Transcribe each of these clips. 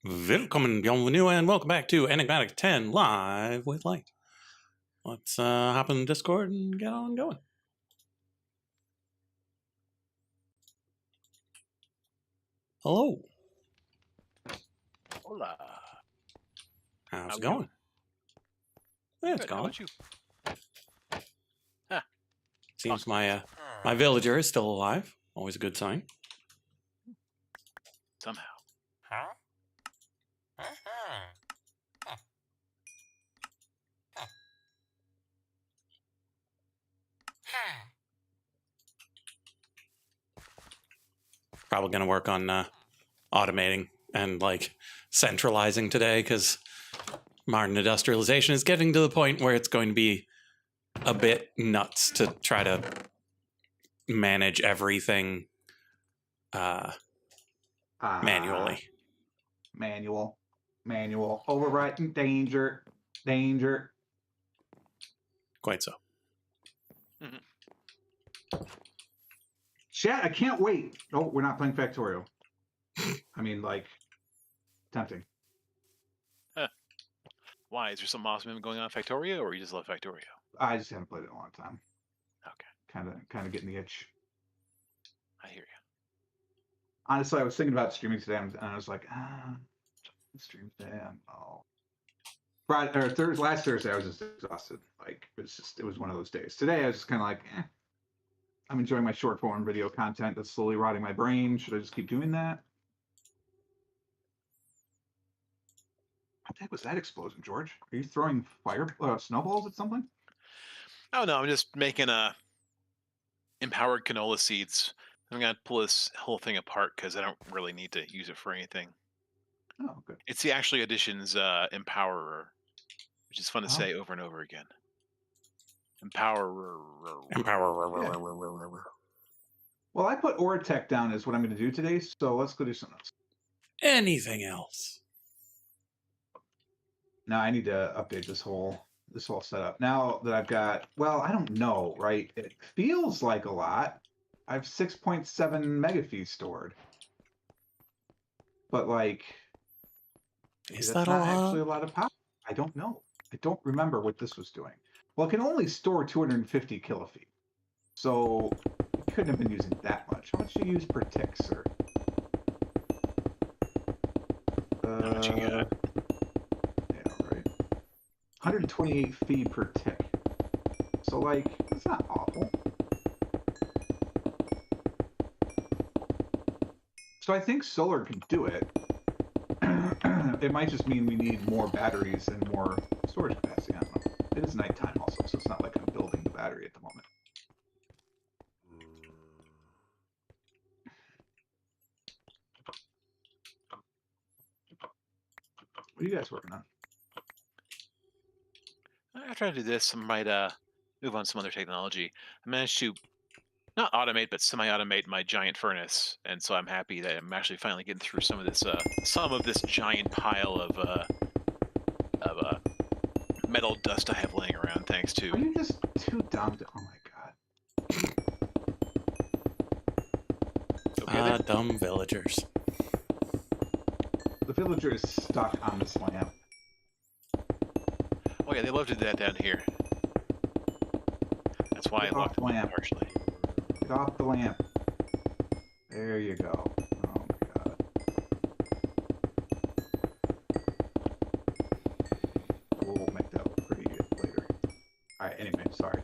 Willkommen, bienvenue, and welcome back to Enigmatic 10 Live with Light. Let's hop in Discord and get on going. Hello. Hola. How's How it we going? doing? Yeah, it's Good. How going. about you? Huh. Seems Awesome. my villager is still alive. Always a good sign. Somehow. Huh? Uh-huh. Huh. Probably going to work on automating and centralizing today because modern industrialization is getting to the point where it's going to be a bit nuts to try to manage everything manually. Manual. Overwriting. Danger. Quite so. Chat, I can't wait. Oh, we're not playing Factorio. I mean, tempting. Why? Is there some awesome going on in Factorio, or you just love Factorio? I just haven't played it in a long time. Okay. Kind of getting the itch. I hear you. Honestly, I was thinking about streaming today, and I was like, stream today. Friday or Thursday, last Thursday, I was just exhausted. It was one of those days. Today, I was just kind of like, I'm enjoying my short form video content that's slowly rotting my brain. Should I just keep doing that? What the heck was that explosion, George? Are you throwing snowballs at something? Oh no, I'm just making empowered canola seeds. I'm gonna pull this whole thing apart because I don't really need to use it for anything. Oh, good. It's the Ashley Edition's Empowerer, which is fun to Oh. say over and over again. Empowerer. Well, I put Oratech down as what I'm going to do today, so let's go do something else. Anything else? Now I need to update this whole setup. Now that I've got, well, I don't know, right? It feels like a lot. I have 6.7 megafeet stored, but Is that's that a not lot? actually a lot of power. I don't know. I don't remember what this was doing. Well, it can only store 250 kilofeet, so it couldn't have been using that much. How much do you use per tick, sir? How much you got? Yeah, right. 128 feet per tick. So it's not awful. So I think solar can do it. It might just mean we need more batteries and more storage capacity. I don't know. It is nighttime also, so it's not like I'm building the battery at the moment. What are you guys working on? After I do this, I might move on to some other technology. I managed to not automate, but semi-automate my giant furnace, and so I'm happy that I'm actually finally getting through some of this giant pile of metal dust I have laying around. Thanks to Are you just too dumb to? Oh my god. okay, there. Dumb villagers. The villager is stuck on this lamp. Oh yeah, they love to do that down here. That's why Get I off locked the them in lamp. partially. Get off the lamp. There you go. Oh my god. We'll make that look pretty good later. Alright, anyway, sorry.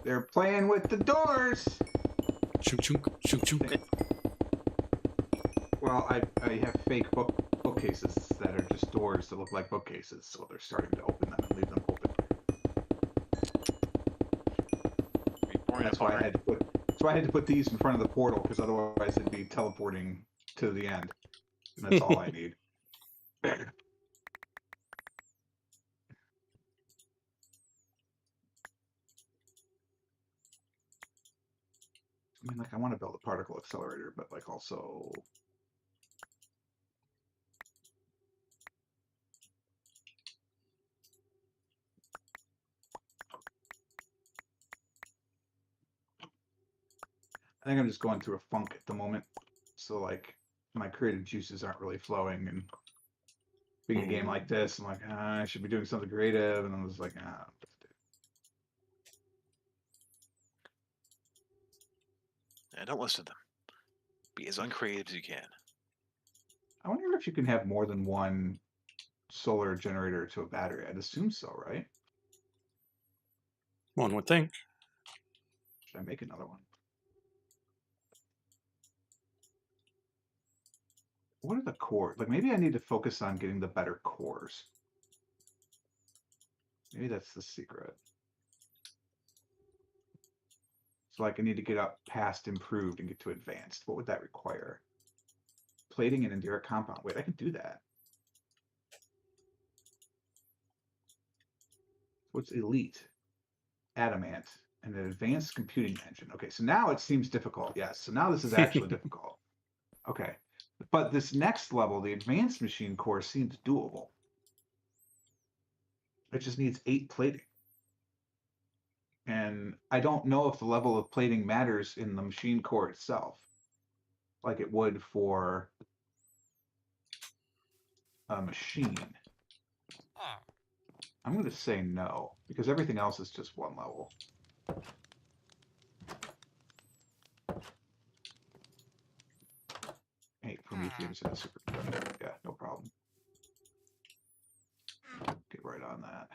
They're playing with the doors! Chunk chunk, chunk chunk. Well, I have fake bookcases that are just doors that look like bookcases, so they're starting to open them and leave them open. That's why I had to put these in front of the portal, because otherwise it'd be teleporting to the end. And that's all I need. I mean, I want to build a particle accelerator, but also. I think I'm just going through a funk at the moment. So like my creative juices aren't really flowing, and being a game like this, I'm like, I should be doing something creative, and I was like, And don't listen to them. Be as uncreative as you can. I wonder if you can have more than one solar generator to a battery. I'd assume so, right? One would think. Should I make another one? What are the cores? Like maybe I need to focus on getting the better cores. Maybe that's the secret. So like I need to get up past improved and get to advanced. What would that require? Plating and indirect compound. Wait, I can do that. What's elite? Adamant and an advanced computing engine. Okay, so now it seems difficult. Yes, so now this is actually difficult. Okay, but this next level, the advanced machine core, seems doable. It just needs 8 plating. And I don't know if the level of plating matters in the machine core itself, like it would for a machine. I'm going to say no, because everything else is just 1 level. Hey, Prometheus and superconductor. Yeah, no problem. Get right on that.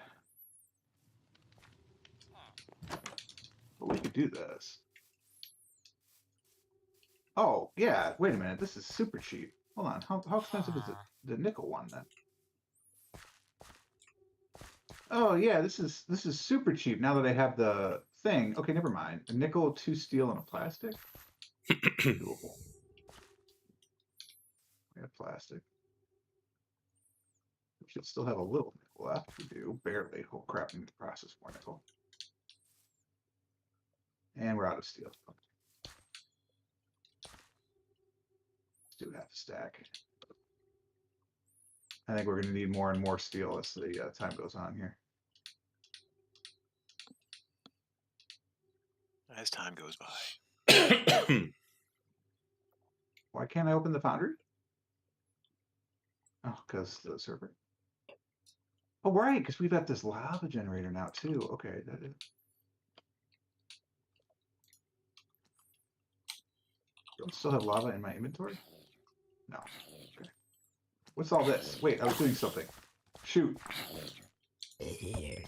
But we could do this. Oh, yeah, wait a minute. This is super cheap. Hold on. How expensive is the nickel one then? Oh yeah, this is super cheap now that I have the thing. Okay, never mind. A nickel, 2 steel, and a plastic. Doable. We have plastic. We should still have a little nickel left. We do, barely. Oh crap, we need to process more nickel. And we're out of steel. Let's do half a stack. I think we're going to need more and more steel as the time goes on here. As time goes by. Why can't I open the foundry? Oh, because the server. Oh, right, because we've got this lava generator now, too. Okay, that is. Do I still have lava in my inventory? No. Okay. What's all this? Wait, I was doing something. Shoot.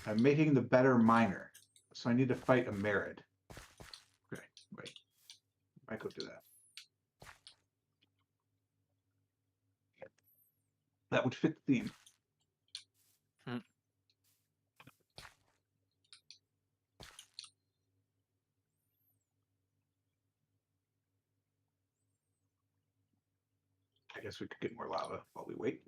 I'm making the better miner. So I need to fight a Merid. Okay, wait. I could do that. That would fit the theme. I guess we could get more lava while we wait.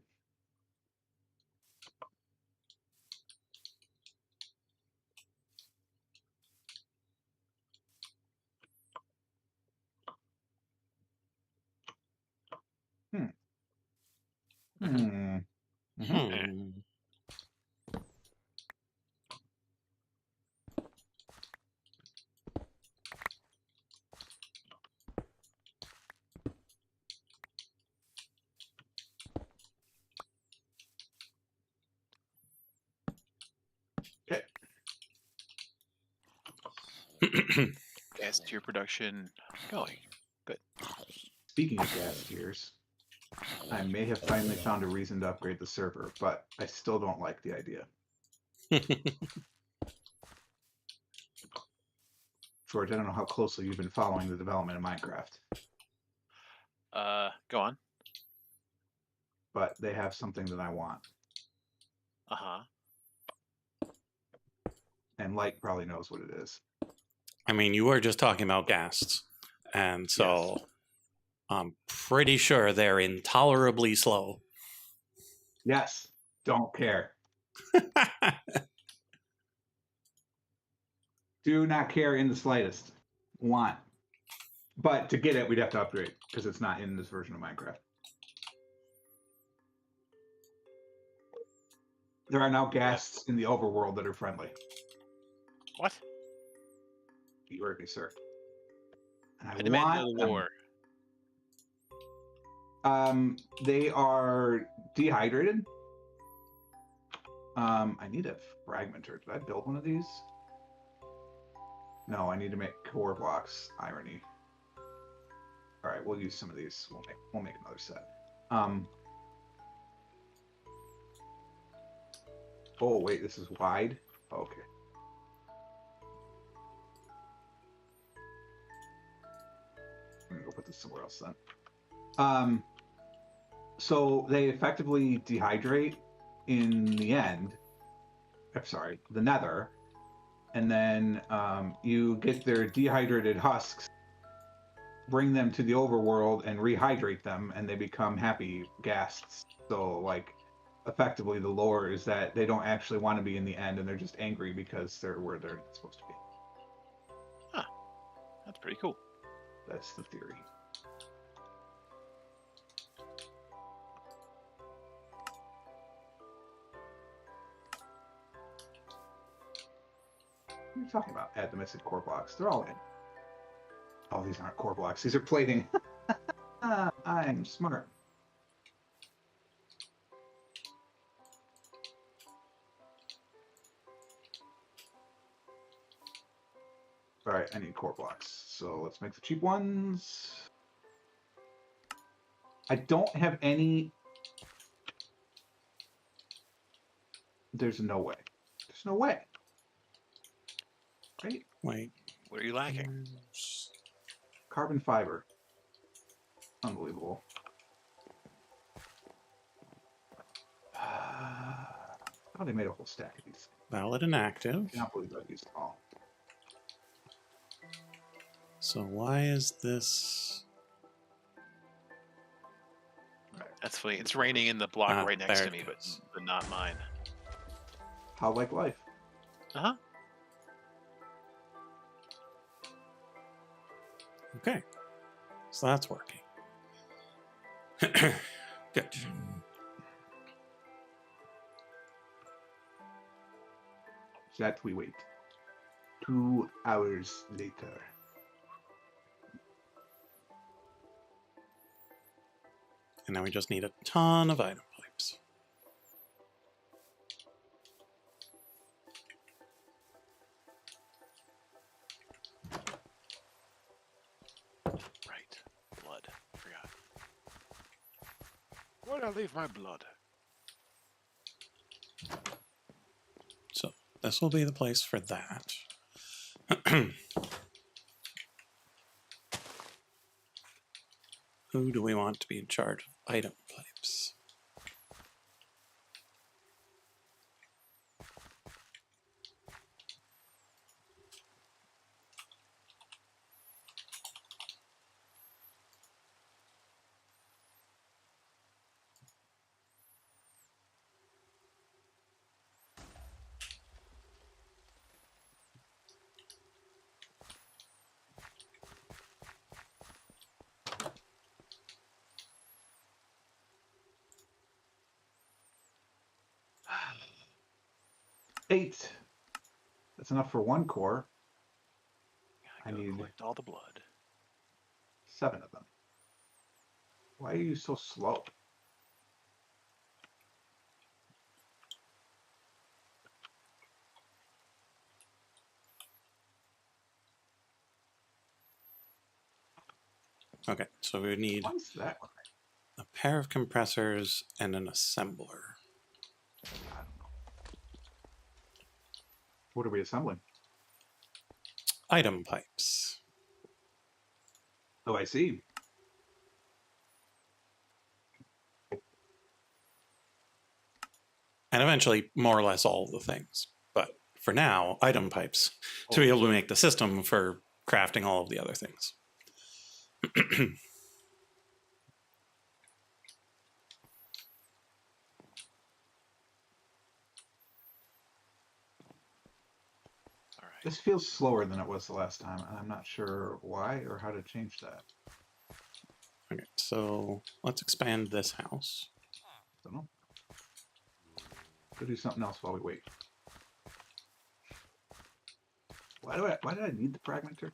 Okay. Gas tier production going. Good. Speaking of gas tiers, I may have finally found a reason to upgrade the server, but I still don't like the idea. George, I don't know how closely you've been following the development of Minecraft. Go on. But they have something that I want. Uh-huh. And Light probably knows what it is. I mean, you were just talking about ghasts, and so yes. I'm pretty sure they're intolerably slow. Yes, don't care. Do not care in the slightest. Want. But to get it, we'd have to upgrade, because it's not in this version of Minecraft. There are now ghasts in the overworld that are friendly. What? You heard me, sir. And I demand to know want the them. lore. They are dehydrated. I need a fragmenter. Did I build one of these? No, I need to make core blocks. Irony. All right, we'll use some of these. We'll make another set. Oh wait, this is wide. Okay. I'm gonna go put this somewhere else then. So they effectively dehydrate in the end. I'm sorry, the nether, and then you get their dehydrated husks, bring them to the overworld, and rehydrate them, and they become happy ghasts. So, like, effectively, the lore is that they don't actually want to be in the end, and they're just angry because they're where they're not supposed to be. Huh. That's pretty cool. That's the theory. What are you talking about? Add the missing core blocks. They're all in. Oh, these aren't core blocks. These are plating. I'm smart. All right, I need core blocks. So let's make the cheap ones. I don't have any. There's no way. There's no way. Right? Wait. What are you lacking? Carbon fiber. Unbelievable. Oh, they made a whole stack of these. Valid and active. I can't believe I used them all. So why is this? That's funny. It's raining in the block Ah, right next there to it me, goes. but not mine. How like life. Uh-huh. Okay. So that's working. Good. That we wait. 2 hours later. And now we just need a ton of item pipes. Right. Blood. Forgot. Where'd I leave my blood? So this will be the place for that. Who do we want to be in charge of item pipes? Eight. That's enough for 1 core. I Gotta go need collect all the blood. 7 of them. Why are you so slow? Okay, so we need Why is that one? a pair of compressors and an assembler. I don't know. What are we assembling? Item pipes. Oh, I see. And eventually, more or less all of the things. But for now, item pipes to be able to make the system for crafting all of the other things. All right. This feels slower than it was the last time, and I'm not sure why or how to change that. Okay, so let's expand this house. Don't know. Go do something else while we wait. Why did I need the fragmenter?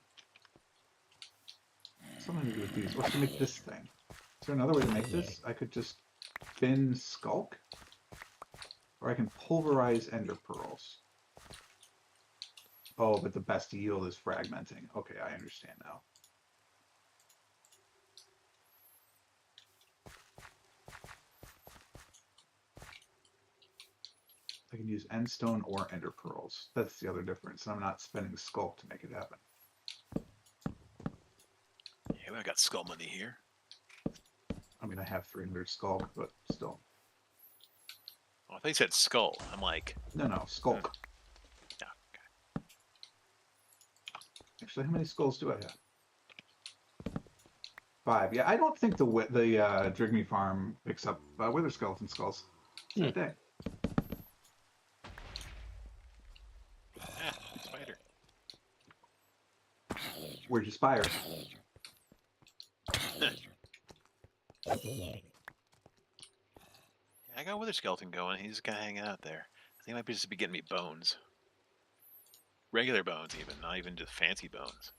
something to do with these. What's to make this thing? Is there another way to make this? I could just spin skulk, or I can pulverize ender pearls. Oh, but the best yield is fragmenting. Okay, I understand now. I can use end stone or ender pearls. That's the other difference. And I'm not spending skulk to make it happen. Yeah, we got skull money here. I mean, I have 300 skulk, but still. Oh, I thought you said skull. I'm like, No, skulk. yeah, Actually, how many skulls do I have? 5. Yeah, I don't think the Drigme farm picks up wither skeleton skulls. Same thing. Ah, spider. Where'd you spire? Yeah, I got Wither Skeleton going. He's kind of hanging out there. I think he might be just be getting me bones. Regular bones, even. Not even just fancy bones.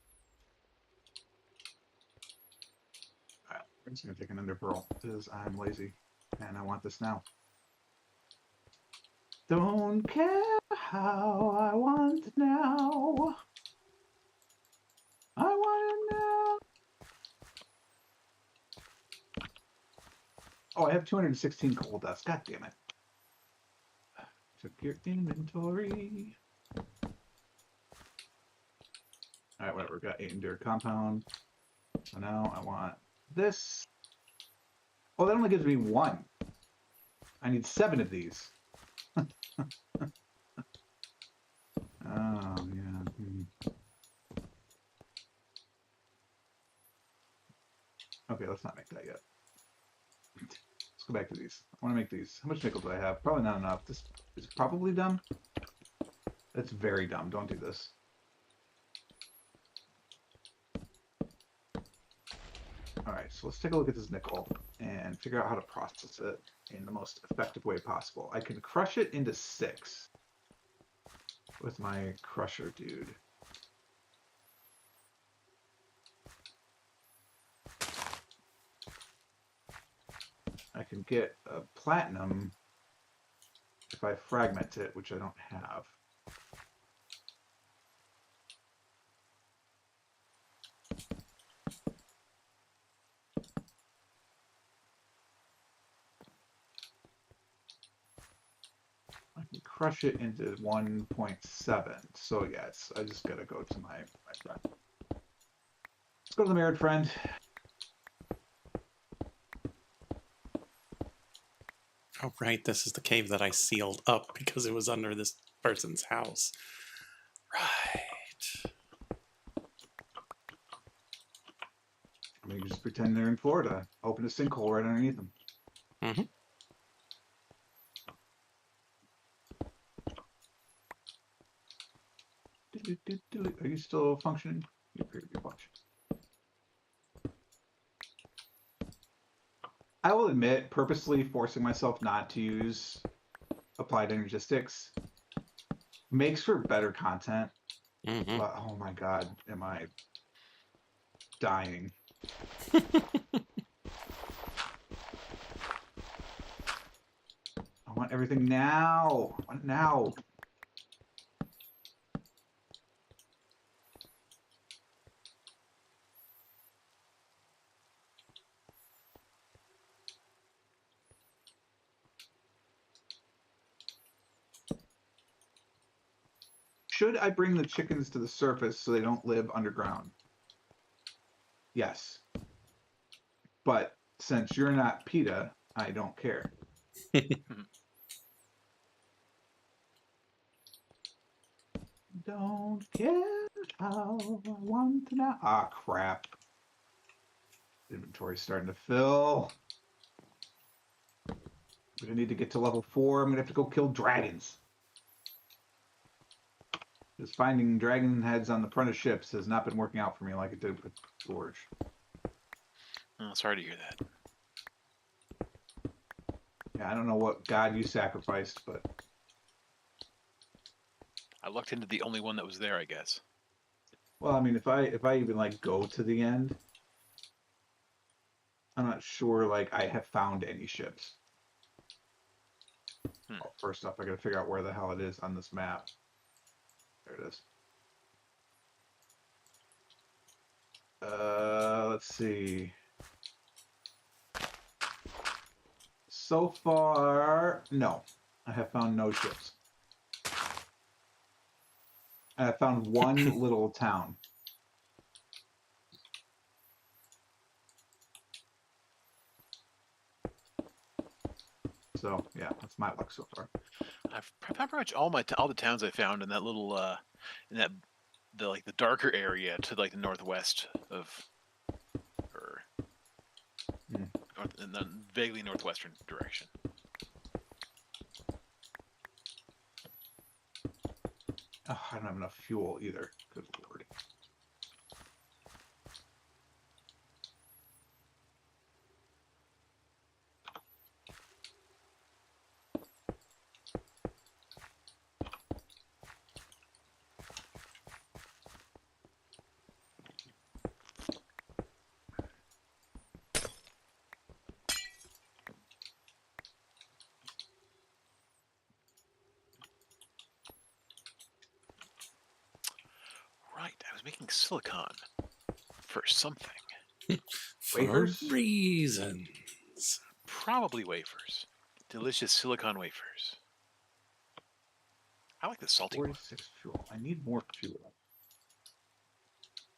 Alright, I'm just gonna take an ender pearl because I'm lazy and I want this now. Don't care how I want it now. I want it now. Oh, I have 216 coal dust. God damn it. Took your inventory. Alright, whatever. Got 8 endure compound. So now I want this. Oh, that only gives me 1. I need 7 of these. Oh, yeah. Okay, let's not make that yet. Let's go back to these. I want to make these. How much nickel do I have? Probably not enough. This is probably dumb. That's very dumb. Don't do this. Alright, so let's take a look at this nickel and figure out how to process it in the most effective way possible. I can crush it into 6 with my crusher dude. I can get a platinum if I fragment it, which I don't have. I can crush it into 1.7. So yes, I just gotta go to my friend. Let's go to the married friend. Oh, right. This is the cave that I sealed up because it was under this person's house. Right. I mean, just pretend they're in Florida. Open a sinkhole right underneath them. Mm-hmm. Are you still functioning? You appear to be functioning. I will admit, purposely forcing myself not to use applied energistics makes for better content. Mm-hmm. But oh my god, am I dying? I want everything now. I want it now. Should I bring the chickens to the surface so they don't live underground? Yes. But since you're not PETA, I don't care. Don't care how I want to now. Ah, crap. Inventory's starting to fill. I'm gonna need to get to level 4. I'm gonna have to go kill dragons. Just finding dragon heads on the front of ships has not been working out for me like it did with Gorge. Oh, sorry to hear that. Yeah, I don't know what god you sacrificed, but I looked into the only one that was there, I guess. well, I mean, if I even like go to the end, I'm not sure, like, I have found any ships. Hmm. Well, first off, I gotta figure out where the hell it is on this map. There it is. Let's see. So far, no. I have found no ships. I have found one little town. So yeah, that's my luck so far. I've pretty much all the towns I found in that little in that the darker area to like the northwest of, or Hmm. in the vaguely northwestern direction. Oh, I don't have enough fuel either. Good lord. Right, I was making silicon for something. For Wafers? reasons. Probably wafers. Delicious silicon wafers. I like the salty one. 46 fuel. I need more fuel.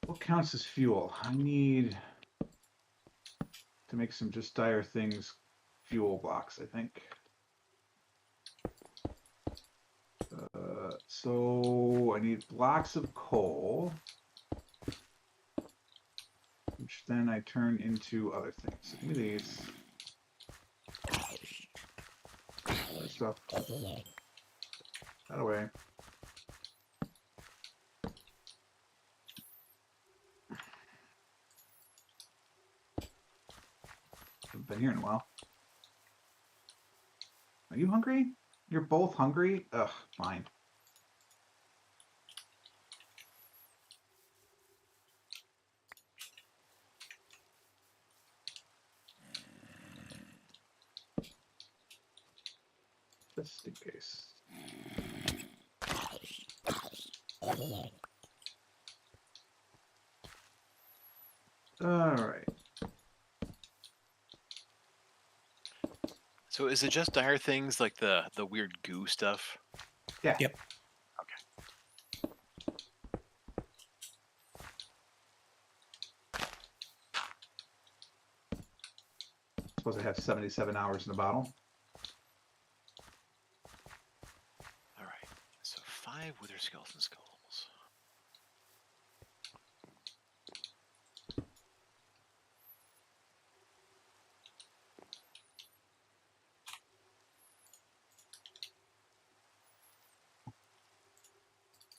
What counts as fuel? I need to make some just dire things fuel blocks, I think. So I need blocks of coal, which then I turn into other things. So give me these. Other stuff. That away. Haven't been here in a while. Are you hungry? You're both hungry? Ugh, fine. Just in case. Alright. So is it just dire things like the weird goo stuff? Yeah. Yep. Suppose I have 77 hours in the bottle. All right. So 5 wither skeleton skulls.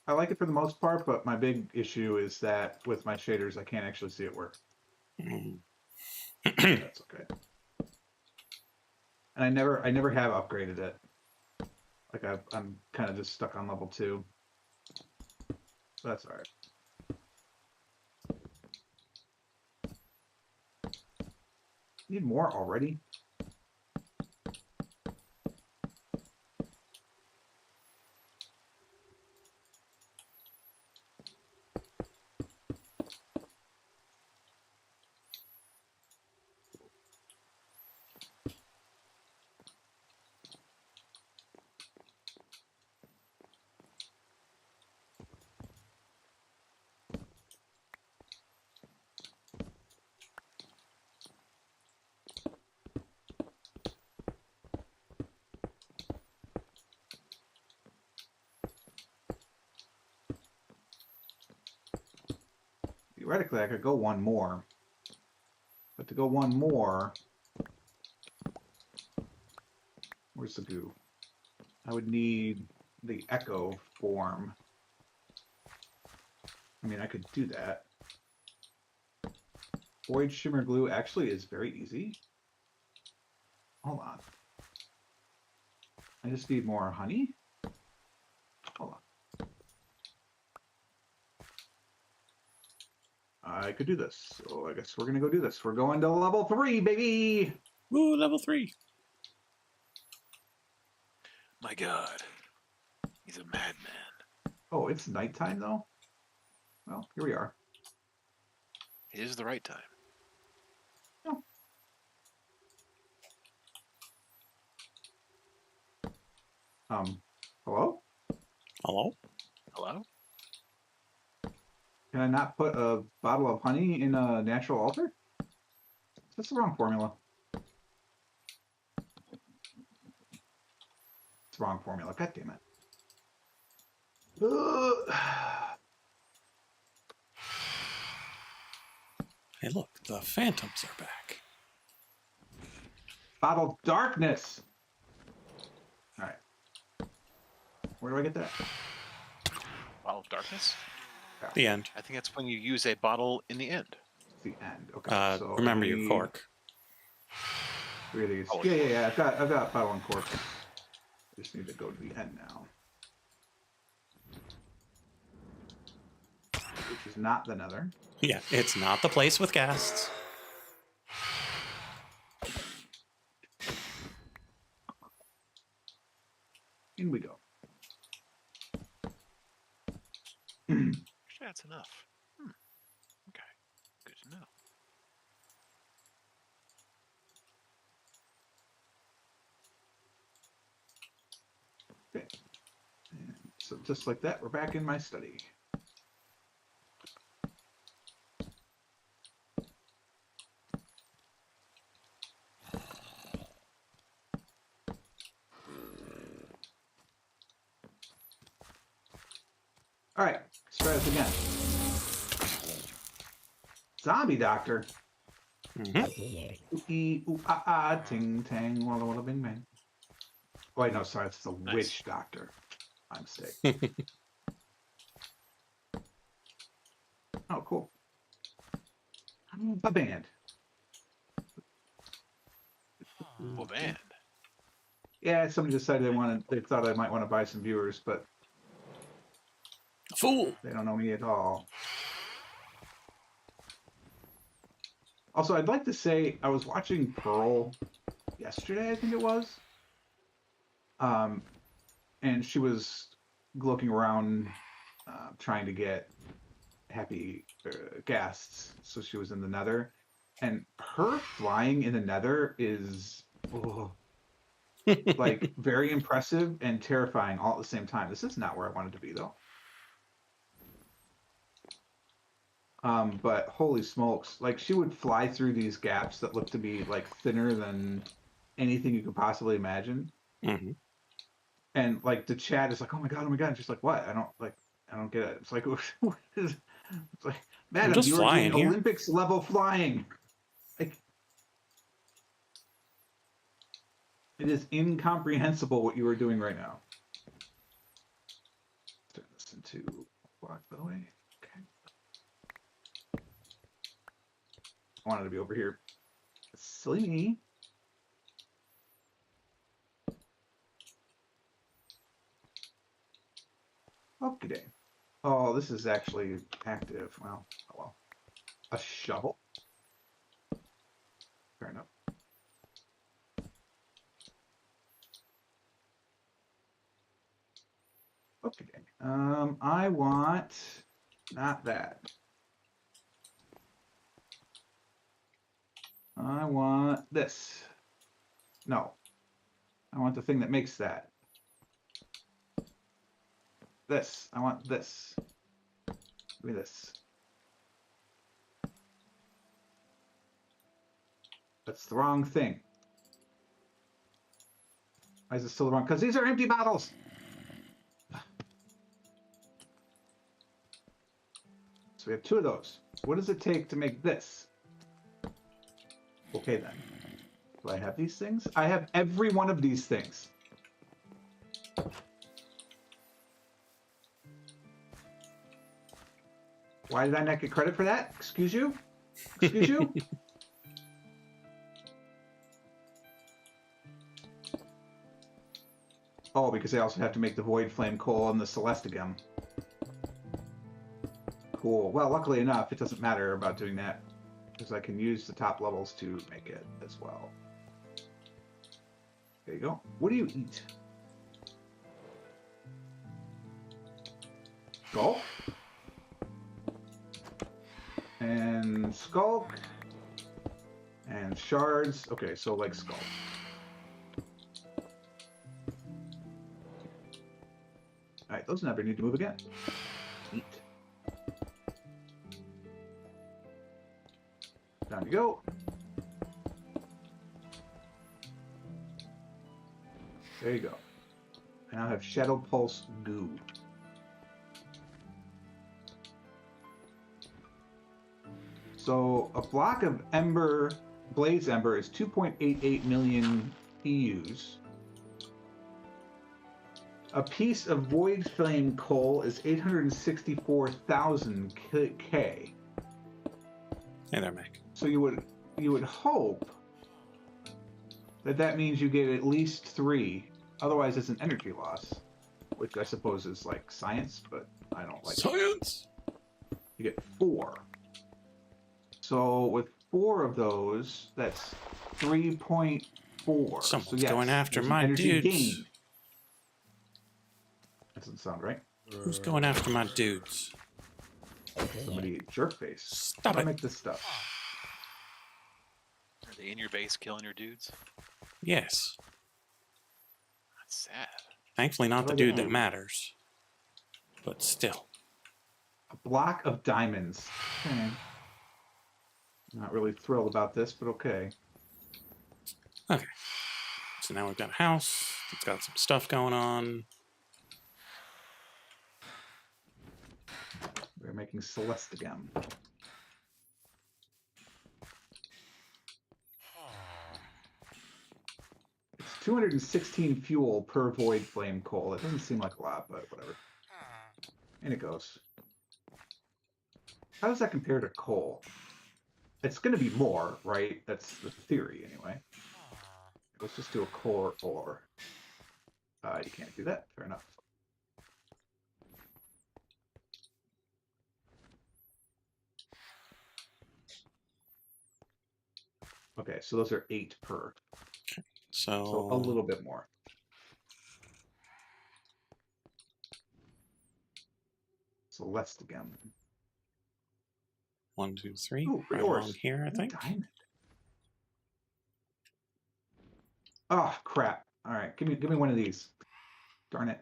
I like it for the most part, but my big issue is that with my shaders, I can't actually see it work. That's okay. And I never have upgraded it. Like I'm kind of just stuck on level 2. So that's all right. Need more already? Theoretically, I could go one more. But to go one more, where's the goo? I would need the echo form. I mean, I could do that. Void shimmer glue actually is very easy. Hold on. I just need more honey. Hold on. I could do this. So I guess we're gonna go do this. We're going to level 3, baby. Woo, level 3. My God, he's a madman. Oh, it's nighttime though. Well, here we are. It is the right time. Hello? Hello? Hello? Can I not put a bottle of honey in a natural altar? That's the wrong formula. It's the wrong formula. God damn it. Hey, look, the phantoms are back. Bottle of darkness. All right. Where do I get that? Bottle of darkness? The end. I think that's when you use a bottle in the end. It's the end. Okay. So Remember I your need cork. 3 of these. Oh, Yeah. I've got bottle and cork. I just need to go to the end now. Which is not the nether. Yeah, it's not the place with ghasts. In we go. Actually, that's enough. Okay. Good to know. Okay. And so just like that, we're back in my study. All right, let's try this again. Zombie doctor. Mm-hmm. Ooh, ooh, ah, ah, ting, tang, walla, walla, bing, bang. Oh, wait, no, sorry, it's the Nice. witch doctor. My mistake. Oh, cool. A band. Well, band. Yeah, somebody decided they thought I might want to buy some viewers, but Fool. they don't know me at all. Also, I'd like to say I was watching Pearl yesterday, I think it was. And she was looking around, trying to get happy guests. So she was in the Nether, and her flying in the Nether is like very impressive and terrifying all at the same time. This is not where I wanted to be though. But holy smokes, like she would fly through these gaps that look to be like thinner than anything you could possibly imagine. Mm-hmm. And like the chat is like, oh my god, and she's like, what? I don't get it. It's like, it's like, madam, just you are flying doing here. Olympics level flying. Like, it is incomprehensible what you are doing right now. Turn this into block, by the way. Okay. I wanted to be over here. Silly me. Okay. Oh, this is actually active. Well, oh well. A shovel? Fair enough. Okay. I want not that. I want this. No. I want the thing that makes that. This. I want this. Give me this. That's the wrong thing. Why is it still wrong? Because these are empty bottles. So we have 2 of those. What does it take to make this? Okay then. Do I have these things? I have every one of these things. Why did I not get credit for that? Excuse you? Excuse you? Oh, because I also have to make the Void Flame Coal and the Celestigum. cool. Well, luckily enough, it doesn't matter about doing that because I can use the top levels to make it as well. There you go. What do you eat? Skulk? And skulk. And shards. Okay, so like skulk. Alright, those never need to move again. Eat. Down you go. There you go. I now have Shadow Pulse Goo. So a block of Ember, Blaze Ember is 2.88 million EUs. A piece of Void Flame coal is 864,000 K. Hey there, Mac. So you would hope that means you get at least 3. Otherwise, it's an energy loss, which I suppose is like science, but I don't like science. You get 4. So with 4 of those, that's 3.4. Someone's so yes, going after there's an my energy dudes. gain. That doesn't sound right. Who's going after my dudes? Somebody jerk face. Stop How do I it. make this stuff? Are they in your base killing your dudes? Yes. That's sad. Thankfully, not the What do I dude do? that matters. But still. A block of diamonds. Okay. Not really thrilled about this, but okay. Okay. So now we've got a house. It's got some stuff going on. We're making Celeste again. It's 216 fuel per void flame coal. It doesn't seem like a lot, but whatever. And it goes. How does that compare to coal? It's going to be more, right? That's the theory, anyway. Let's just do a core ore. You can't do that. Fair enough. Okay, so those are 8 per. So a little bit more. Celeste again. 1, 2, 3. Ooh, Right yours. along here, I think. Diamond. Oh crap! All right, give me one of these. Darn it!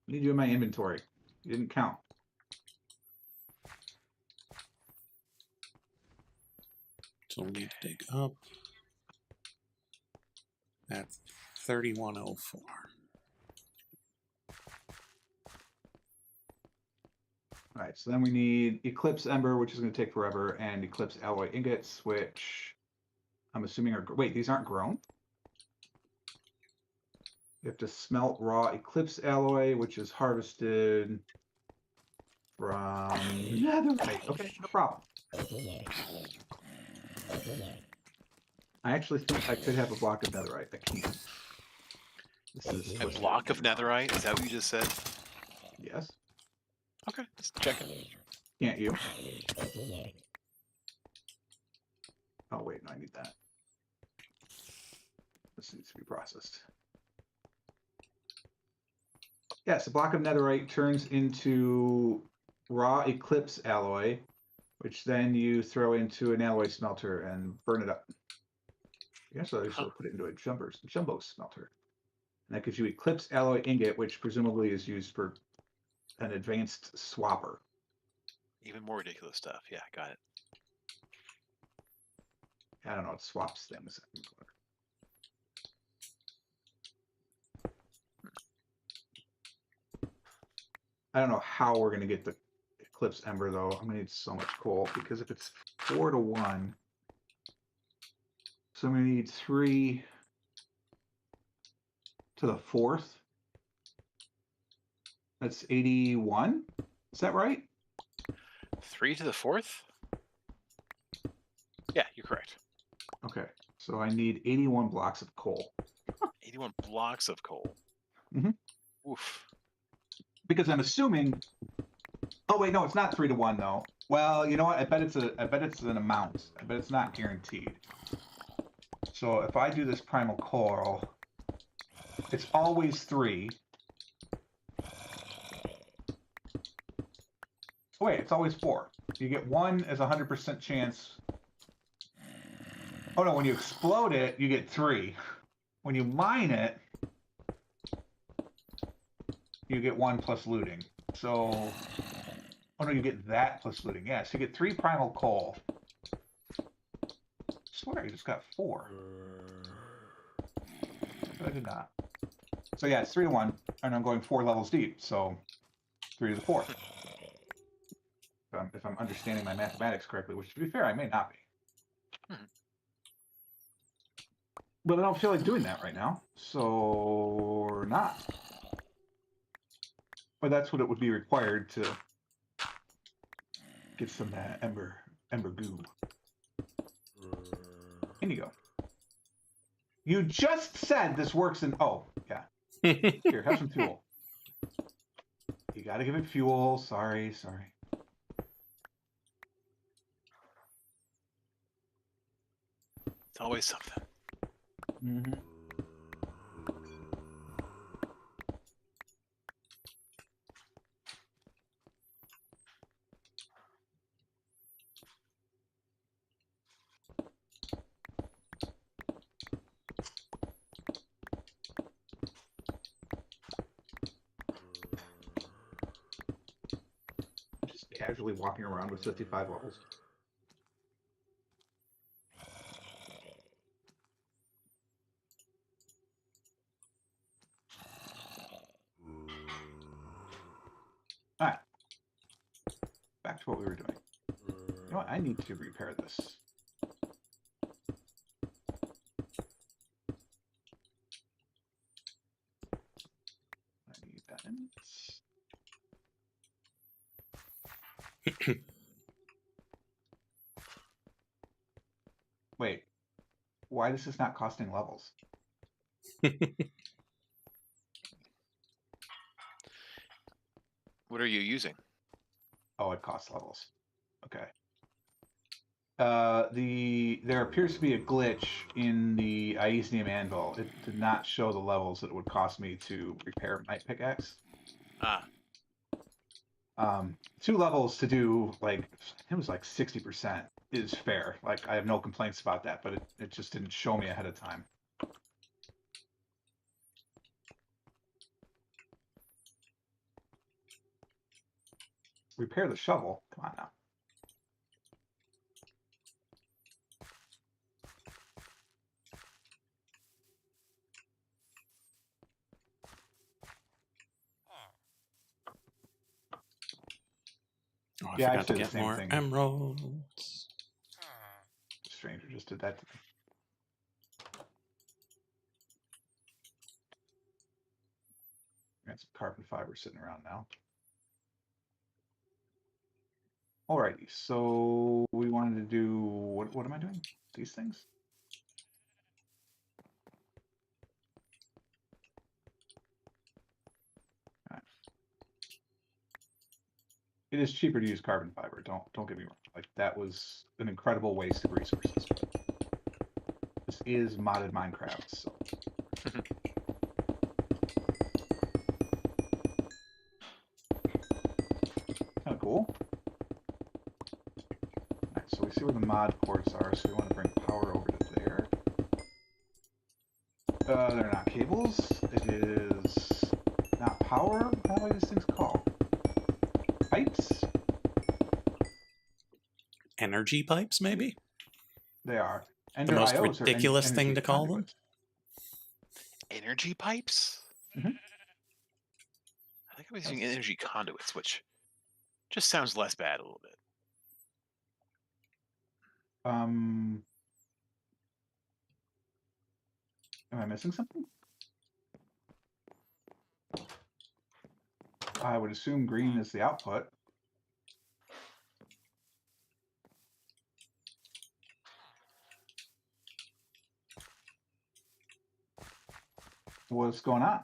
I need you in my inventory. You didn't count. So we'll need to dig up. That's 3104. All right, so then we need Eclipse Ember, which is going to take forever, and Eclipse Alloy Ingots, which I'm assuming are... Wait, these aren't grown? You have to smelt raw Eclipse Alloy, which is harvested from netherite. Okay, no problem. I actually think I could have a block of netherite. I can't. This is A block of netherite? Is that what you just said? Yes. Okay, just checking. Can't you? Oh, wait, no, I need that. This needs to be processed. Yes, a block of netherite turns into raw Eclipse alloy, which then you throw into an alloy smelter and burn it up. You can also put it into a jumbo smelter. And that gives you Eclipse alloy ingot, which presumably is used for an advanced swapper. Even more ridiculous stuff. Yeah, got it. I don't know, it swaps things. I don't know how we're going to get the Eclipse Ember, though. I'm going to need so much coal, because if it's 4 to 1, so I'm going to need 3 to the 4th. That's 81? Is that right? 3 to the 4th? Yeah, you're correct. Okay, so I need 81 blocks of coal. 81 blocks of coal. Mhm. Oof. Because I'm assuming Oh wait, no, it's not 3-1 though. Well, you know what? I bet it's an amount. I bet it's not guaranteed. So if I do this primal coral, it's always 3. Oh wait, it's always 4. You get 1 as a 100% chance. Oh no, when you explode it, you get 3. When you mine it, you get 1 plus looting. So, oh no, you get that plus looting. Yeah, so you get 3 primal coal. I swear you just got 4. But I did not. So yeah, it's 3-1, and I'm going 4 levels deep. So 3 to the 4th. If I'm understanding my mathematics correctly, which to be fair, I may not be. But I don't feel like doing that right now, so or not. But that's what it would be required to get some ember goo. In you go. You just said this works in. Oh yeah. Here, have some fuel. You got to give it fuel. Sorry. It's always something. Mm-hmm. Just casually walking around with 55 levels. All right. Back to what we were doing. You know what? I need to repair this. I need diamonds. Wait. Why is this not costing levels? What are you using? Oh, it costs levels. Okay. There appears to be a glitch in the Iesium anvil. It did not show the levels that it would cost me to repair my pickaxe. Ah, 2 levels to do like it was like 60% is fair. Like I have no complaints about that, but it just didn't show me ahead of time. Repair the shovel. Come on now. Oh, I Yeah, I forgot to said the get same more thing. emeralds. The stranger just did that to me. Got some carbon fiber sitting around now. Alrighty, so we wanted to do what am I doing? These things? All right. It is cheaper to use carbon fiber. Don't get me wrong. Like that was an incredible waste of resources. This is modded Minecraft, so kind of cool. Alright, so we see where the mod ports are, so we want to bring power over to there. They're not cables. It is not power. How are these things called? Pipes? Energy pipes, maybe? They are. And The their most IOs are ridiculous thing energy to call them? conduits. energy pipes? Mhm. I think I was using energy conduits, which just sounds less bad a little bit. Am I missing something? I would assume green is the output. What's going on?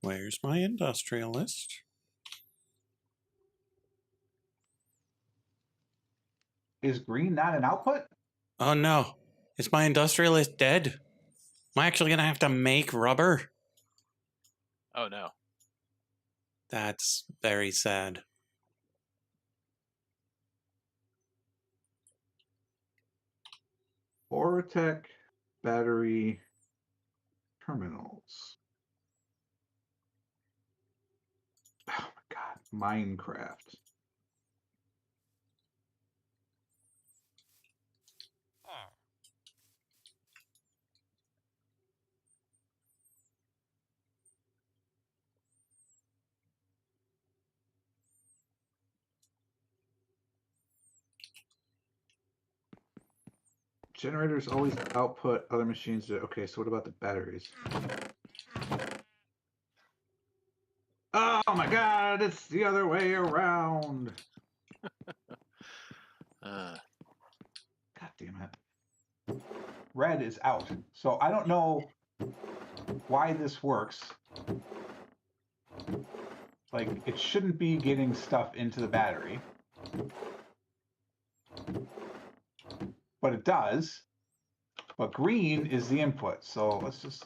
Where's my industrialist? Is green not an output? Oh no. Is my industrialist dead? Am I actually going to have to make rubber? Oh no. That's very sad. Ortec battery terminals. Oh my god, Minecraft. Hmm. Generators always output other machines. Okay, so what about the batteries? Oh my god, it's the other way around. Uh, God damn it. Red is out. So I don't know why this works. Like, it shouldn't be getting stuff into the battery. But it does. But green is the input. So let's just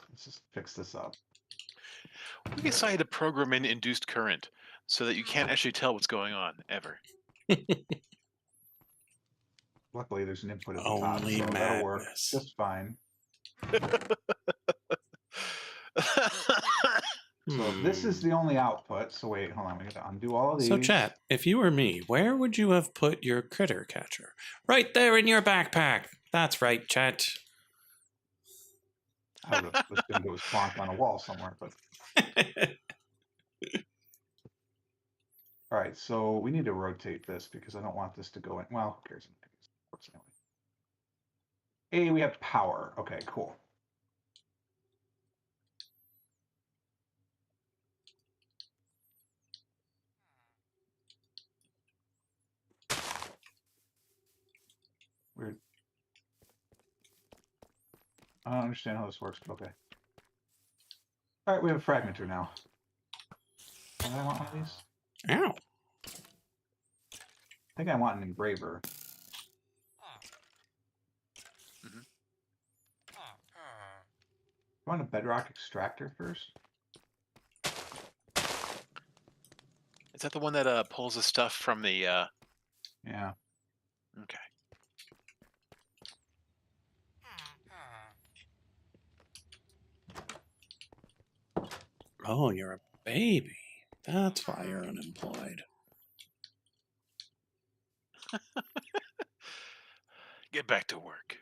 fix this up. we decided to program in induced current so that you can't actually tell what's going on ever. Luckily, there's an input at the top, Only so that'll work madness. just fine. So this is the only output. So wait, hold on. We got to undo all of these. So, chat, if you were me, where would you have put your critter catcher? Right there in your backpack. That's right, chat. I would have assumed it was plonked on a wall somewhere, but all right. So we need to rotate this because I don't want this to go in. Well, who cares? Anyway. Hey, we have power. Okay, cool. Weird. I don't understand how this works, but okay. All right, we have a fragmenter now. Do I want one of these? Ow. I think I want an engraver. I want a bedrock extractor first. Is that the one that pulls the stuff from the? Yeah. Okay. Oh, you're a baby. That's why you're unemployed. Get back to work.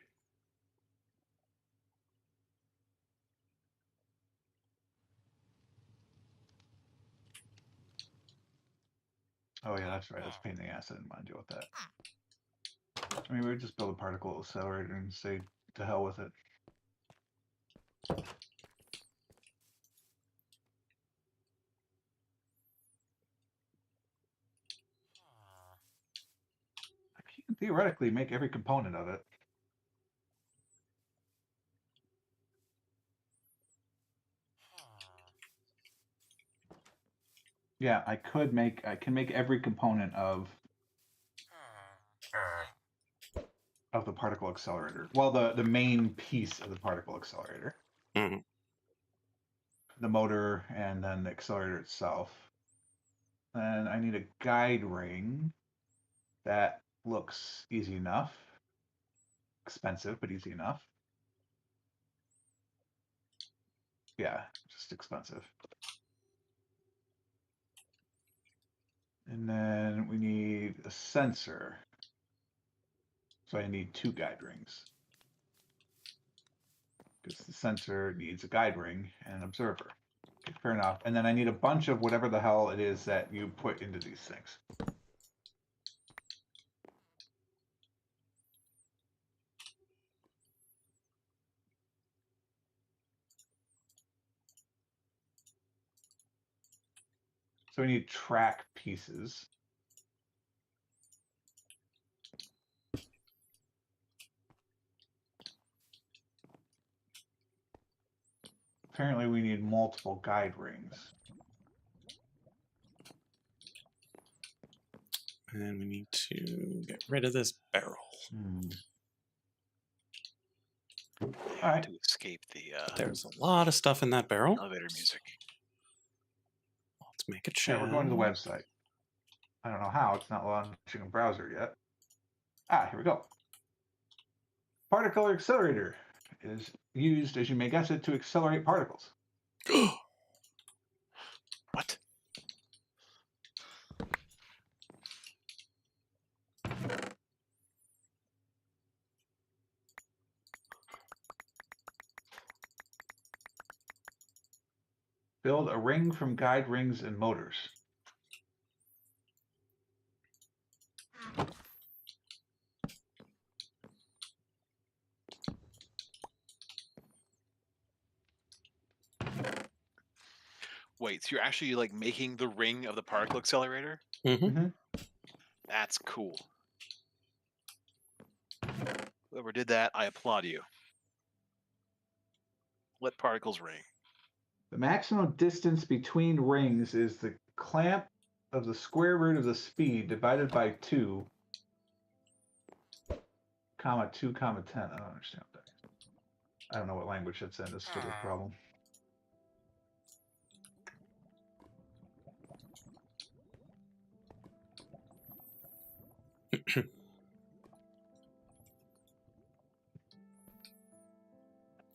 Oh yeah, that's right. That's a pain in the ass. I didn't want to deal with that. I mean, we would just build a particle accelerator and say to hell with it. I can theoretically make every component of it. Yeah, I can make every component of the particle accelerator. Well, the main piece of the particle accelerator. Mhm. The motor and then the accelerator itself. And I need a guide ring that looks easy enough. Expensive, but easy enough. Yeah, just expensive. And then we need a sensor. So I need 2 guide rings. Because the sensor needs a guide ring and an observer. Okay, fair enough. And then I need a bunch of whatever the hell it is that you put into these things. So we need track pieces. Apparently we need multiple guide rings. And we need to get rid of this barrel. All right. To escape the There's a lot of stuff in that barrel. elevator music. Let's make a Yeah, check. we're going to the website. I don't know how. It's not launching a browser yet. Ah, here we go. Particle accelerator is used, as you may guess it, to accelerate particles. What? Build a ring from guide rings and motors. Wait, so you're actually like making the ring of the particle accelerator? Mm-hmm. That's cool. Whoever did that, I applaud you. Let particles ring. The maximum distance between rings is the clamp of the square root of the speed divided by 2, comma 2, comma 10. I don't understand what that is. I don't know what language that's in. This is a problem.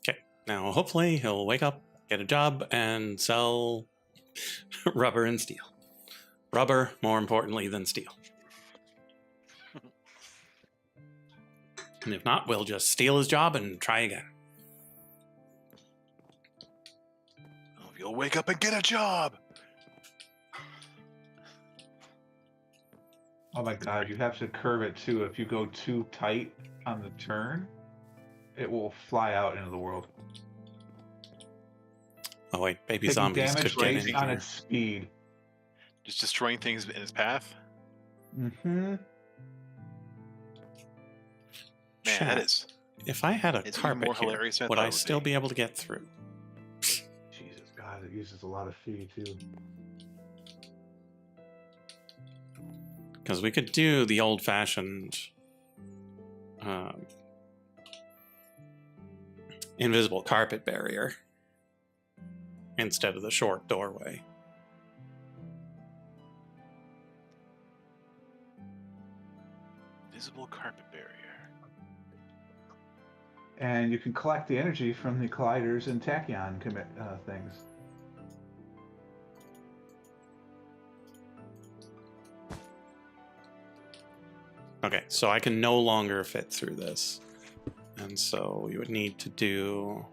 Okay. Now, hopefully, he'll wake up, get a job, and sell rubber and steel. Rubber, more importantly than steel. And if not, we'll just steal his job and try again. Oh, you'll wake up and get a job. Oh my god, you have to curve it too. If you go too tight on the turn, it will fly out into the world. Oh wait, baby Taking zombies damage could get in based on here. its speed. Just destroying things in its path. Mm-hmm. Man, Chat, that is. if I had a It's even carpet more here, hilarious than I would thought I it would still be. be able to get through? Jesus, God, it uses a lot of fee too. Because we could do the old-fashioned invisible carpet barrier instead of the short doorway. Visible carpet barrier. And you can collect the energy from the colliders and tachyon things. Okay, so I can no longer fit through this. And so we would need to do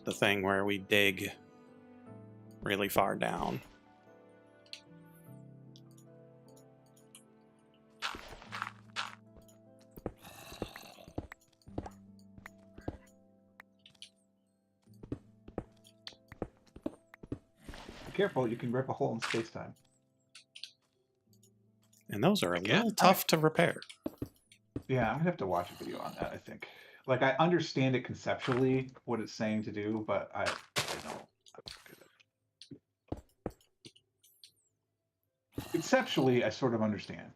the thing where we dig really far down. Be careful, you can rip a hole in space-time. And those are a Yeah. little tough to repair. Yeah, I'm gonna have to watch a video on that, I think. Like, I understand it conceptually, what it's saying to do, but I don't know. Conceptually, I sort of understand.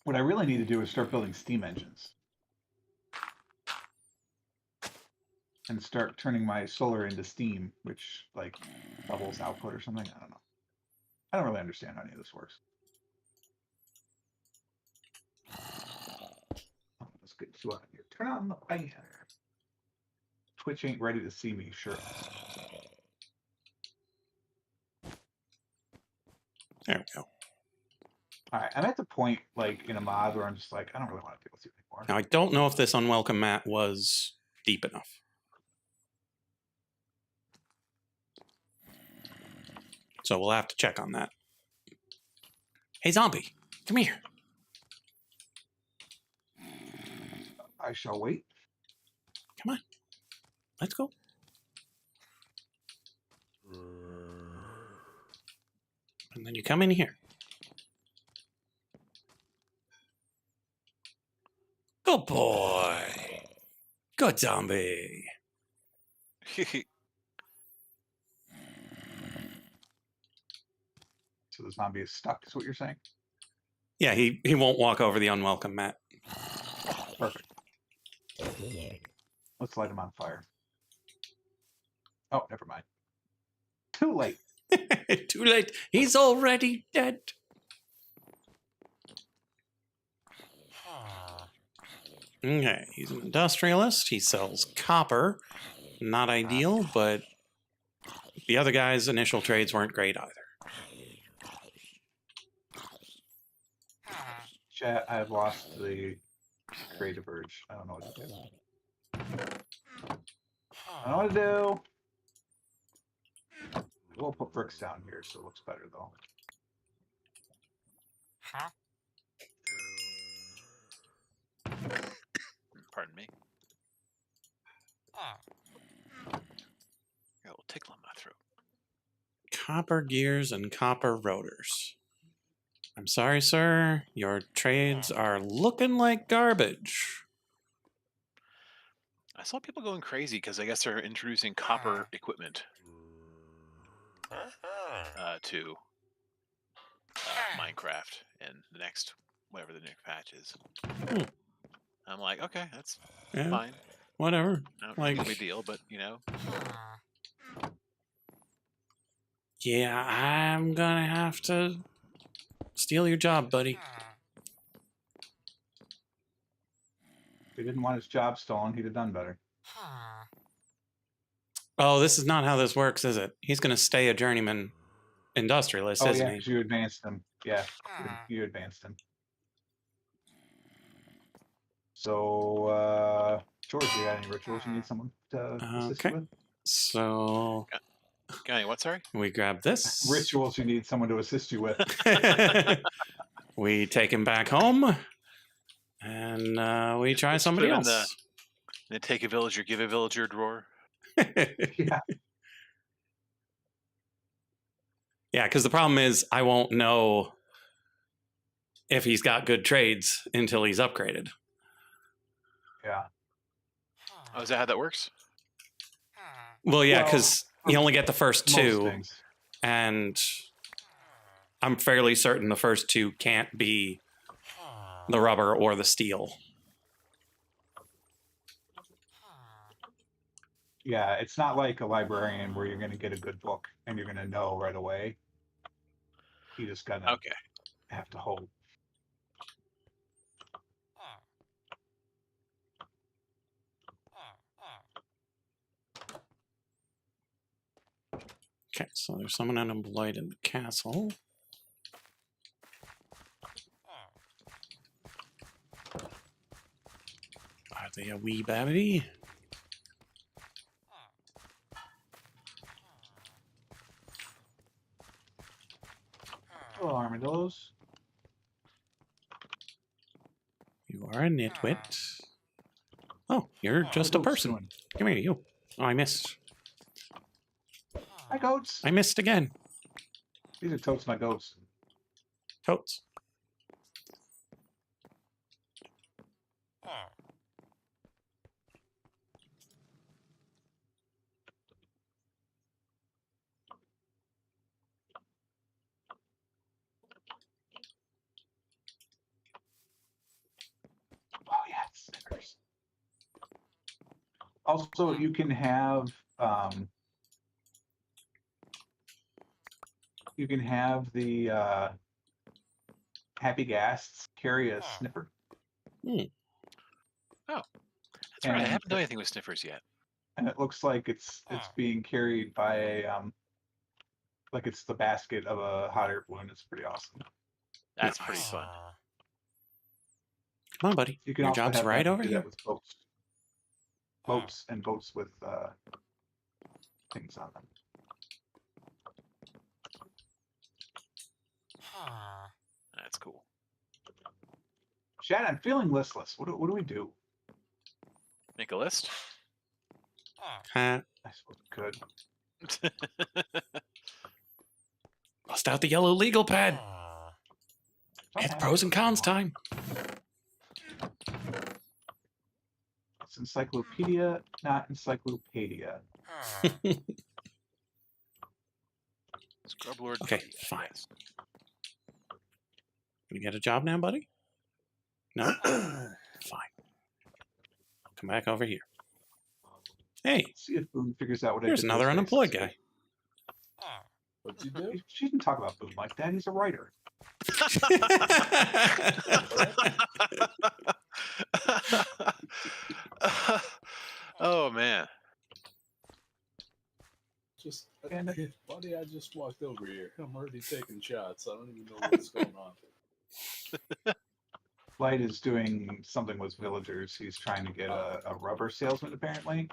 What I really need to do is start building steam engines. And start turning my solar into steam, which, like, doubles output or something. I don't know. I don't really understand how any of this works. Oh, let's get you out of here. Turn on the fan. Twitch ain't ready to see me, sure. There we go. Alright, I'm at the point, like, in a mod where I'm just like, I don't really want to deal with you anymore. Now, I don't know if this unwelcome mat was deep enough. So we'll have to check on that. Hey, zombie, come here. I shall wait. Come on. Let's go. And then you come in here. Good boy. Good zombie. the zombie is stuck, is what you're saying? Yeah, he won't walk over the unwelcome mat. Perfect. Let's light him on fire. Oh, never mind. Too late. Too late. He's already dead. Okay, he's an industrialist. He sells copper. Not ideal, but the other guy's initial trades weren't great either. Chat, I've lost the creative urge. I don't know what to do. I don't know what to do. We'll put bricks down here so it looks better, though. Huh? Pardon me. Oh. Got a little tickle in my throat. Copper gears and copper rotors. I'm sorry, sir. Your trades are looking like garbage. I saw people going crazy because I guess they're introducing copper equipment to Minecraft in the next, whatever the next patch is. I'm like, okay, that's Yeah, fine. whatever. I don't Like- think it's a big deal, but you know, Yeah, I'm gonna have to steal your job, buddy. If he didn't want his job stolen, he'd have done better. Oh, this is not how this works, is it? He's gonna stay a journeyman industrialist, Oh, isn't yeah, he? 'cause you advanced him. Yeah, you advanced him. So, George, you got any rituals you need someone to assist you Okay. with? So Johnny, what? Sorry. we grab this. Rituals you need someone to assist you with. We take him back home, and we try Just somebody put him in else. They take a villager, give a villager drawer. Yeah. Yeah, because the problem is I won't know if he's got good trades until he's upgraded. Yeah. Oh, is that how that works? Well, yeah, Well, because you only get the first Most two, things. and I'm fairly certain the first two can't be the rubber or the steel. Yeah, it's not like a librarian where you're going to get a good book and you're going to know right away. You just got to Okay. have to hold. Okay, so there's someone unemployed in the castle. Are they a wee baby? Hello, armadillos. You are a nitwit. Oh, you're just a Goats person. doing? Come here, you. Oh, I missed. Hi, goats. I missed again. These are totes my goats. Totes. Oh, yes. Snickers. Also, you can have the happy gas carry a sniffer. That's right. I And- haven't done anything with sniffers yet. And it looks like it's being carried by a like it's the basket of a hot air balloon. It's pretty awesome. That's pretty fun. Come on, buddy. You can Your also job's have right them over do here. that with boats. Boats with things on them. That's cool. Chad, I'm feeling listless. What do we do? Make a list. Huh? I suppose we could. Bust out the yellow legal pad. It's Fine. pros and cons time. It's encyclopedia, not encyclopedia. Scrub Lord. Okay, Media, fine. yes. Can you get a job now, buddy? No? Fine. Come back over here. Hey, See if Boone figures out what I here's did to another his face. unemployed guy. What'd you do? She didn't talk about Boone like that. He's a writer. Oh man. Just, And- buddy, I just walked over here. I'm already taking shots. I don't even know what's going on. Light is doing something with villagers. He's trying to get a rubber salesman, apparently.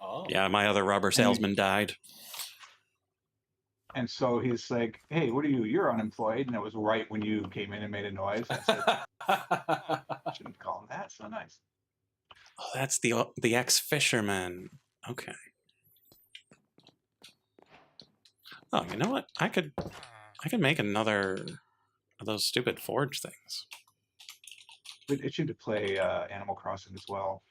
Oh, Yeah, my other rubber salesman died. And so he's like, hey, what are you? You're unemployed. And it was right when you came in and made a noise. I said, I shouldn't call him that. It's not nice. Oh, that's the ex-fisherman. Okay. Oh, you know what? I could make another of those stupid forge things. But it should play Animal Crossing as well.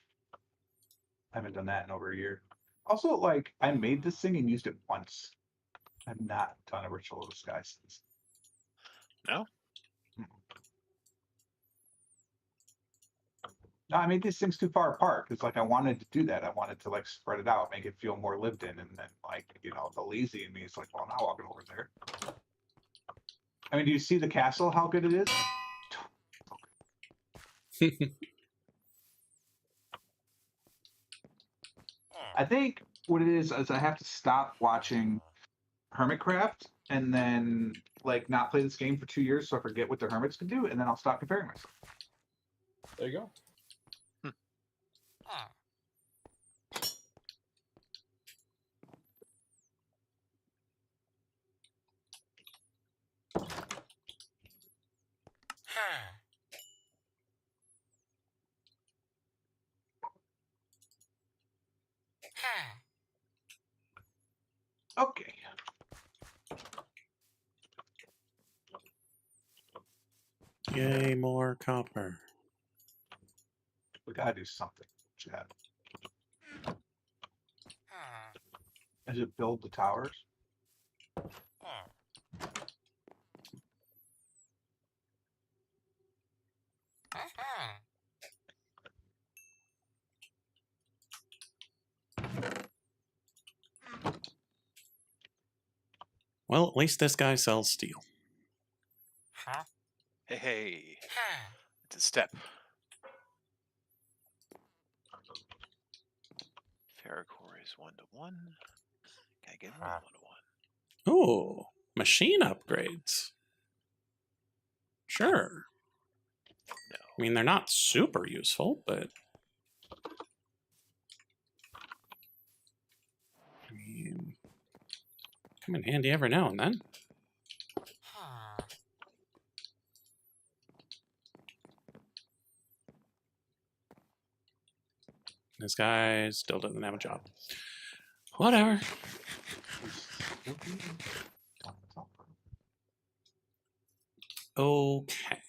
I haven't done that in over a year. Also, like, I made this thing and used it once. I've not done a Ritual of the Sky since. No? No, I made these things too far apart because, like, I wanted to do that. I wanted to, like, spread it out, make it feel more lived in. And then, like, you know, the lazy in me is like, well, I'm not walking over there. I mean, do you see the castle, how good it is? I think what it is I have to stop watching Hermitcraft and then, like, not play this game for 2 years so I forget what the hermits can do, and then I'll stop comparing myself. there you go. Okay. Yay, more copper. We gotta do something, Chad. Is it build the towers? Well, at least this guy sells steel. Hey. It's a step. Ferrocore is 1-to-1. Can I get more than 1-to-1? Ooh, machine upgrades. Sure. No. I mean, they're not super useful, but I mean, come in handy every now and then. This guy still doesn't have a job. Whatever. Okay.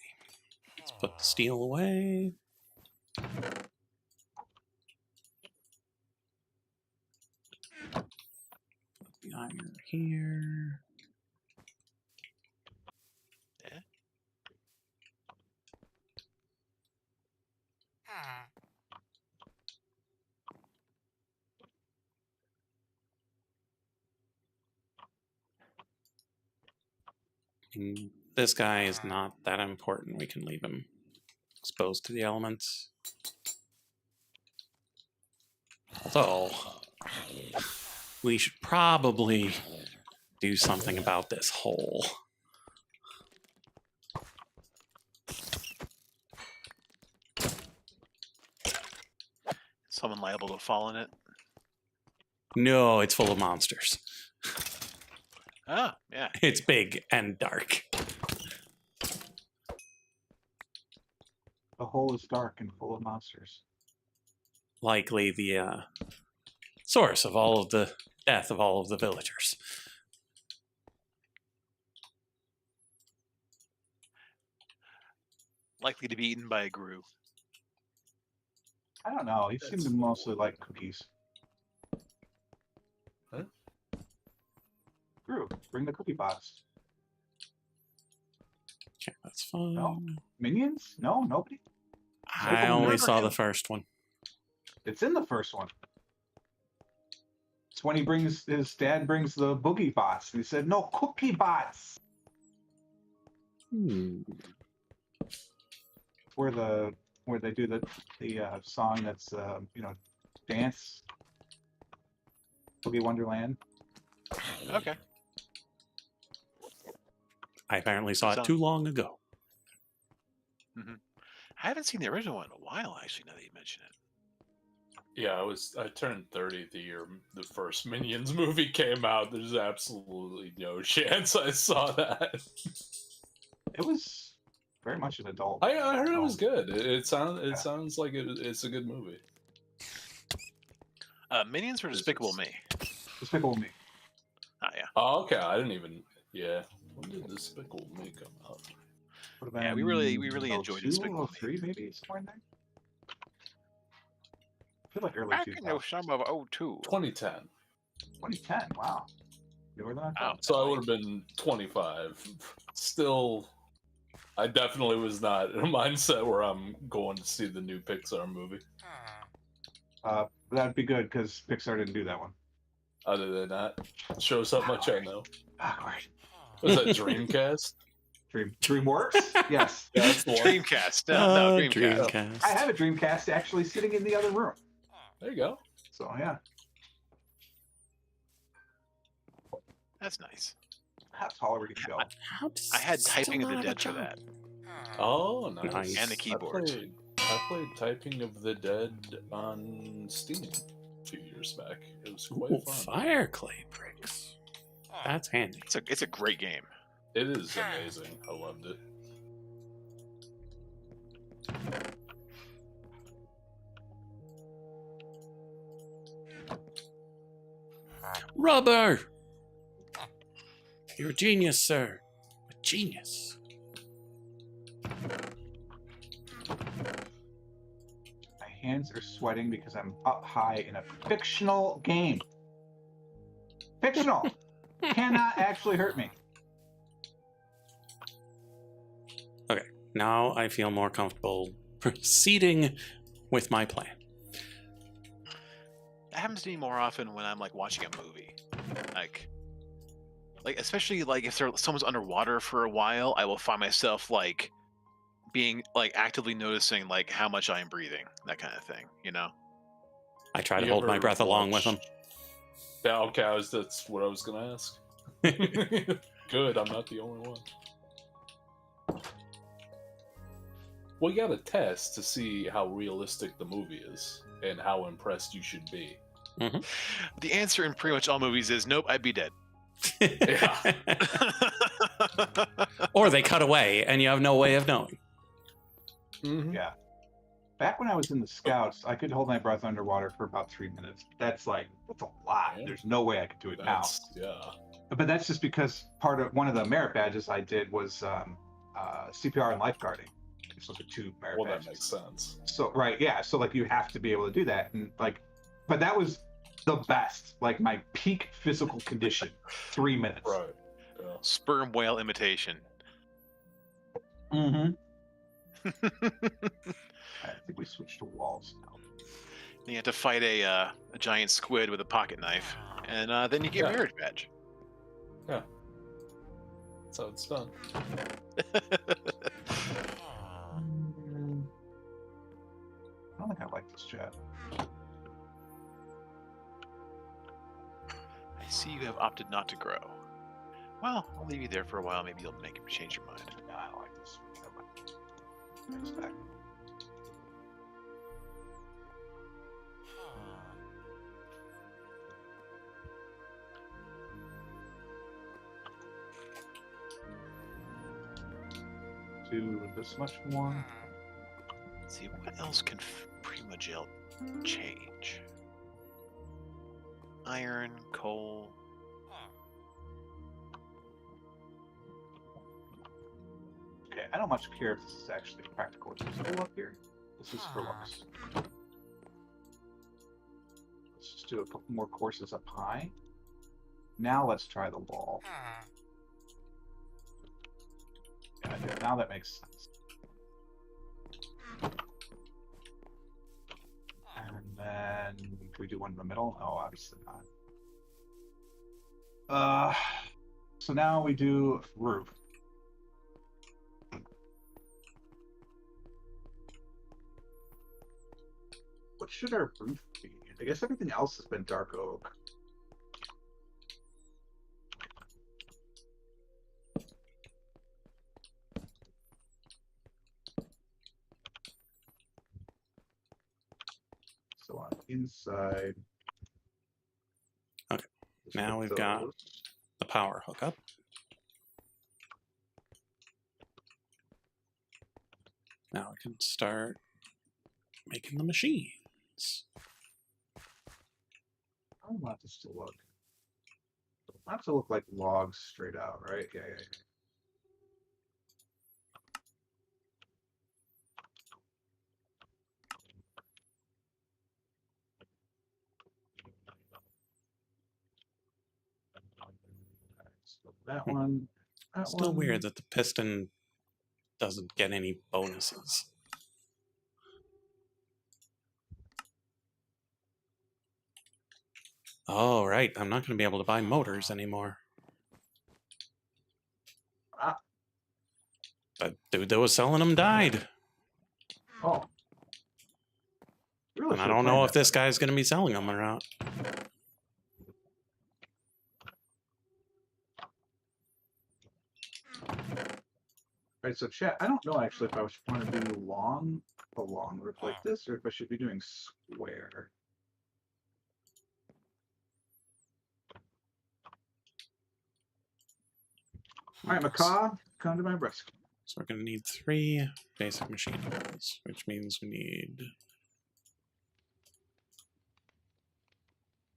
Let's put the steel away. Put the iron here. This guy is not that important. We can leave him exposed to the elements. Although, we should probably do something about this hole. Someone liable to fall in it? No, it's full of monsters. Ah, yeah. It's big and dark. The hole is dark and full of monsters. Likely the source of all of the death of all of the villagers. Likely to be eaten by a grue. I don't know. He seemed to mostly like cookies. Huh? Drew, bring the cookie box. Okay, that's fine. No. Minions? No, nobody. I only saw the first one. It's in the first one. It's when his dad brings the boogie bots. And he said, "No cookie bots." Where they do the song that's dance Boogie Wonderland. Okay. I apparently saw it too long ago. I haven't seen the original one in a while, actually, now that you mention it. Yeah, I turned 30 the year the first Minions movie came out. There's absolutely no chance I saw that. It was very much an adult. I heard it was good. It sounds like it's a good movie. Minions or Despicable Me? Despicable Me. Oh, yeah. Oh, okay. I didn't even. Yeah. When did Despicable Me come out? Yeah, we really enjoyed Despicable Me. 03 maybe, somewhere in there. I feel like early Back in 2000s. the summer of 02. 2010. 2010. Wow. Newer than I Wow. thought. So I would have been 25. Still, I definitely was not in a mindset where I'm going to see the new Pixar movie. That'd be good because Pixar didn't do that one. Other than that, shows how much I know. Awkward. Was that Dreamcast? DreamWorks? Yes. Yeah, that's the one. Dreamcast. No, Dreamcast. I have a Dreamcast actually sitting in the other room. There you go. So yeah. That's nice. How tall are we gonna go? I had Typing of the Dead for that. Oh, nice. And the keyboard. I played Typing of the Dead on Steam a few years back. It was quite fun. Fire clay bricks. That's handy. It's a great game. It is amazing. I loved it. Rubber! You're a genius, sir. A genius. My hands are sweating because I'm up high in a fictional game. Fictional! Cannot actually hurt me. Okay, now I feel more comfortable proceeding with my plan. That happens to me more often when I'm like watching a movie, like especially like if someone's underwater for a while, I will find myself like being like actively noticing like how much I am breathing, that kind of thing, you know. I try to hold my breath along with them. Yeah, okay, that's what I was gonna ask. Good, I'm not the only one. Well, you gotta test to see how realistic the movie is and how impressed you should be. Mm-hmm. The answer in pretty much all movies is nope, I'd be dead. Yeah. Or they cut away and you have no way of knowing. Mm-hmm. Yeah. Back when I was in the Scouts, I could hold my breath underwater for about 3 minutes. That's a lot. Yeah. There's no way I could do it now. Yeah. But that's just because one of the merit badges I did was CPR and lifeguarding. So the 2 merit Well, badges. that makes sense. So right, yeah. So like you have to be able to do that, and like, but that was the best. Like my peak physical condition, 3 minutes. Right. Yeah. Sperm whale imitation. Mm-hmm. I think we switched to walls now. You have to fight a giant squid with a pocket knife, and then you get a marriage badge. Yeah. That's how it's done. I don't think I like this chat. I see you have opted not to grow. Well, I'll leave you there for a while. Maybe you'll make him change your mind. No, I don't like this. Next back. Do this much more. Let's see, what else can Primogel change? Iron, coal. Okay, I don't much care if this is actually practical. Is this cool up here? This is for looks. Let's just do a couple more courses up high. Now let's try the wall. Yeah, now that makes sense. And then can we do one in the middle? Oh, obviously not. So now we do roof. What should our roof be? I guess everything else has been dark oak. So on the inside. Okay, just now put we've got those. the power hookup. Now we can start making the machines. I want this to look. Not to look like logs straight out, right? Yeah. So that one. That Still one. weird that the piston doesn't get any bonuses. Oh, right. I'm not going to be able to buy motors anymore. Ah. That dude that was selling them died. Oh. Really And I should've don't know planned if that this better. guy's going to be selling them or not. Right, so chat, I don't know actually if I want to do a long roof like this, or if I should be doing square. All right, Macaw, come to my rescue. So we're going to need 3 basic machine tools, which means we need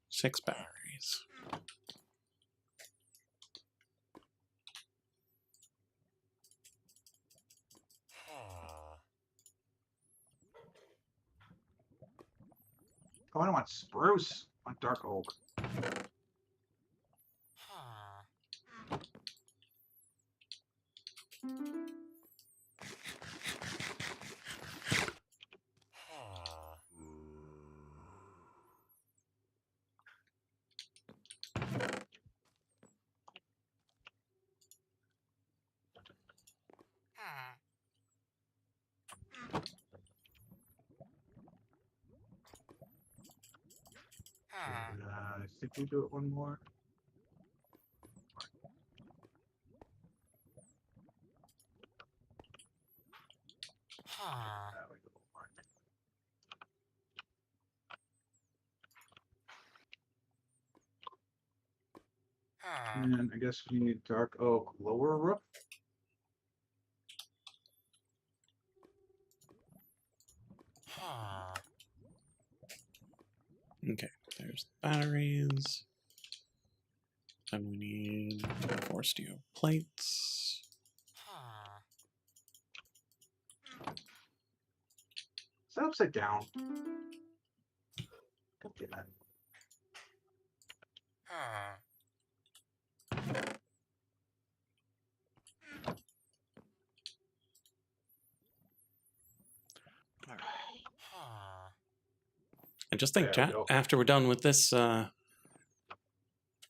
6 batteries. Oh, I don't want spruce. I want dark oak. I think we do it one more. We go one more. And I guess we need dark oak lower roof. Okay, there's the batteries. Then we need 4 steel plates. Is that upside down? God damn it. And just think, There we chat, go. after we're done with this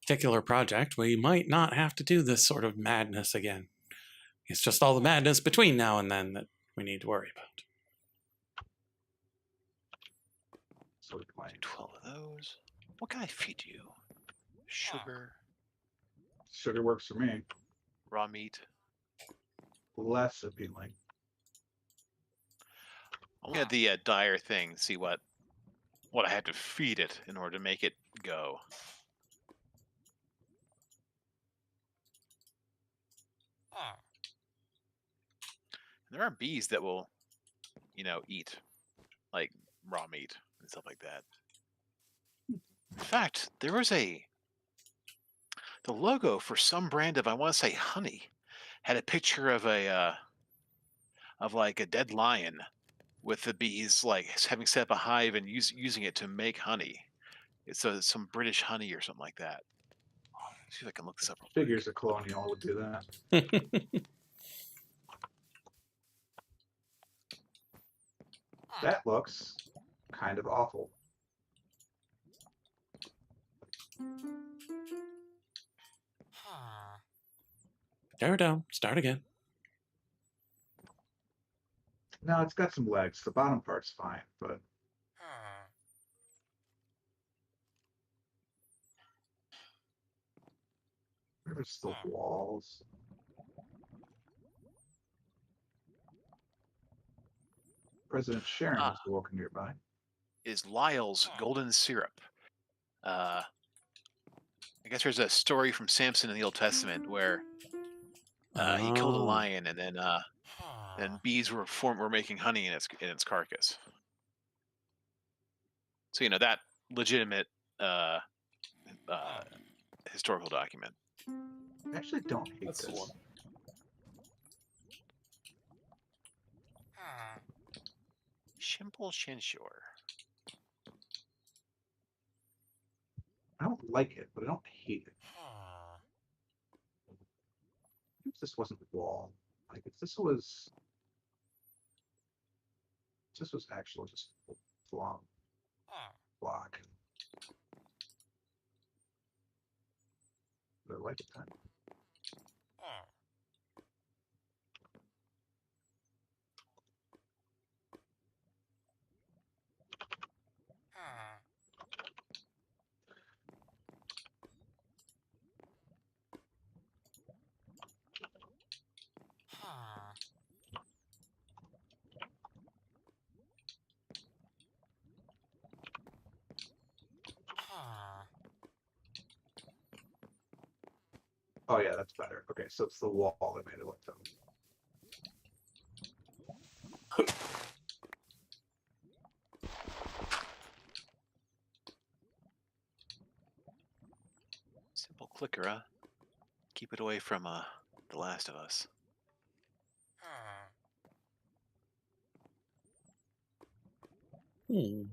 particular project, we might not have to do this sort of madness again. It's just all the madness between now and then that we need to worry about. So we can 12 of those. What can I feed you? Sugar, sugar works for me. raw meat. Less appealing. I'm looking at the dire thing, see what I have to feed it in order to make it go. There are bees that will, eat like raw meat and stuff like that. In fact, there was the logo for some brand of, I want to say honey, had a picture of like a dead lion with the bees like having set up a hive and using it to make honey. It's some British honey or something like that. See if I can look this up real quick. Figures a colonial would do that. That looks kind of awful. Tear it down. Start again. No, it's got some legs. The bottom part's fine, but there's the walls. President Sharon is walking nearby. Is Lyle's golden syrup. I guess there's a story from Samson in the Old Testament where he killed a Oh. lion, and then bees were making honey in its carcass. So that legitimate historical document. I actually don't hate That's the this. one. Simple censure. I don't like it, but I don't hate it. If this wasn't wall, like if this was actual just block. But I like it then. Oh yeah, that's better. Okay, so it's the wall that made it look dumb. Simple clicker, huh? Keep it away from The Last of Us. Hmm.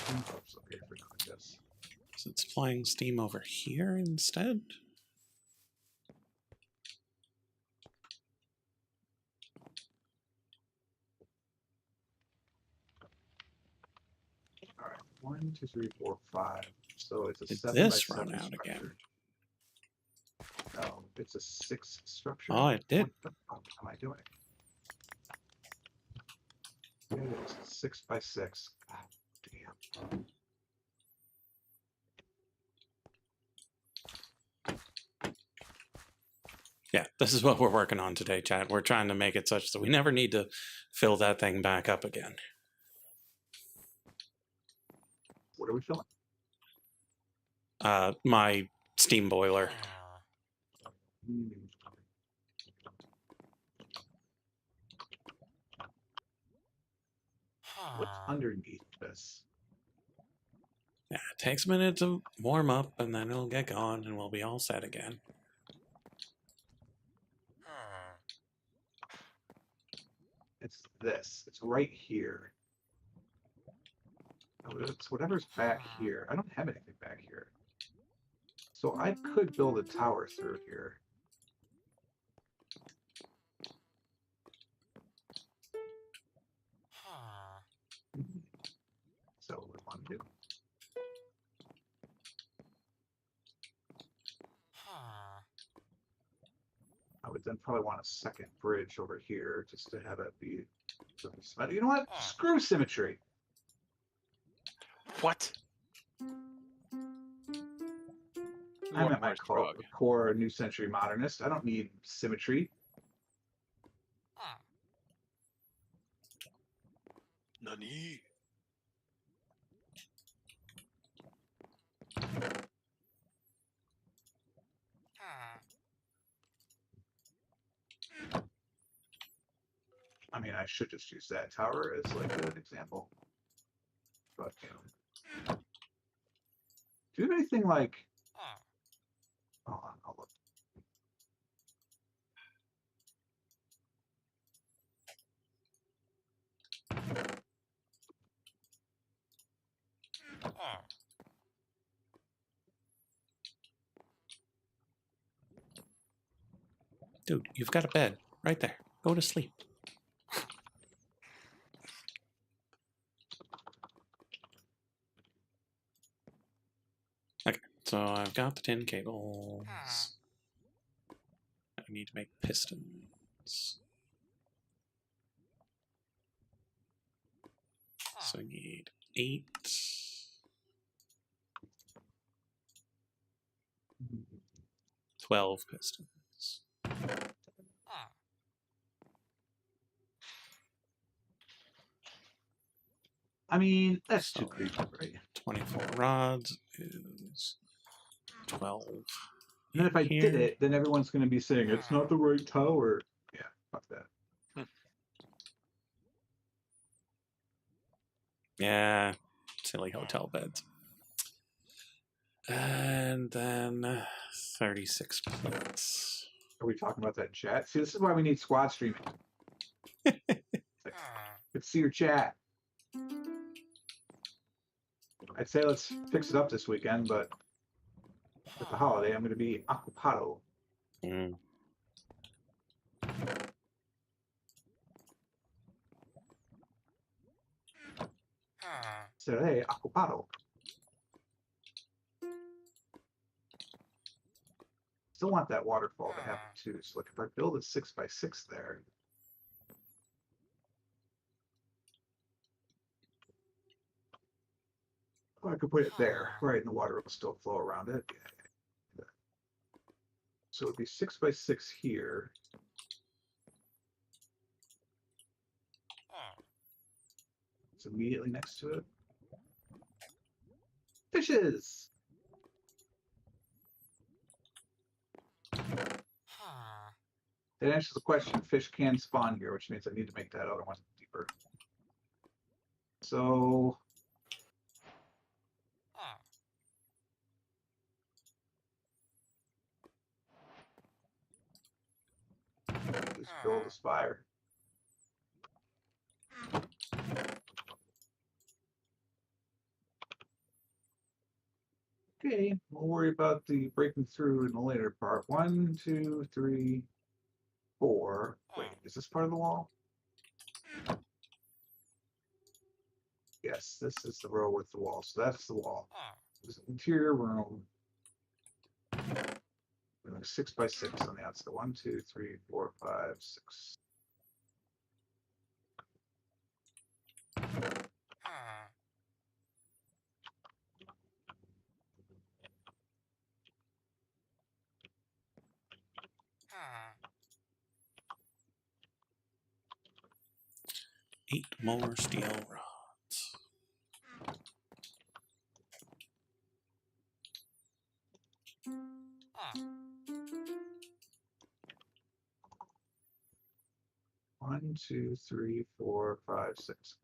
Oops, okay, for like this. So it's flying steam over here instead? All right, 1, 2, 3, 4, 5. So it's a Did 7 by this 7 run out structure. again? No, it's a 6 structure. Oh, it did. What the fuck am I doing? It is 6 by 6. God damn. Yeah, this is what we're working on today, chat. We're trying to make it such that we never need to fill that thing back up again. What are we filming? My steam boiler. What's underneath this? Yeah, it takes a minute to warm up, and then it'll get going, and we'll be all set again. It's this. It's right here. Oh, it's whatever's back here. I don't have anything back here. So I could build a tower through here. So what we want to do. I would then probably want a second bridge over here just to have it be. You know what? Screw symmetry. What? I'm at my core new century modernist. I don't need symmetry. Nani? I mean, I should just use that tower as like an example. But do you have anything like? Hold on, I'll look. Dude, you've got a bed right there. Go to sleep. Okay, so I've got the tin cables. I need to make pistons. So I need 8. 12 pistons. I mean, that's too creepy, right? 24 rods is 12. And then if I here. did it, then everyone's going to be saying it's not the right tower. Yeah, fuck that. Yeah, silly hotel beds. And then 36 plates. Are we talking about that chat? See, this is why we need squad streaming. Let's see your chat. I'd say let's fix it up this weekend, but with the holiday, I'm going to be occupado. Mm. Seré ocupado. Still want that waterfall to happen too. So like if I build a 6x6 there. Oh, I could put it there, right, and the water will still flow around it. So it'd be 6x6 here. It's immediately next to it. Fishes! That answers the question. Fish can spawn here, which means I need to make that other one deeper. So just build a spire. Okay, we'll worry about the breaking through in the later part. 1, 2, 3, 4. Wait, is this part of the wall? Yes, this is the row with the wall. So that's the wall. This interior room. 6x6 on the outside. 1, 2, 3, 4, 5, 6. Eight more steel rods. One, 2, 3, 4, 5, 6.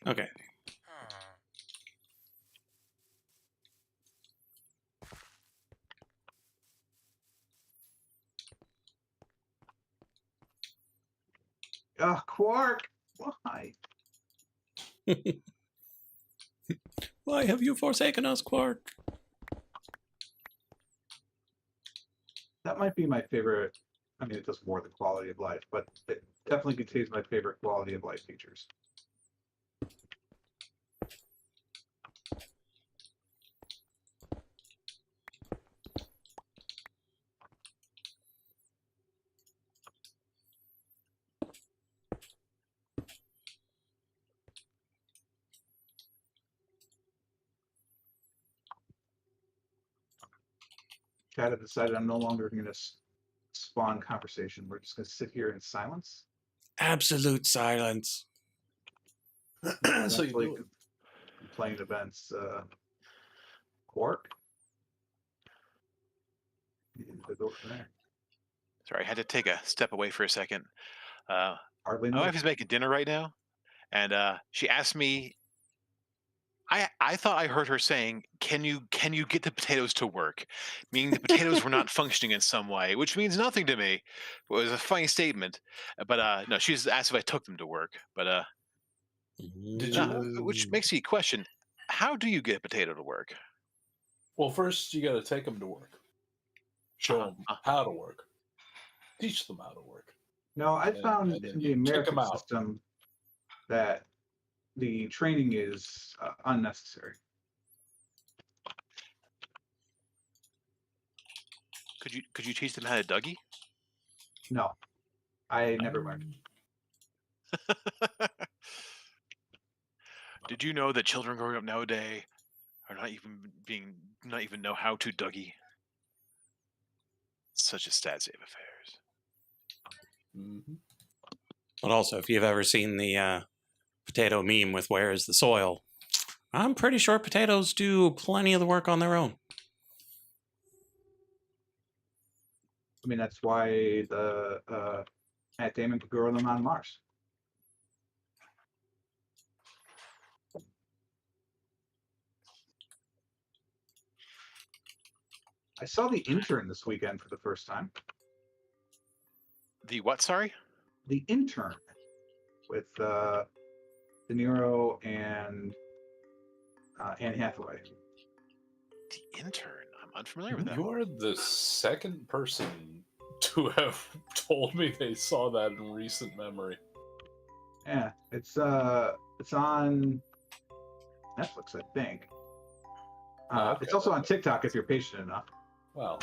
Okay. Quark! Why? Why have you forsaken us, Quark? That might be my favorite. I mean, it does more than quality of life, but it definitely contains my favorite quality of life features. Chad have decided I'm no longer going to spawn conversation. We're just going to sit here in silence. Absolute silence. So you do it. Playing events. Quark? To go from there. Sorry, I had to take a step away for a second. Hardly My know. wife is making dinner right now, and she asked me. I thought I heard her saying, "Can you get the potatoes to work?" Meaning the potatoes were not functioning in some way, which means nothing to me. It was a funny statement, but no, she just asked if I took them to work. But Did you- Which makes you question, how do you get a potato to work? Well, first you got to take them to work. Show them how to work. Teach them how to work. No, I And- found and then in the you kick 'em American out. system that the training is unnecessary. Could you teach them how to Dougie? No, I never learned. Did you know that children growing up nowadays are not even know how to Dougie? Such a sad state of affairs. Mhm. But also, if you've ever seen the potato meme with "Where is the soil," I'm pretty sure potatoes do plenty of the work on their own. I mean, that's why the Matt Damon could grow them on Mars. I saw The Intern this weekend for the first time. The what? Sorry. The Intern with De Niro and Anne Hathaway. The Intern. I'm unfamiliar with that. You are the second person to have told me they saw that in recent memory. Yeah, it's on Netflix, I think. Okay. It's also on TikTok if you're patient enough. Well,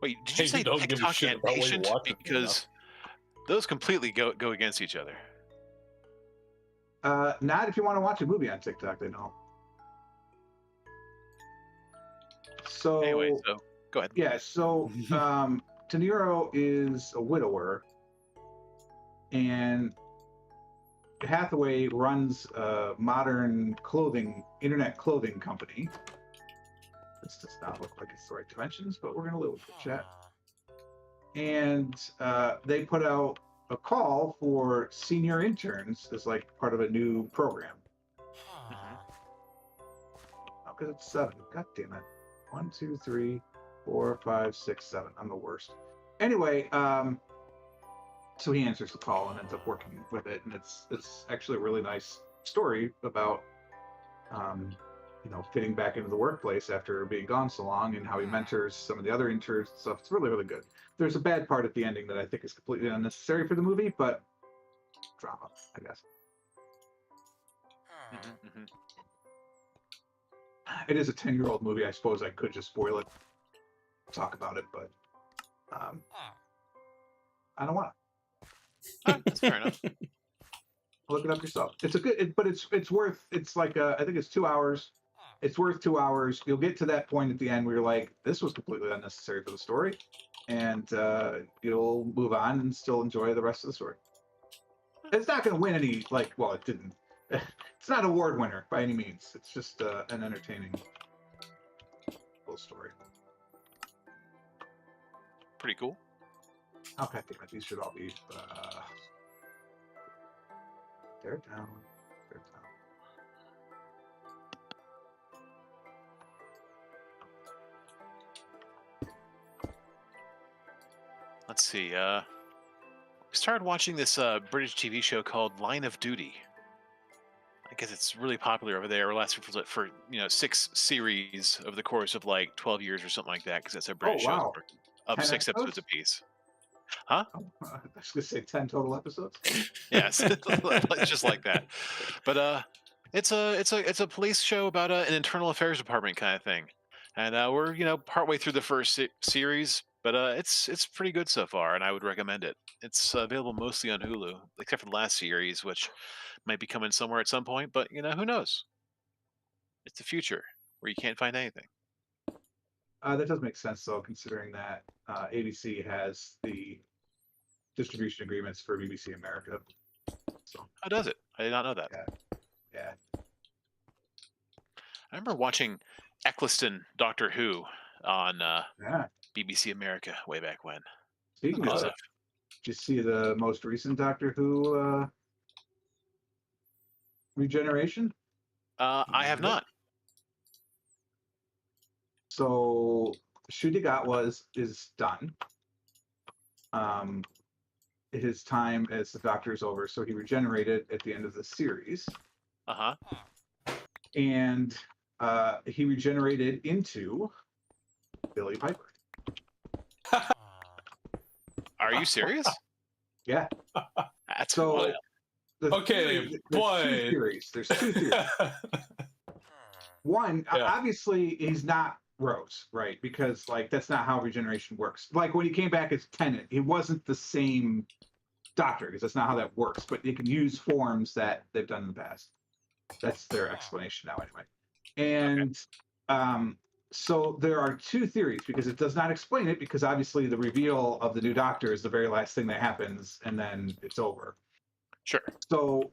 Wait, did you say don't give a TikTok shit and about what you're patient? watching, Because those completely go against each other. Not if you want to watch a movie on TikTok, they don't. So Anyway, so go ahead. yeah, so De Niro is a widower, and Hathaway runs a modern internet clothing company. This does not look like it's the right dimensions, but we're gonna live with the chat. And they put out a call for senior interns as like part of a new program. Oh, because it's 7. God damn it. 1, 2, 3, 4, 5, 6, 7. I'm the worst. Anyway, so he answers the call and ends up working with it, and it's actually a really nice story about fitting back into the workplace after being gone so long, and how he mentors some of the other interns and stuff. It's really, really good. There's a bad part at the ending that I think is completely unnecessary for the movie, but drama, I guess. It is a 10-year-old movie. I suppose I could just spoil it, talk about it, but I don't want to. That's fair enough. Look it up yourself. It's a good, but it's worth. It's like I think it's 2 hours. It's worth 2 hours. You'll get to that point at the end where you're like, this was completely unnecessary for the story, and you'll move on and still enjoy the rest of the story. It's not going to win any well, it didn't. It's not an award winner by any means. It's just an entertaining little story. Pretty cool. Okay, I think these should all be. They're down. They're down. Let's see. We started watching this British TV show called Line of Duty. I guess it's really popular over there. It lasted for 6 series over the course of like 12 years or something like that. Because that's how British shows wow. work. Of 10 6 episodes episodes? apiece. Huh? Oh, I was gonna say 10 total episodes. Yes, just like that. But it's a police show about an internal affairs department kind of thing, and we're partway through the first series, but it's pretty good so far, and I would recommend it. It's available mostly on Hulu, except for the last series, which might be coming somewhere at some point. But who knows? It's the future where you can't find anything. That does make sense, though, considering that ABC has the distribution agreements for BBC America. So, How does it? I did not know that. yeah. I remember watching Eccleston Doctor Who on Yeah. BBC America way back when. Speaking Good of stuff. that, did you see the most recent Doctor Who regeneration? I have not. So Shudigat is done. his time as the Doctor is over, so he regenerated at the end of the series, Uh-huh. and he regenerated into Billy Piper. Are you serious? Yeah. That's So wild. the Okay, there's two theories. One, Yeah. obviously, he's not Rose, right? Because like that's not how regeneration works. Like when he came back as Tennant, he wasn't the same Doctor because that's not how that works. But they can use forms that they've done in the past. That's their explanation now, anyway. And so there are two theories because it does not explain it because obviously the reveal of the new Doctor is the very last thing that happens and then it's over. Sure. So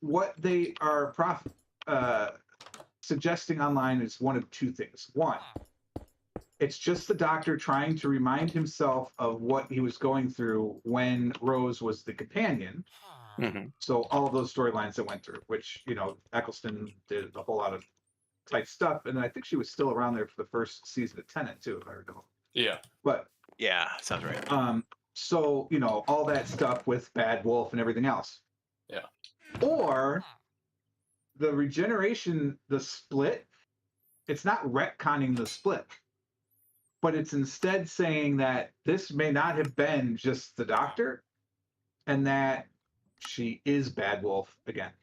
what they are suggesting online is one of two things. One, it's just the Doctor trying to remind himself of what he was going through when Rose was the companion. Mhm. So all of those storylines that went through, which, you know, Eccleston did a whole lot of type stuff. And I think she was still around there for the first season of Tenet too, if I recall. Yeah. But Yeah, sounds right. so, you know, all that stuff with Bad Wolf and everything else. Yeah. Or the regeneration, the split, it's not retconning the split, but it's instead saying that this may not have been just the Doctor and that she is Bad Wolf again.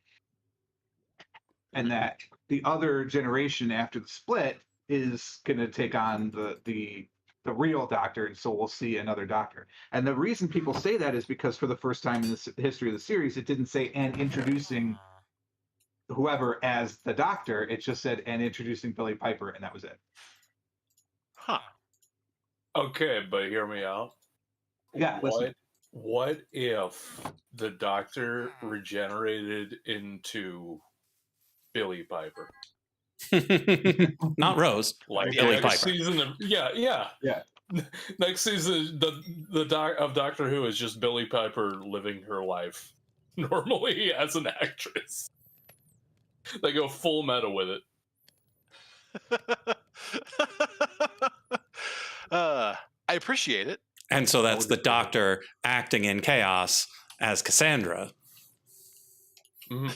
And that the other generation after the split is going to take on the real Doctor, and so we'll see another Doctor. And the reason people say that is because for the first time in the history of the series, it didn't say and introducing whoever as the Doctor. It just said and introducing Billy Piper, and that was it. Huh. Okay, but hear me out. Yeah, listen. What if the Doctor regenerated into Billy Piper? Not Rose. Like Billy next Piper. season of yeah. Next season, the of Doctor Who is just Billy Piper living her life normally as an actress. They go full meta with it. I appreciate it. And so that's the Doctor acting in chaos as Cassandra. Mhm.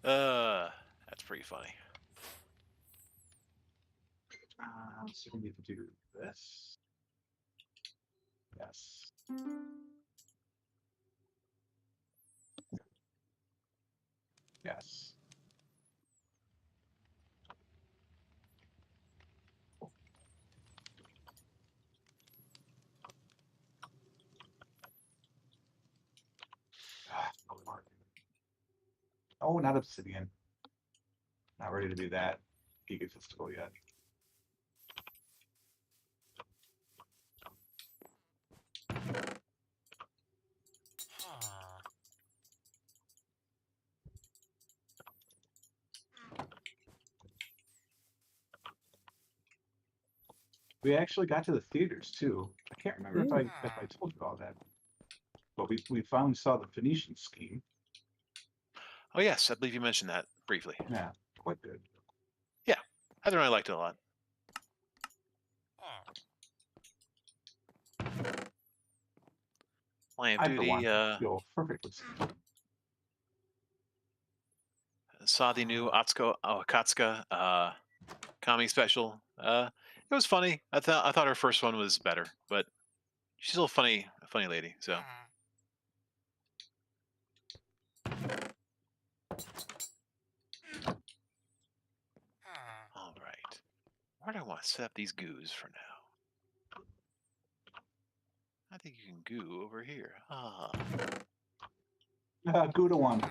That's pretty funny. So we need to do this. Yes. Yes. Oh, not Obsidian. Not ready to do that egotistical yet. We actually got to the theaters too. I can't remember if I told you all that, but we finally saw the Phoenician scheme. Oh yes, I believe you mentioned that briefly. Yeah, quite good. Yeah, I really liked it a lot. Line of I, for Duty, one, feel perfectly safe. saw the new Akatsuka comedy special. It was funny. I thought her first one was better, but she's still a funny lady. So all right, where do I want to set up these goos for now? I think you can goo over here. Gouda one.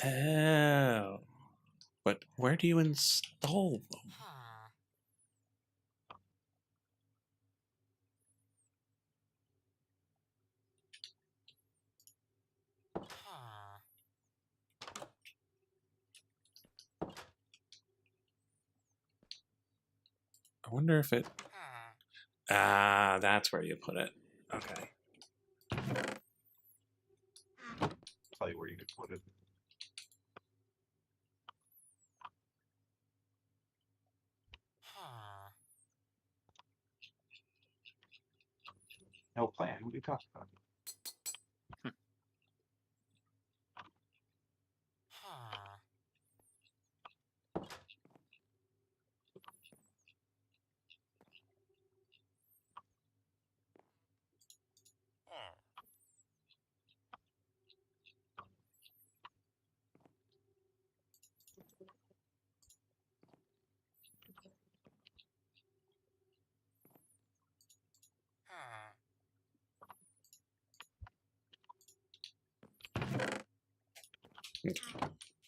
Oh. But where do you install them? I wonder if it Ah, that's where you put it. Okay. Tell you where you could put it. No plan. What are you talking about?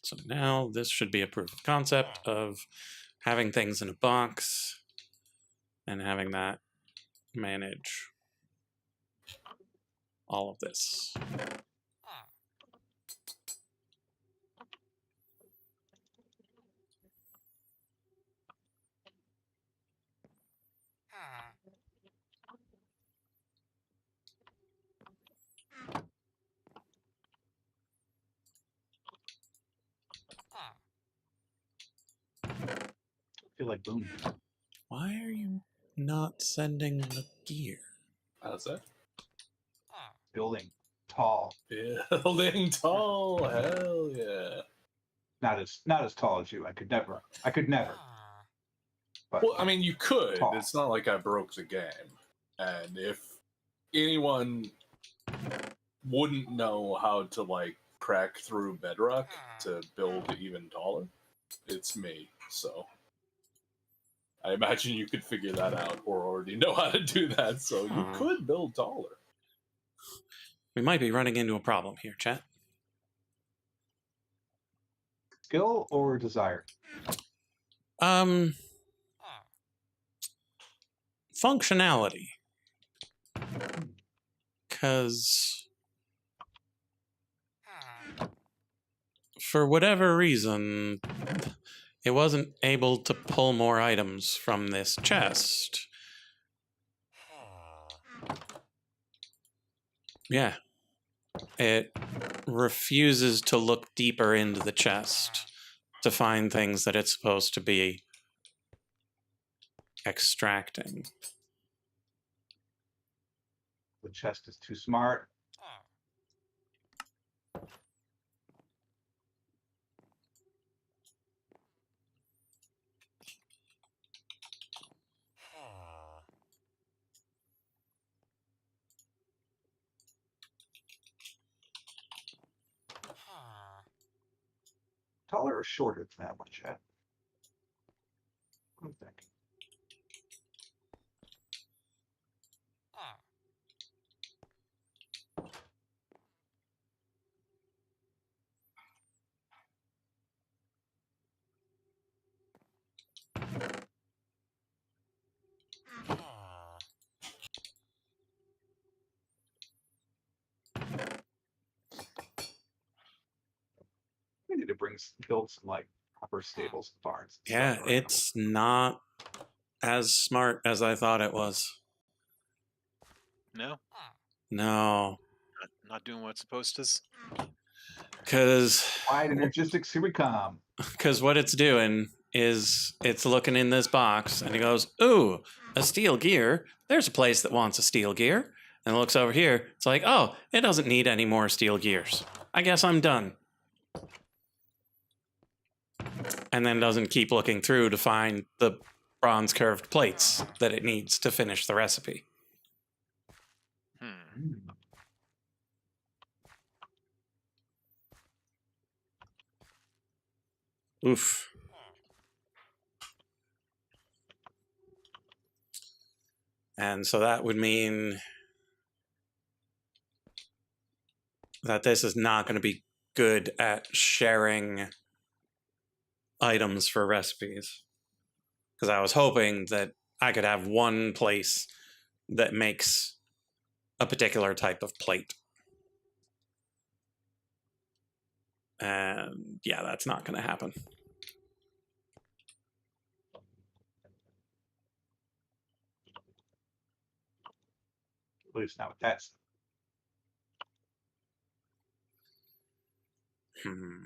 So now this should be a proof of concept of having things in a box and having that manage all of this. I feel like Boon. Why are you not sending the gear? How's that? Building tall. Building tall. Hell yeah. Not as tall as you. I could never. But Well, I mean, you could. Tall. It's not like I broke the game. And if anyone wouldn't know how to, like, crack through bedrock to build even taller, it's me. So I imagine you could figure that out or already know how to do that. So you could build taller. We might be running into a problem here, chat. skill or desire? Functionality. Because for whatever reason, it wasn't able to pull more items from this chest. Yeah. It refuses to look deeper into the chest to find things that it's supposed to be extracting. The chest is too smart. Taller or shorter than that one, chat? What do you think? We need to build some like proper stables and barns. And Yeah, stuff around. it's not as smart as I thought it was. No, No, not doing what it's supposed to. because Wide energistics, here we come. what it's doing is it's looking in this box and it goes, ooh, a steel gear. There's a place that wants a steel gear. And it looks over here. It's like, oh, it doesn't need any more steel gears. I guess I'm done. And then doesn't keep looking through to find the bronze curved plates that it needs to finish the recipe. Oof. And so that would mean that this is not going to be good at sharing items for recipes. Because I was hoping that I could have one place that makes a particular type of plate. And yeah, that's not going to happen. At least not with that stuff. Hmm.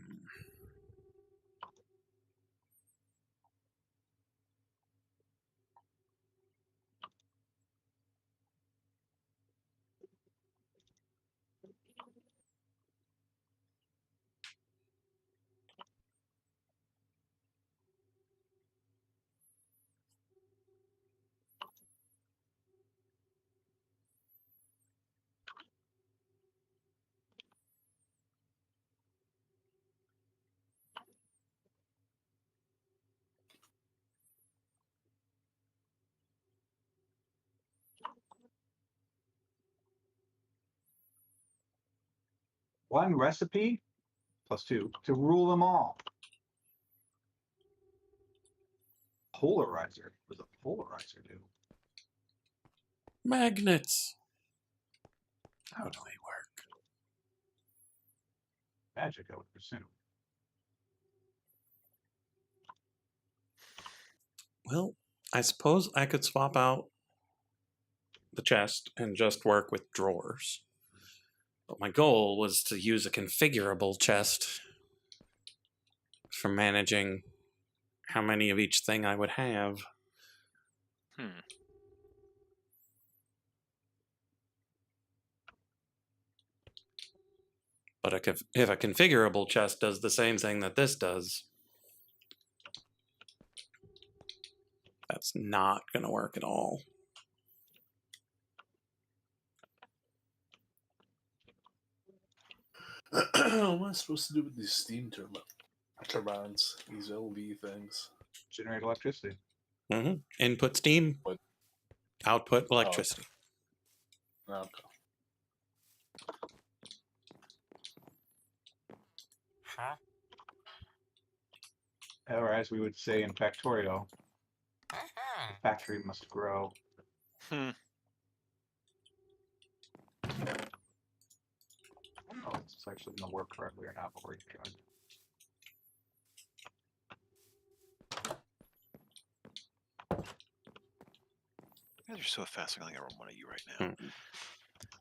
One recipe plus 2 to rule them all. Polarizer. What does a polarizer do? Magnets. How do they work? Magic, I would presume. Well, I suppose I could swap out the chest and just work with drawers. But my goal was to use a configurable chest for managing how many of each thing I would have. Hmm. But if a configurable chest does the same thing that this does, that's not going to work at all. What am I supposed to do with these steam turbines? These LV things. Generate electricity. Input steam, What? output electricity. Okay. Huh? Or as we would say in Factorio, Uh-huh. the factory must grow. Hmm. Oh, it's actually going to work correctly or not before you try. You guys are so fast. I'm going to get one of you right now. Hmm.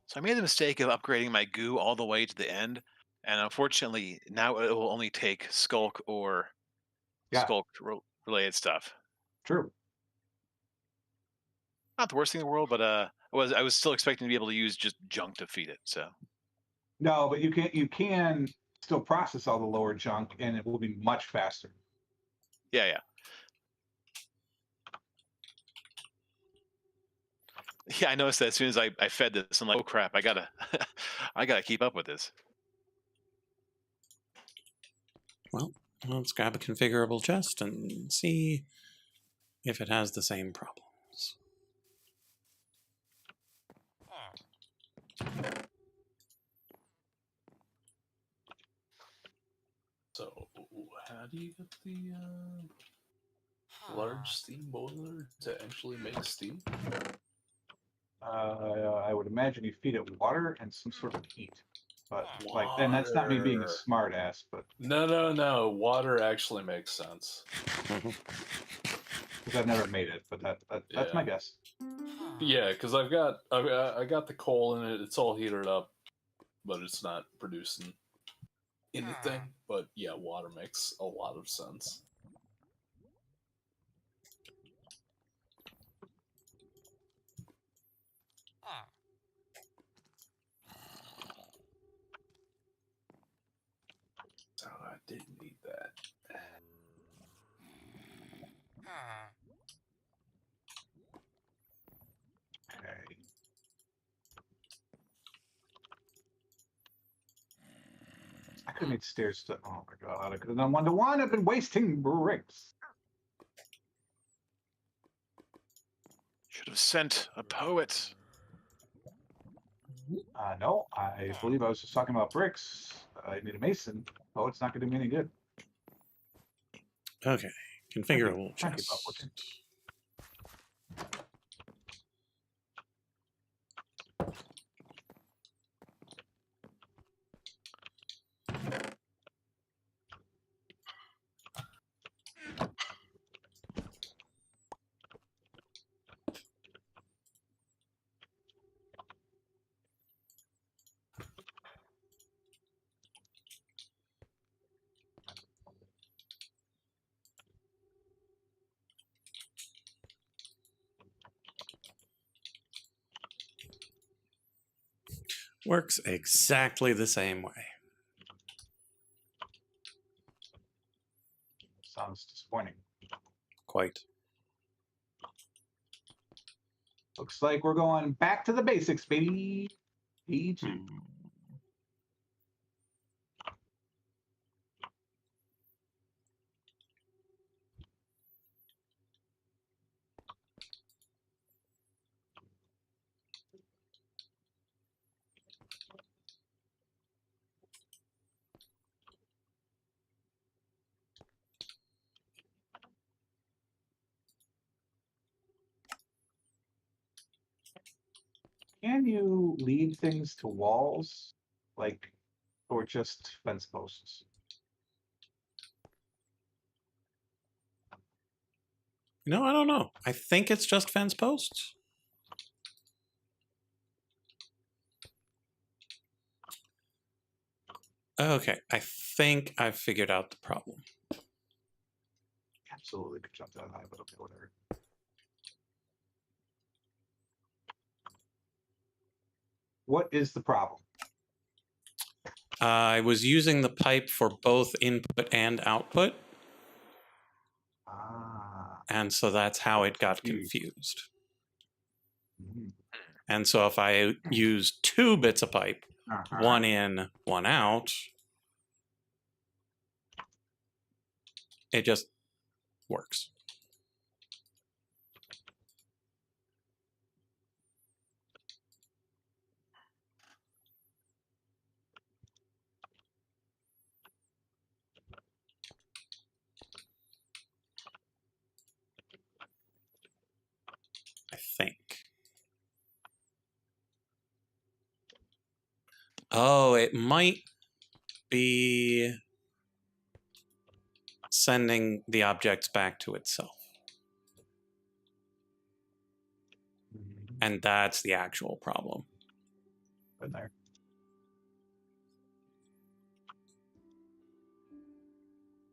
So I made the mistake of upgrading my goo all the way to the end, and unfortunately, now it will only take skulk or Yeah. related stuff. True. Not the worst thing in the world, but I was still expecting to be able to use just junk to feed it. So No, but you can still process all the lower junk, and it will be much faster. yeah. Yeah, I noticed that as soon as I fed this, I'm like, oh crap, I gotta I gotta keep up with this. Well, let's grab a configurable chest and see if it has the same problems. So, how do you get the large steam boiler to actually make steam? I would imagine you feed it water and some sort of heat. But like, and that's not me being a Water. smart ass, but No. Water actually makes sense. because I've never made it, but that's Yeah. my guess. Yeah, because I got the coal in it. It's all heated up, but it's not producing anything. But yeah, water makes a lot of sense. So I didn't need that. Okay. I could have made stairs to. Oh my god! I could have done 1-to-1. I've been wasting bricks. Should have sent a poet. No, I believe I was just talking about bricks. I need a mason. Oh, it's not going to do me any good. Okay, configurable Can't keep up with chest. Works exactly the same way. Sounds disappointing. Quite. Looks like we're going back to the basics, baby. E2. Hmm. Can you lead things to walls, like, or just fence posts? No, I don't know. I think it's just fence posts. Okay, I think I've figured out the problem. Absolutely could jump that high, but okay, whatever. What is the problem? I was using the pipe for both input and output, Ah. and so that's how it got confused. Mhm. And so if I use 2 bits of pipe, Uh-huh. one in, one out, it just works. I think. Oh, it might be sending the objects back to itself. Mhm. And that's the actual problem. Been there.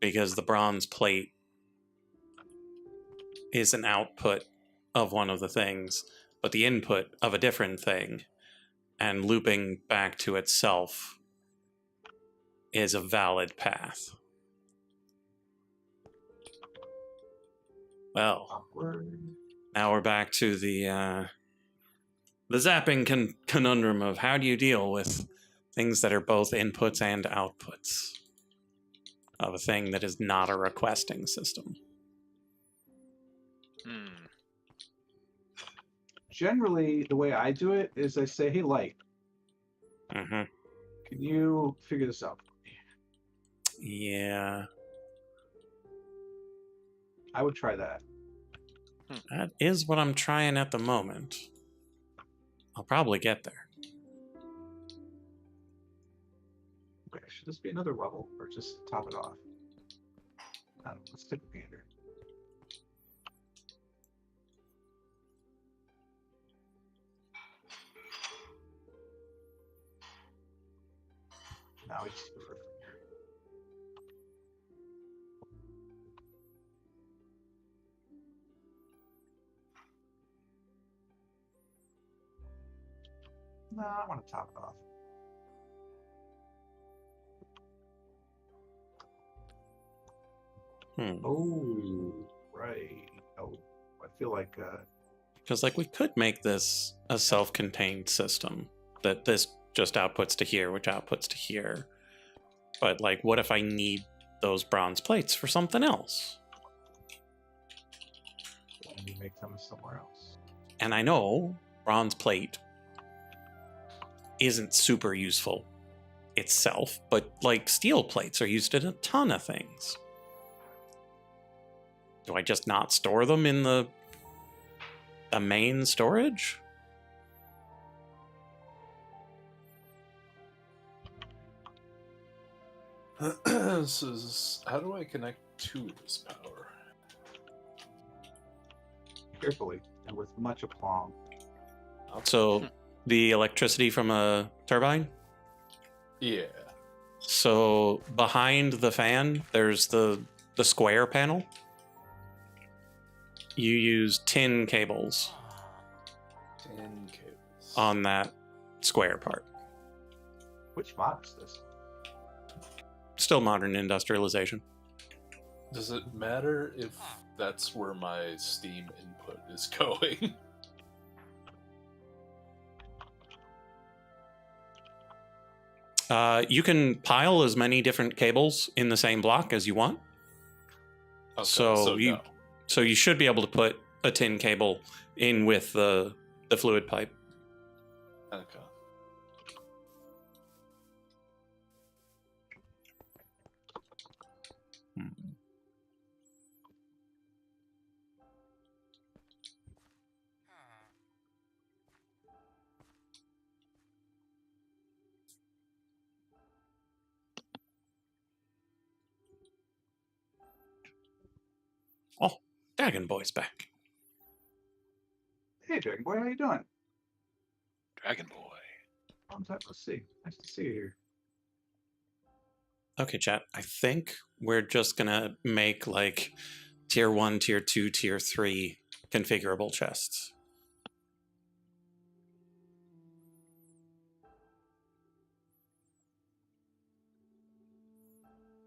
Because the bronze plate is an output of one of the things, but the input of a different thing, and looping back to itself is a valid path. Well, Awkward. now we're back to the zapping conundrum of how do you deal with things that are both inputs and outputs of a thing that is not a requesting system. Hmm. Generally, the way I do it is I say, hey, light, Mm-hmm. can you figure this out? Yeah, I would try that. that is what I'm trying at the moment. I'll probably get there. Okay, should this be another level or just top it off? Let's take a gander. Now we just go for here. No, I want to top it off. Oh, right. Oh, I feel like Because, like, we could make this a self-contained system that this just outputs to here, which outputs to here. But, like, what if I need those bronze plates for something else? let me make them somewhere else. And I know bronze plate isn't super useful itself, but, like, steel plates are used in a ton of things. Do I just not store them in the main storage? How do I connect to this power? Carefully and with much aplomb. So the electricity from a turbine? Yeah. So behind the fan, there's the square panel. You use tin cables 10 cables. on that square part. Which mod is this? Still modern industrialization. Does it matter if that's where my Steam input is going? You can pile as many different cables in the same block as you want. Okay, So no. So you should be able to put a tin cable in with the fluid pipe. Okay. Oh, Dragon Boy's back. Hey, Dragon Boy, how you doing? Dragon Boy. Long time no see. Nice to see you here. Okay, chat. I think we're just gonna make like tier 1, tier 2, tier 3 configurable chests.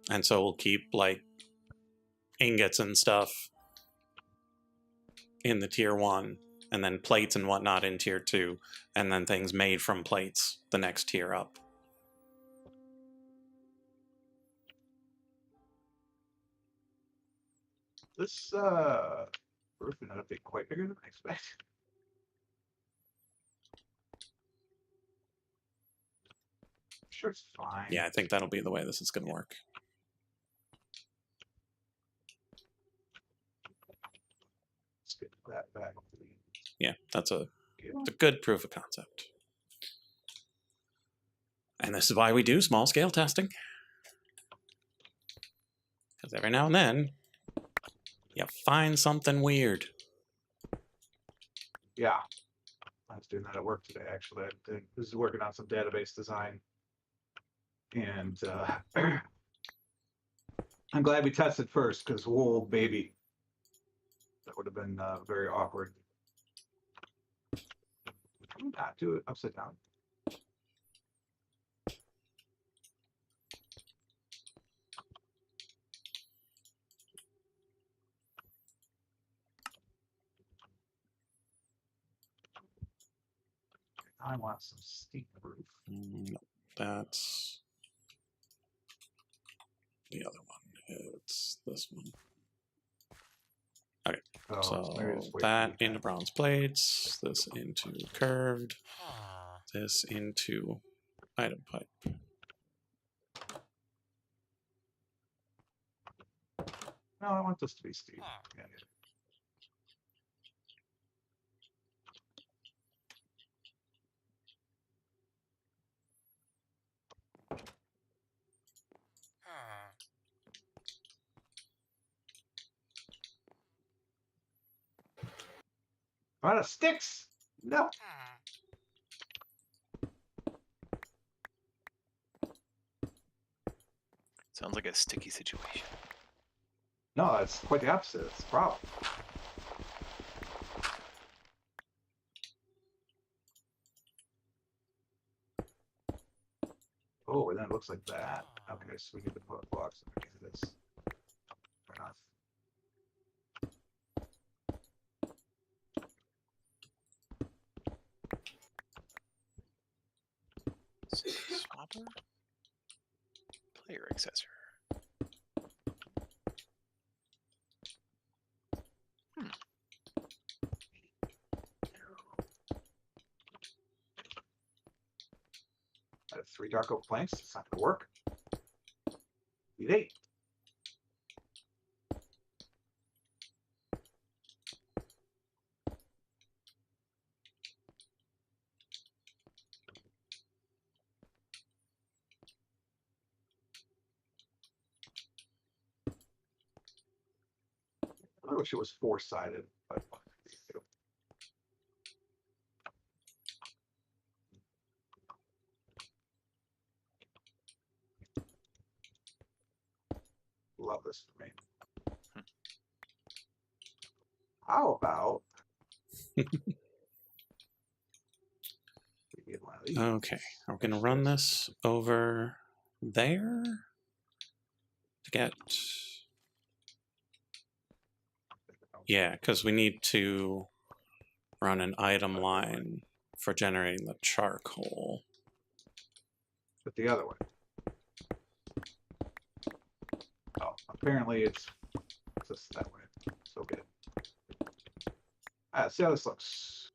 And so we'll keep like ingots and stuff in the tier 1, and then plates and whatnot in tier 2, and then things made from plates the next tier up. This roof ended up being quite bigger than I expected. Sure, it's fine. Yeah, I think that'll be the way this is going to work. Let's get that back. Yeah, that's a good proof of concept. And this is why we do small scale testing. Because every now and then, you find something weird. Yeah. I was doing that at work today, actually. I was working on some database design. And I'm glad we tested first, because whoa, baby. That would have been very awkward. Can we not do it upside down? I want some steep roof. No, that's the other one. It's this one. Okay, Oh, maybe so just wait that for you. into bronze plates, this into curved, this into item pipe. No, I want this to be steep. Yeah. Out of sticks. No. Sounds like a sticky situation. No, it's quite the opposite. It's a problem. Oh, and then it looks like that. Okay, so we get to put blocks underneath this. Fair enough. Swapper? Player accessor. I have 3 dark oak planks. It's not going to work. Need 8. I wish it was 4-sided, but love this for me. How about we get one of Okay, we're gonna run this over there to get. Yeah, because we need to run an item line for generating the charcoal. But the other way. Oh, apparently it's just that way. So good. See how this looks.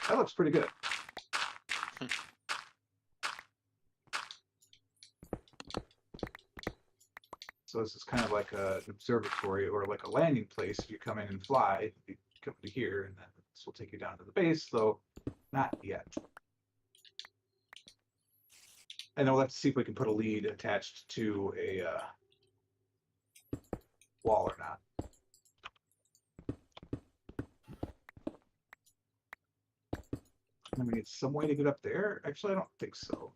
That looks pretty good. So this is kind of like an observatory or like a landing place. If you come in and fly, you come to here, and then this will take you down to the base, though not yet. And then we'll have to see if we can put a lead attached to a wall or not. And we need some way to get up there. Actually, I don't think so.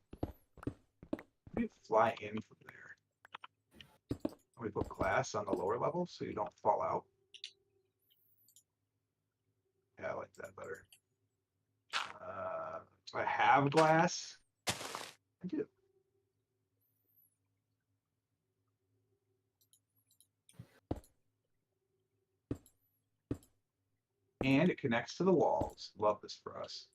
Maybe fly in from there. We put glass on the lower level so you don't fall out. Yeah, I like that better. Do I have glass? I do. And it connects to the walls. Love this for us.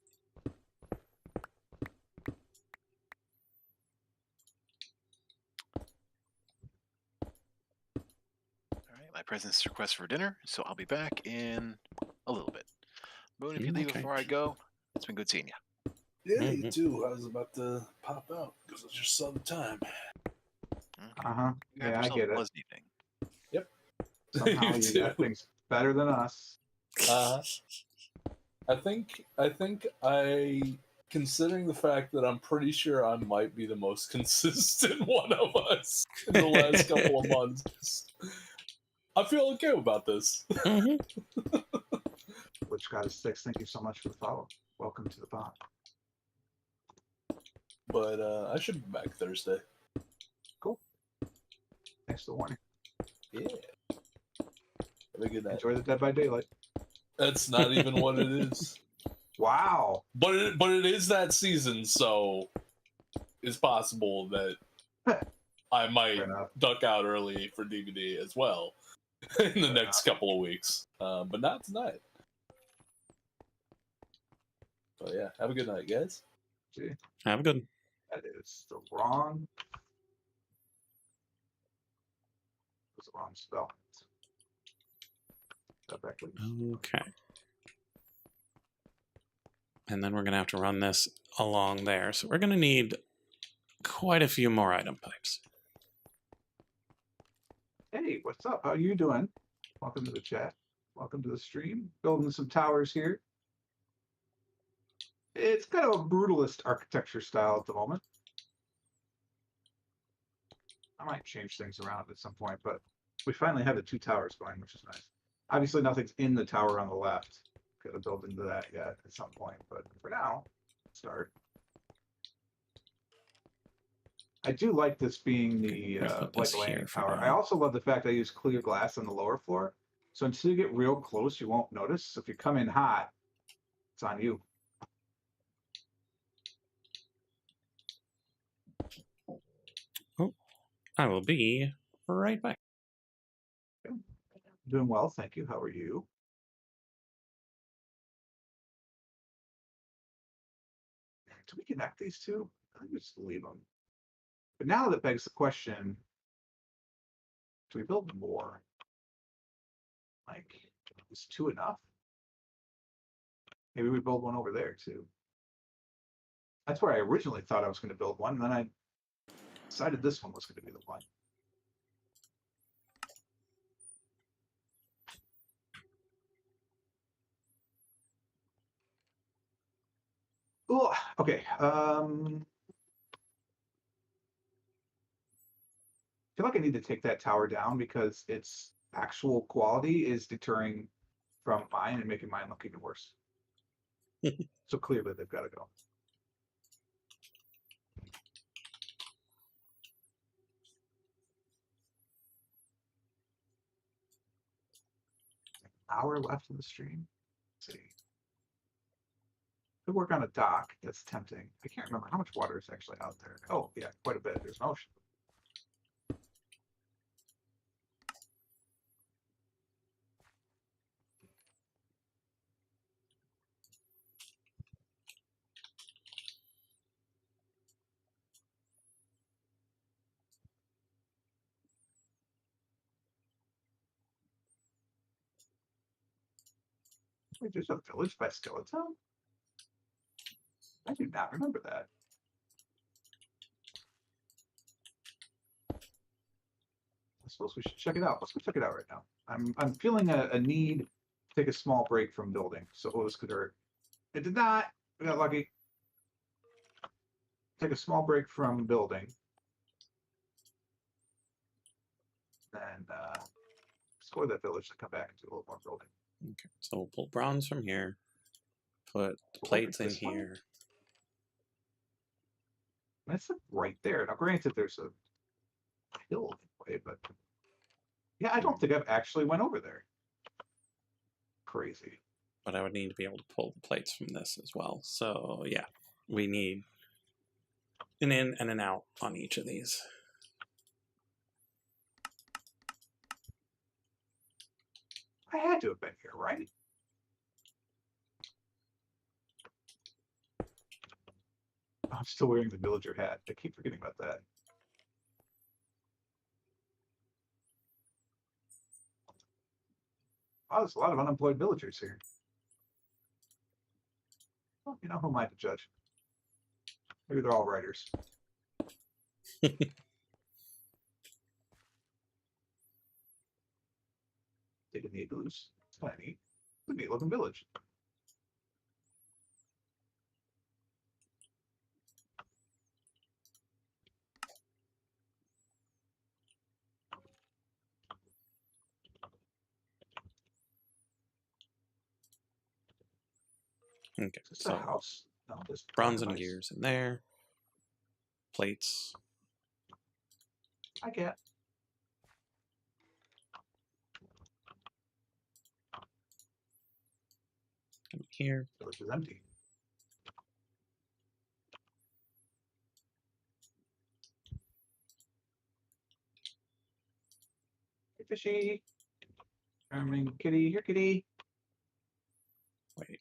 All right, my presence request for dinner, so I'll be back in a little bit. Boon, if you leave Okay. before I go, it's been good seeing you. Yeah, you too. I was about to pop out because I just saw the time. Uh-huh. You have Yeah, I yourself get a it. pleasant evening. Somehow You you too. got things better than us. I think considering the fact that I'm pretty sure I might be the most consistent one of us in the last couple of months. I feel okay about this. Which got us 6. Thank you so much for the follow. Welcome to the pod. But I should be back Thursday. Cool. Thanks for the warning. Yeah. Have a good night. Enjoy the Dead by Daylight. That's not even what it is. Wow. But it is that season, so it's possible that I might Fair enough. duck out early for DVD as well in the next couple of weeks. But not tonight. So yeah, have a good night, guys. Gee, Have a good. that is the wrong. It was the wrong spell. Step back, please. Okay. And then we're going to have to run this along there. So we're going to need quite a few more item pipes. Hey, what's up? How you doing? Welcome to the chat. Welcome to the stream. Building some towers here. It's kind of a brutalist architecture style at the moment. I might change things around at some point, but we finally have the 2 towers going, which is nice. Obviously, nothing's in the tower on the left. Got to build into that yet at some point, but for now, start. I do like this being the We're gonna put like this a landing here for tower. now. I also love the fact I use clear glass on the lower floor, so until you get real close, you won't notice. So if you come in hot, it's on you. Oh, I will be right back. Doing well, thank you. How are you? Do we connect these two? I think we just leave them. But now that begs the question, do we build more? Like, is 2 enough? Maybe we build one over there too. That's where I originally thought I was going to build one, and then I decided this one was going to be the one. Oh, okay. I feel like I need to take that tower down because its actual quality is deterring from mine and making mine look even worse. So clearly they've got to go. Hour left in the stream. Let's see. Could work on a dock. That's tempting. I can't remember how much water is actually out there. Oh, yeah, quite a bit. There's an ocean. Wait, there's a village by Skeleton? I do not remember that. I suppose we should check it out. Let's go check it out right now. I'm feeling a need to take a small break from building. So this could hurt. It did not. We got lucky. Take a small break from building. And score that village to come back and do a little more building. Okay, so we'll pull bronze from here, put the plates in this one? here. That's right there. Now, granted, there's a hill in the way, but yeah, I don't think I've actually went over there. Crazy. But I would need to be able to pull the plates from this as well. So yeah, we need an in and an out on each of these. I had to have been here, right? I'm still wearing the villager hat. I keep forgetting about that. Oh, there's a lot of unemployed villagers here. Well, you know, who am I to judge? Maybe they're all writers. Dig in the igloos. It's kind of neat. It's a neat looking village. Okay, Is this a so house? No, this bronze and nice. gears in there. Plates. I get. in here. Village is empty. Hey, fishy. Charming kitty. Here, kitty. Wait.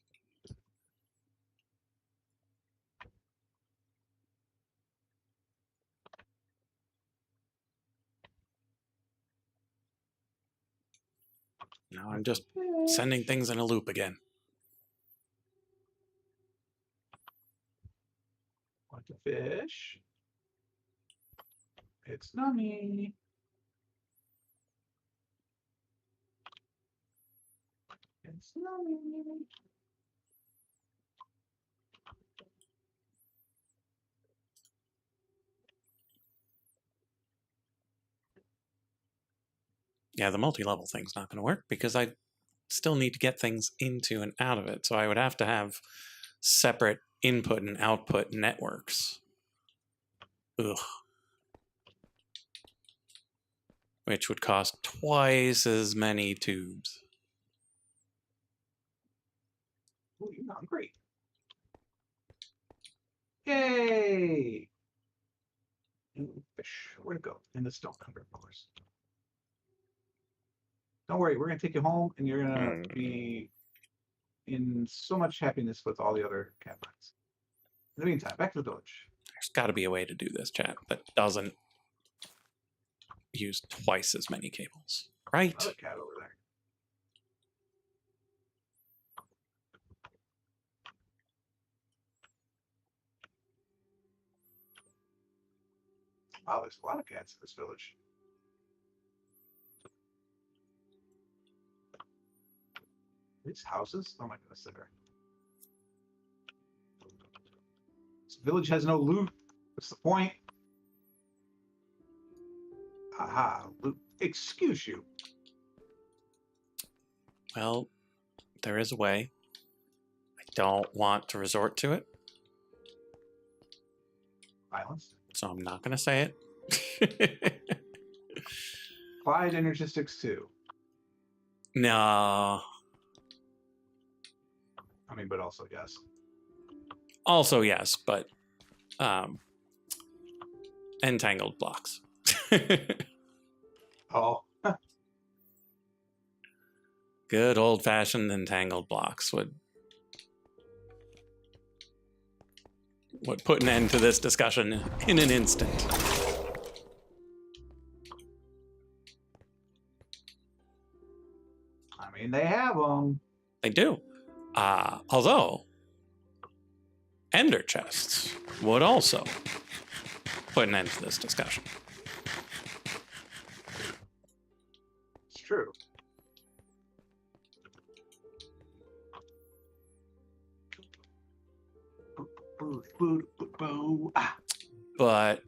Now I'm just sending things in a loop again. Want to fish? It's nummy. It's nummy. Yeah, the multi-level thing's not going to work because I still need to get things into and out of it. So I would have to have separate input and output networks. Ugh. Which would cost twice as many tubes. Oh, you're hungry. Yay! Ooh, fish. Where'd it go? In the stone cover, of course. Don't worry, we're gonna take you home, and you're gonna be in so much happiness with all the other cat friends. In the meantime, back to the village. There's got to be a way to do this, chat, that doesn't use twice as many cables, right? Another cat over there. Wow, there's a lot of cats in this village. These houses? Oh my goodness, they're. This village has no loot. What's the point? Aha, loot. Excuse you. Well, there is a way. I don't want to resort to it, Violence. so I'm not going to say it. Applied Energistics 2. No. I mean, but also, yes. Also, yes, but entangled blocks. Oh, Good old-fashioned entangled blocks would put an end to this discussion in an instant. I mean, they have them. They do. Although, ender chests would also put an end to this discussion. It's true. Ah, But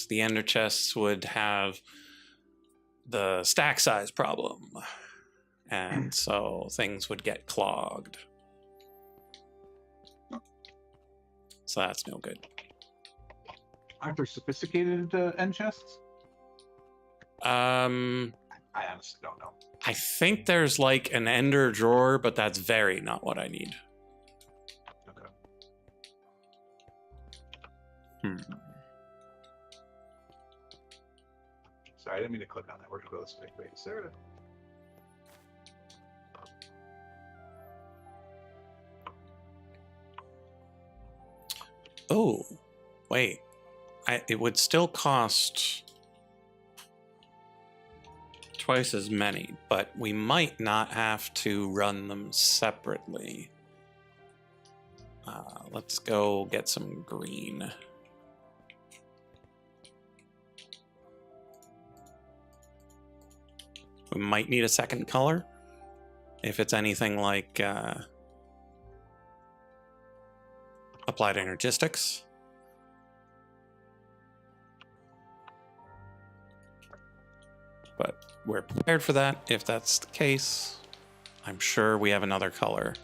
the ender chests would have the stack size problem. And so things would get clogged. So that's no good. aren't there sophisticated end chests? I honestly don't know. I think there's like an ender drawer, but that's very not what I need. Okay. Sorry, I didn't mean to click on that. We're gonna go this way. Wait, Sarah. Oh, wait. It would still cost twice as many, but we might not have to run them separately. Let's go get some green. We might need a second color if it's anything like applied energistics. But we're prepared for that if that's the case. I'm sure we have another color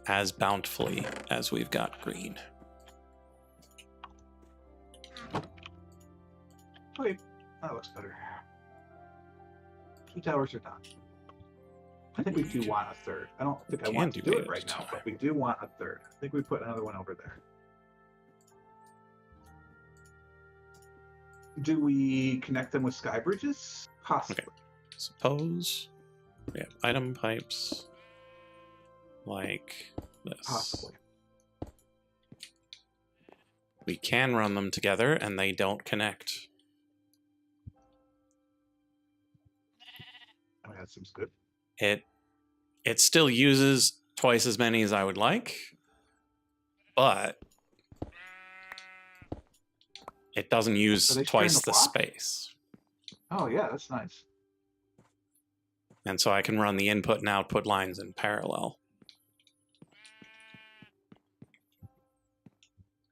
as bountifully as we've got green. Wait, that looks better. 2 towers are done. I think we do want a third. I don't think I Can want to do do it it right now, time. but we do want a third. I think we put another one over there. Do we connect them with sky bridges? Possibly. Okay. Suppose we have item pipes like this. Possibly. We can run them together and they don't connect. Oh, that seems good. It still uses twice as many as I would like, but it doesn't use Are they twice sharing the the block? space. Oh yeah, that's nice. And so I can run the input and output lines in parallel.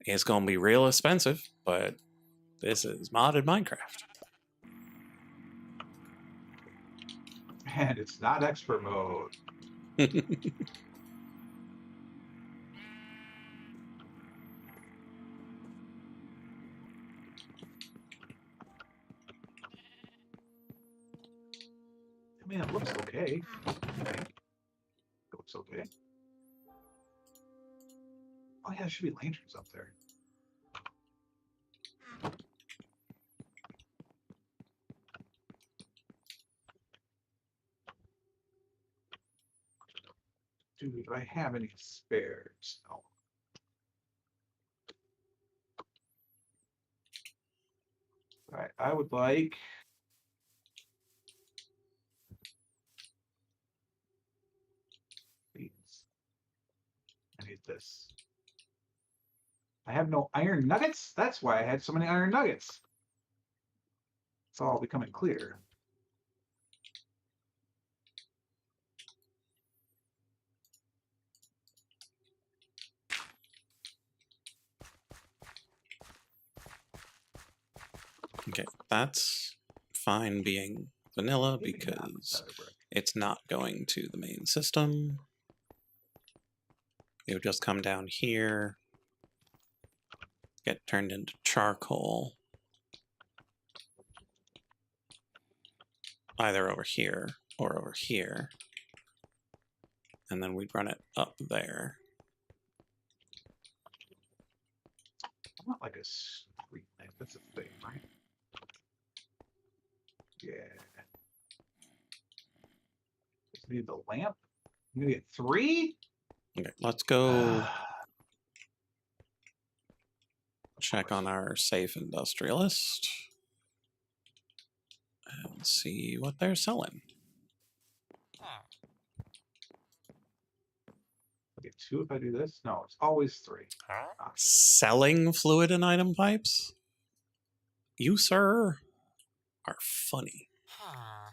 It's going to be real expensive, but this is modded Minecraft. And it's not expert mode. I mean, it looks okay. It looks okay. Oh yeah, there should be lanterns up there. Do I have any spares? No. Right, I would like these. I need this. I have no iron nuggets? That's why I had so many iron nuggets. It's all becoming clear. Okay, that's fine being vanilla Maybe not because another brick. it's not going to the main system. It would just come down here, get turned into charcoal, either over here or over here, and then we'd run it up there. not like a street lamp. That's a thing, right? Yeah. Just need the lamp. I'm gonna get 3. Okay, let's go check on our safe industrialist and see what they're selling. I'll get 2 if I do this. No, it's always 3. Huh? Selling fluid and item pipes? You, sir, are funny. Hmm.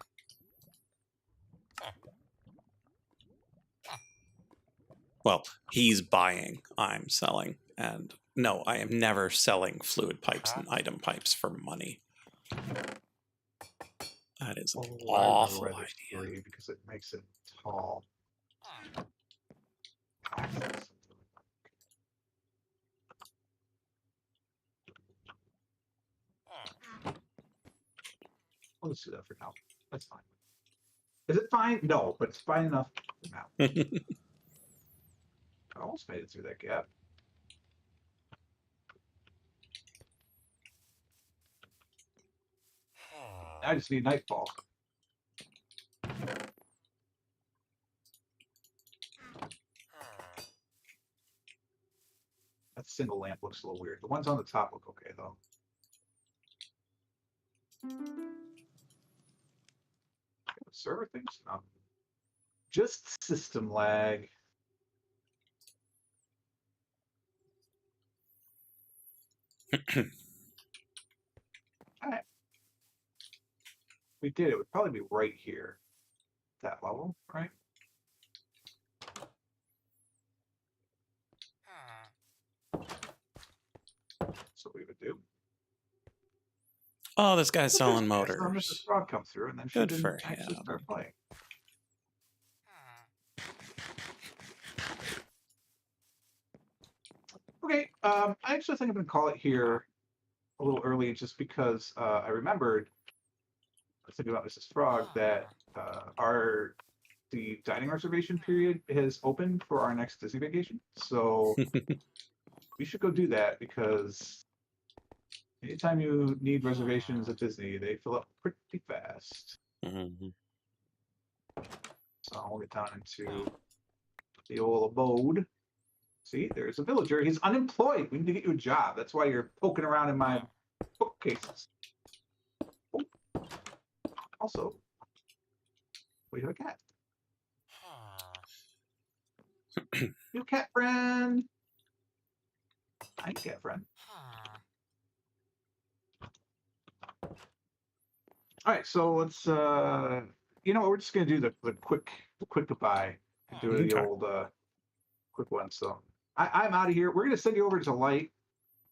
Well, he's buying, I'm selling. And no, I am never selling fluid pipes and item pipes for money. That is an Oh, I awful remember why there's idea. 3 because it makes it tall. I'll just do that for now. That's fine. Is it fine? No, but it's fine enough for now. I almost made it through that gap. I just need nightfall. That single lamp looks a little weird. The ones on the top look okay though. Server things? No. Just system lag. Alright. We did it. It would probably be right here. That level, right? That's what we would do. Oh, this guy's selling I saw Mrs. motors. Frog come through and then she Good didn't for actually him. start playing. Okay, I actually think I'm going to call it here a little early just because I remembered, I was thinking about Mrs. Frog, that the dining reservation period has opened for our next Disney vacation. So we should go do that because anytime you need reservations at Disney, they fill up pretty fast. Mhm. So we'll get down into the old abode. See, there's a villager. He's unemployed. We need to get you a job. That's why you're poking around in my bookcases. Oh. Also, we have a cat. New cat friend. Hi, cat friend. All right, so let's. You know what? We're just gonna do the quick goodbye. Do the Okay. old quick one. So I'm out of here. We're gonna send you over to Light,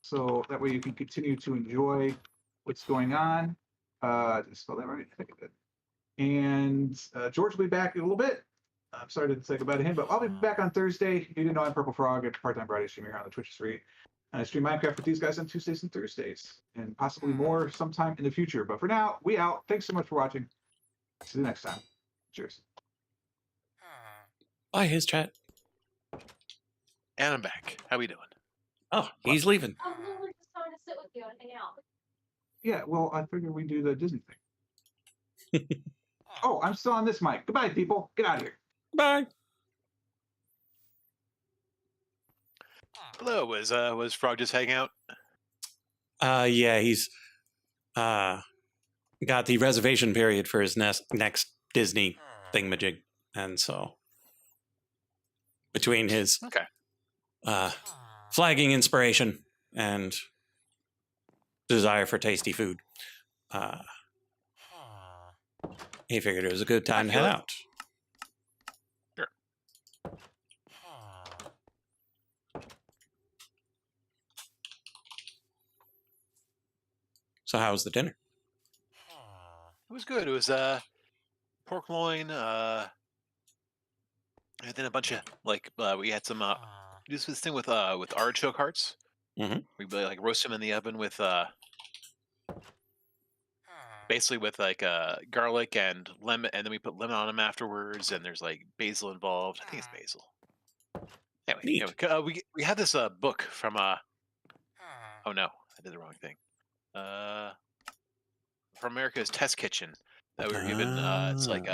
so that way you can continue to enjoy what's going on. Did I spell that right? I think I did. And George will be back in a little bit. I'm sorry to say goodbye to him, but I'll be back on Thursday. You didn't know I'm Purple Frog, a part-time Friday streamer here on the Twitch street. And I stream Minecraft with these guys on Tuesdays and Thursdays, and possibly more sometime in the future. But for now, we out. Thanks so much for watching. See you next time. Cheers. Bye, his chat. And I'm back. How we doing? Oh, he's leaving. I'm literally just trying to sit with you and hang out. Yeah, well, I figured we'd do the Disney thing. Oh, I'm still on this mic. Goodbye, people. Get out of here. Bye. Hello, was Frog just hanging out? Yeah, he's got the reservation period for his next Disney thingamajig, and so between his Okay. flagging inspiration and desire for tasty food, he figured it was a good time to head feel it. out. Sure. So how was the dinner? It was good. It was pork loin, and then a bunch of we had some this thing with artichoke hearts. Mhm. We like roast them in the oven with basically with like garlic and lemon, and then we put lemon on them afterwards. And there's like basil involved. I think it's basil. Neat. Anyway, we had this book from a Oh no, I did the wrong thing. From America's Test Kitchen that we were given. It's like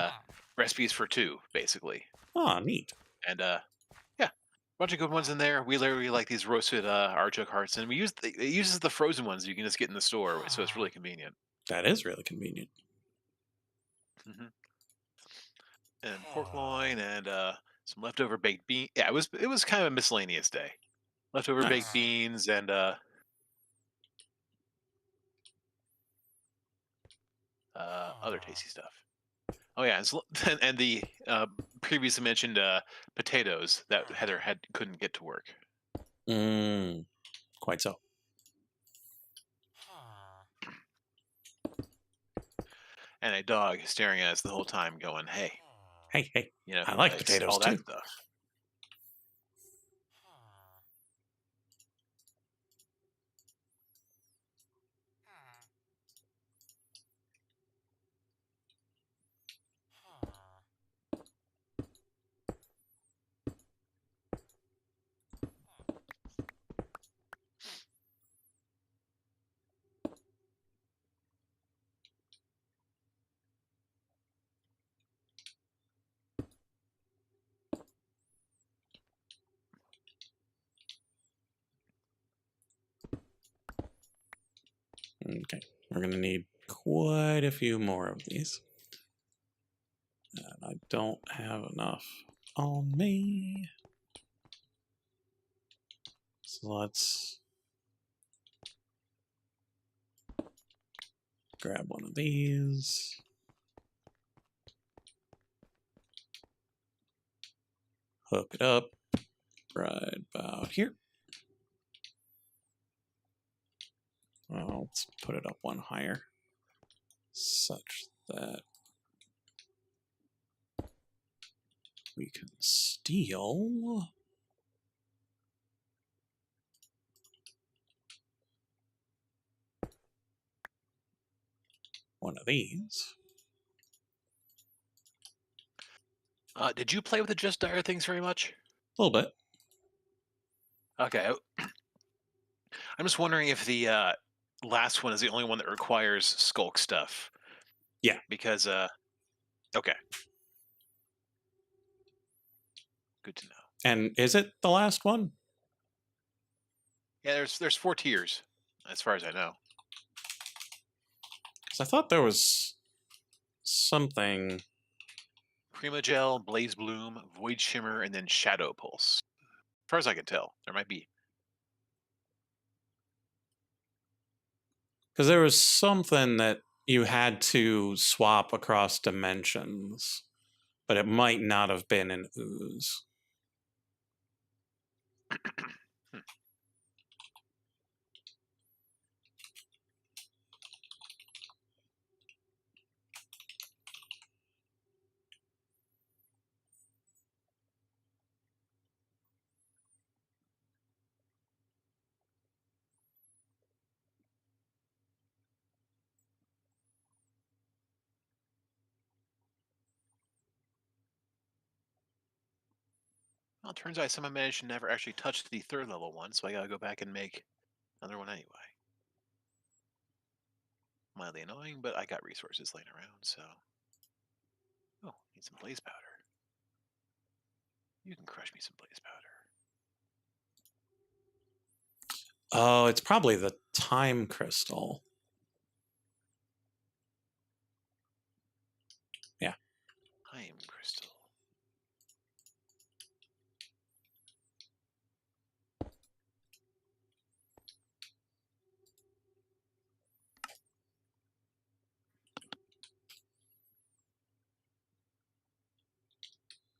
recipes for two, basically. Oh, neat. And yeah, a bunch of good ones in there. We literally like these roasted artichoke hearts, and it uses the frozen ones you can just get in the store, so it's really convenient. That is really convenient. Hmm. And pork loin and some leftover baked bean. Yeah, it was kind of a miscellaneous day. Leftover Nice. baked beans and other tasty stuff. Oh yeah, and the previously mentioned potatoes that Heather couldn't get to work. Quite so. And a dog staring at us the whole time, going, "Hey, Hey, you know, I who like likes potatoes all that too." stuff." Okay, we're gonna need quite a few more of these. And I don't have enough on me. So let's grab one of these. Hook it up right about here. Well, let's put it up one higher, such that we can steal one of these. Did you play with the Just Dire things very much? A little bit. Okay. I'm just wondering if the last one is the only one that requires skulk stuff. Yeah. Because okay. Good to know. And is it the last one? Yeah, there's 4 tiers, as far as I know. Because I thought there was something. Prima Gel, Blaze Bloom, Void Shimmer, and then Shadow Pulse. As far as I can tell, there might be. Because there was something that you had to swap across dimensions, but it might not have been an ooze. Well, it turns out someone managed to never actually touch the 3rd level one, so I gotta go back and make another one anyway. Mildly annoying, but I got resources laying around, so. Oh, need some blaze powder. You can crush me some blaze powder. Oh, it's probably the time crystal. Yeah. Time crystal.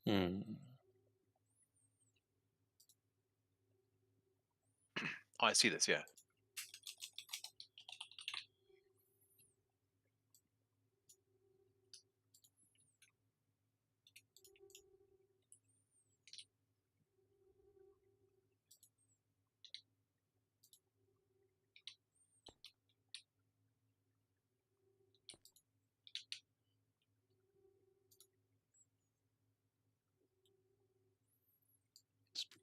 Hmm. Oh, I see this, yeah.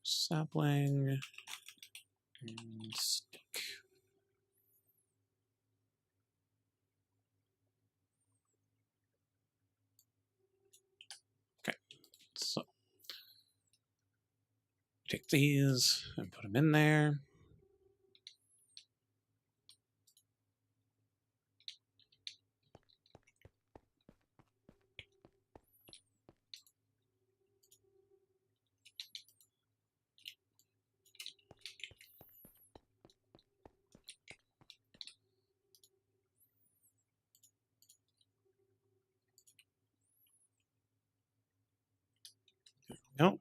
Sapling and stick. Take these and put them in there. Nope.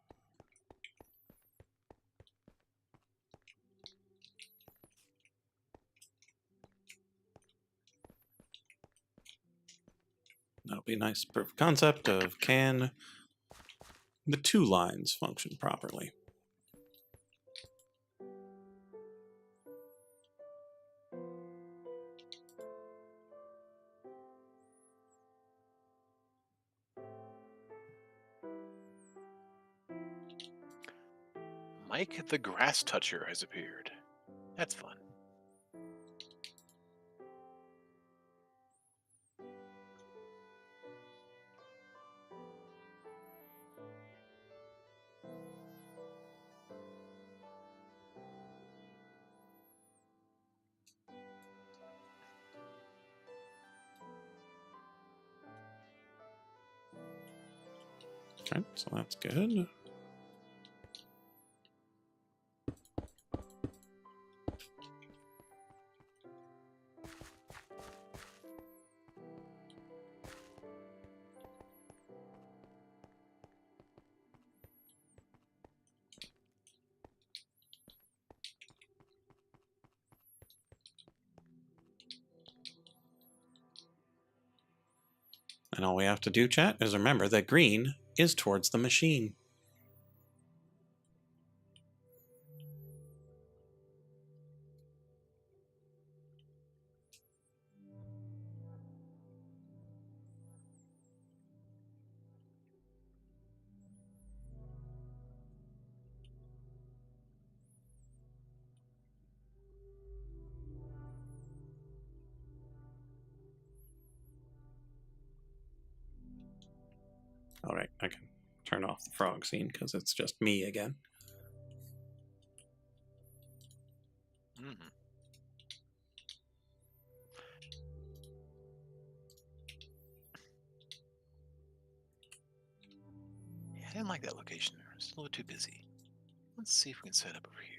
That'll be a nice proof of concept of can the two lines function properly. Mike the Grass Toucher has appeared. That's fun. Okay, so that's good. And all we have to do, chat, is remember that green is towards the machine. All right, I can turn off the frog scene because it's just me again. Mhm. Yeah, I didn't like that location there. It's a little too busy. Let's see if we can set up over here.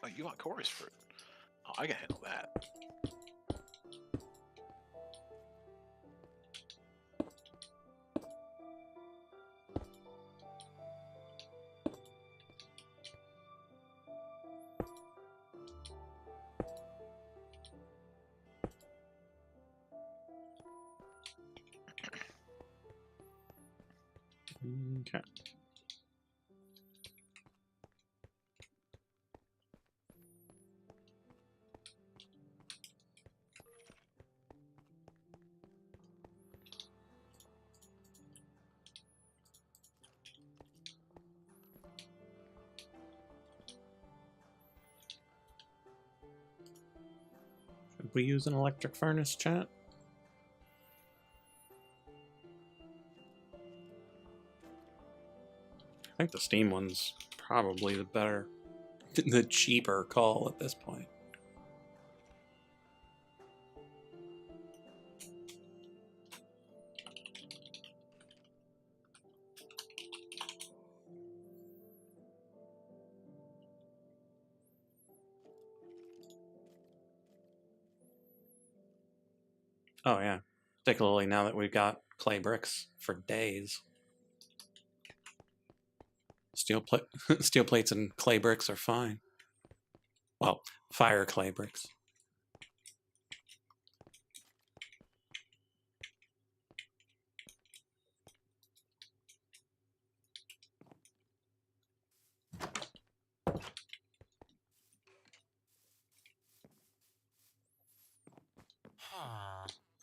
Oh, you want chorus fruit? Oh, I can handle that. Okay. Should we use an electric furnace, chat? I think the steam one's probably the better, the cheaper call at this point. Oh yeah, particularly now that we've got clay bricks for days. Steel plates and clay bricks are fine. Well, fire clay bricks.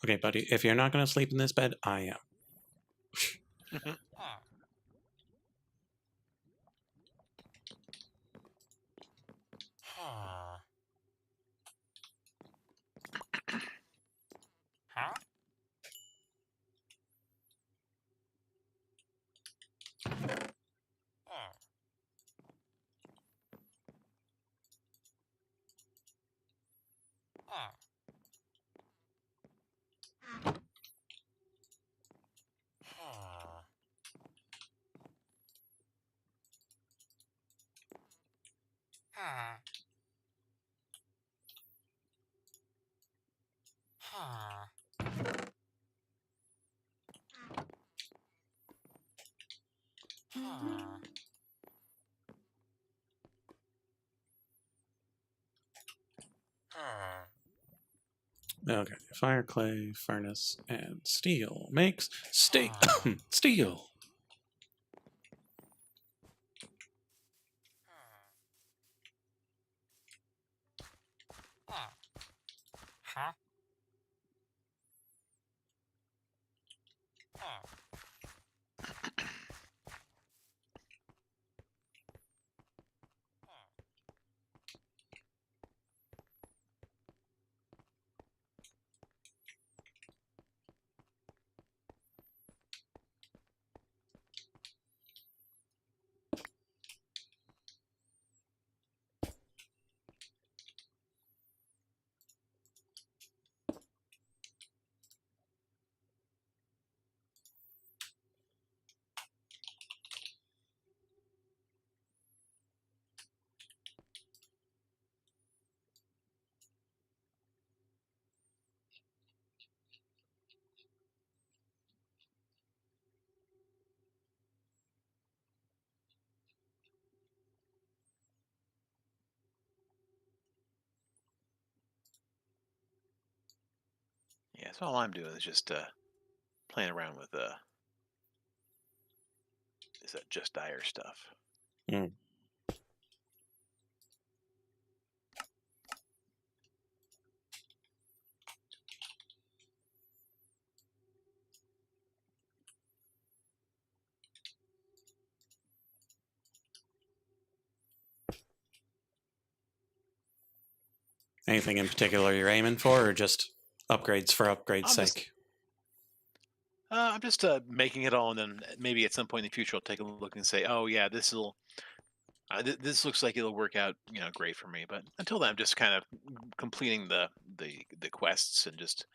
Okay, buddy, if you're not going to sleep in this bed, I am. Huh. Huh. Huh? Huh. Huh. Huh. Huh. Huh. Huh. Huh. Okay, fire, clay, furnace, and steel makes Huh. steel. Huh. Huh? Huh. Yeah, so all I'm doing is just playing around with is that just dire stuff. Mm. Anything in particular you're aiming for, or just upgrades for upgrades' I'm just sake? I'm just making it all, and then maybe at some point in the future I'll take a look and say, oh yeah, this looks like it'll work out, great for me. But until then, I'm just kind of completing the quests and just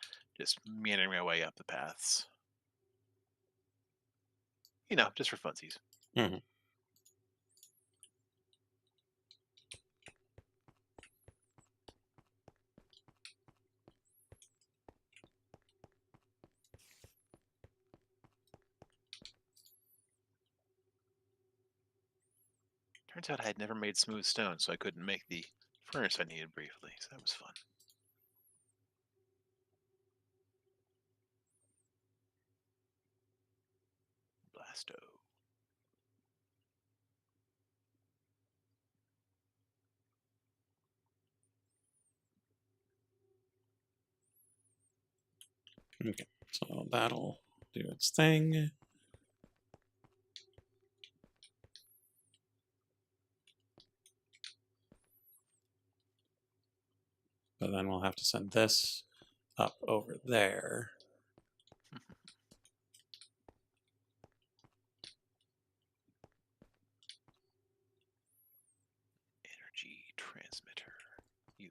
meandering my way up the paths. Just for funsies. Mhm. Turns out I had never made smooth stone, so I couldn't make the furnace I needed briefly. So that was fun. Blasto. Okay, so that'll do its thing. But then we'll have to send this up over there. Energy transmitter. You.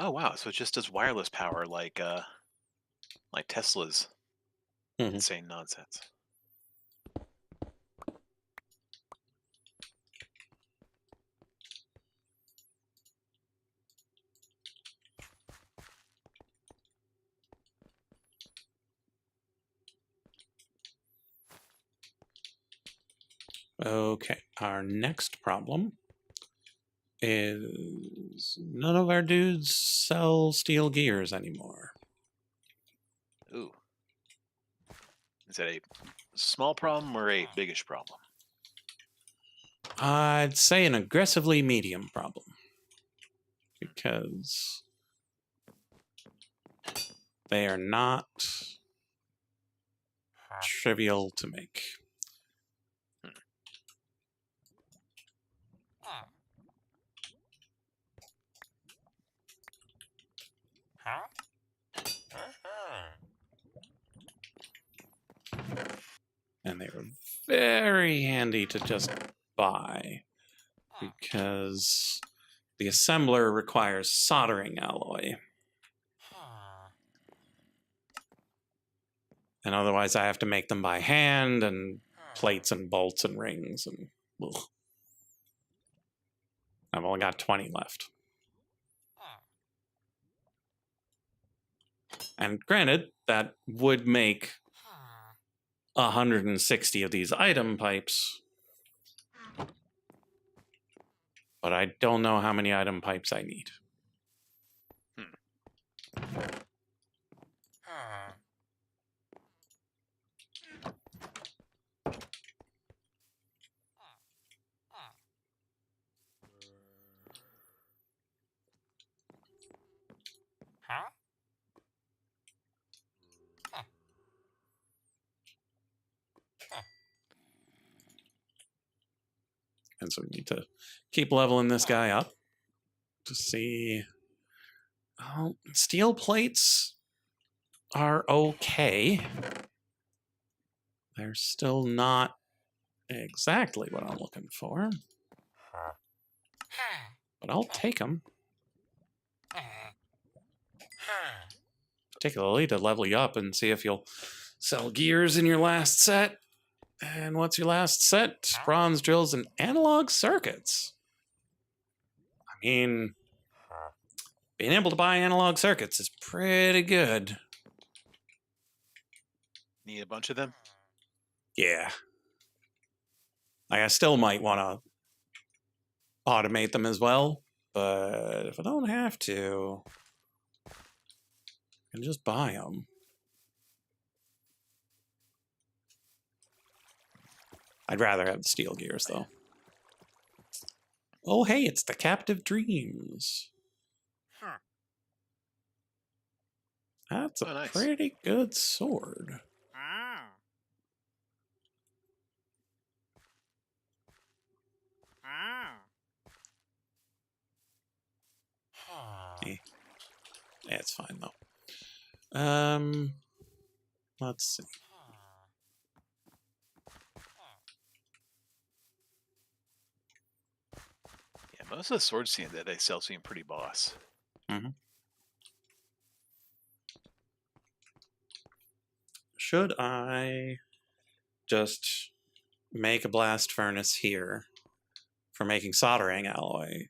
Oh wow, so it just does wireless power like Tesla's Mhm. insane nonsense. Okay, our next problem is none of our dudes sell steel gears anymore. Ooh. Is that a small problem or a biggish problem? I'd say an aggressively medium problem. Because they are not trivial to make. Huh? And they were very handy to just buy. Because the assembler requires soldering alloy. And otherwise I have to make them by hand, and plates and bolts and rings, and ugh. I've only got 20 left. And granted, that would make 160 of these item pipes, but I don't know how many item pipes I need. Huh? And so we need to keep leveling this guy up to see. Oh, steel plates are okay. They're still not exactly what I'm looking for, but I'll take them. Particularly to level you up and see if you'll sell gears in your last set. And what's your last set? Bronze drills and analog circuits. I mean, being able to buy analog circuits is pretty good. Need a bunch of them? Yeah. Like, I still might want to automate them as well, but if I don't have to, I can just buy them. I'd rather have the steel gears, though. Oh, hey, it's the Captive Dreams. That's a Oh, nice. pretty good sword. Yeah, it's fine, though. Let's see. Yeah, most of the swords that they sell seem pretty boss. Should I just make a blast furnace here for making soldering alloy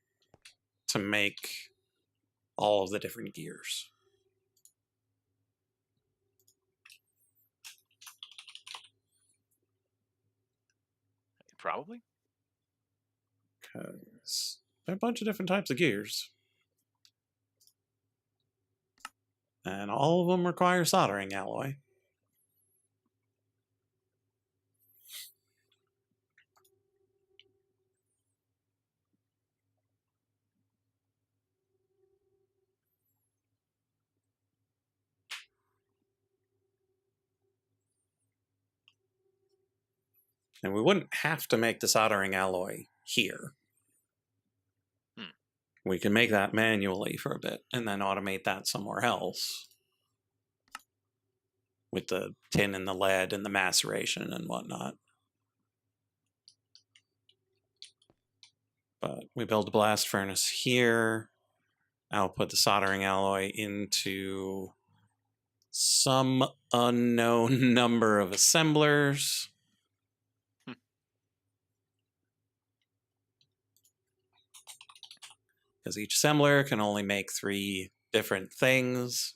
to make all of the different gears? Probably. Because there are a bunch of different types of gears. And all of them require soldering alloy. And we wouldn't have to make the soldering alloy here. We can make that manually for a bit and then automate that somewhere else. With the tin and the lead and the maceration and whatnot. But we build a blast furnace here. I'll put the soldering alloy into some unknown number of assemblers. Because each assembler can only make 3 different things.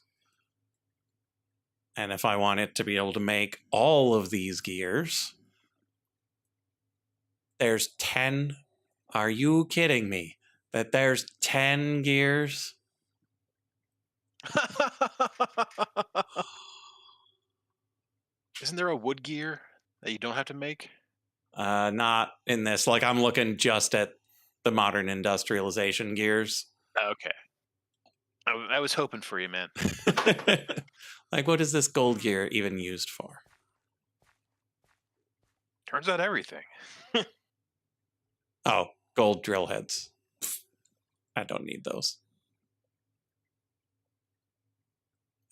And if I want it to be able to make all of these gears, There's 10? Are you kidding me? That there's 10 gears? Isn't there a wood gear that you don't have to make? Not in this. Like, I'm looking just at the modern industrialization gears. Okay. I was hoping for you, man. Like, what is this gold gear even used for? Turns out everything. Oh, gold drill heads. I don't need those.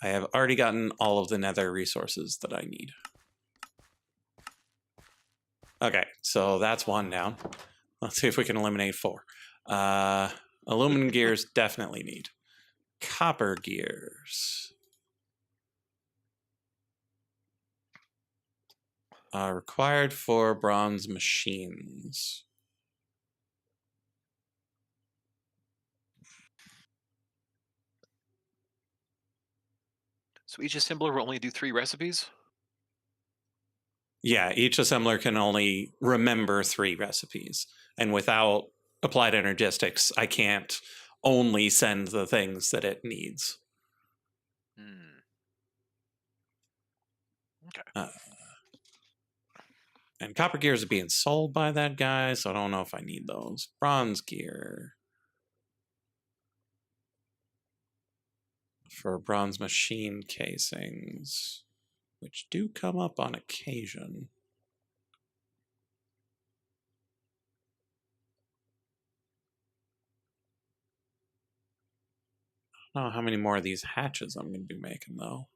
I have already gotten all of the nether resources that I need. Okay, so that's one down. Let's see if we can eliminate 4. Aluminum gears definitely need. Copper gears. Required for bronze machines. So each assembler will only do 3 recipes? Yeah, each assembler can only remember 3 recipes. And without applied energistics, I can't only send the things that it needs. Okay. And copper gears are being sold by that guy, so I don't know if I need those. Bronze gear. For bronze machine casings, which do come up on occasion. I don't know how many more of these hatches I'm going to be making, though.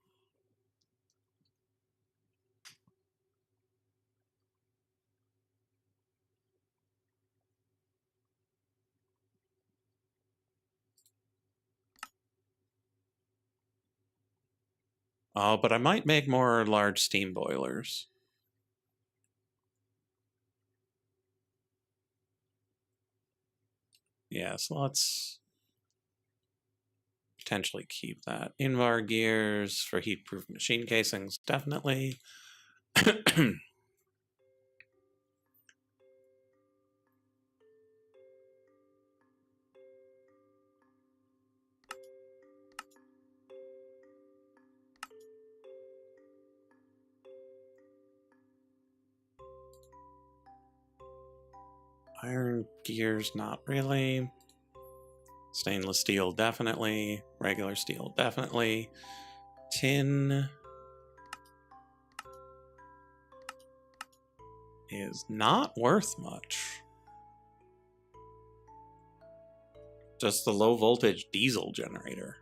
Oh, but I might make more large steam boilers. Yeah, so let's potentially keep that. Invar gears for heat-proof machine casings, definitely. Iron gears, not really. Stainless steel, definitely. Regular steel, definitely. Tin is not worth much. Just the low voltage diesel generator.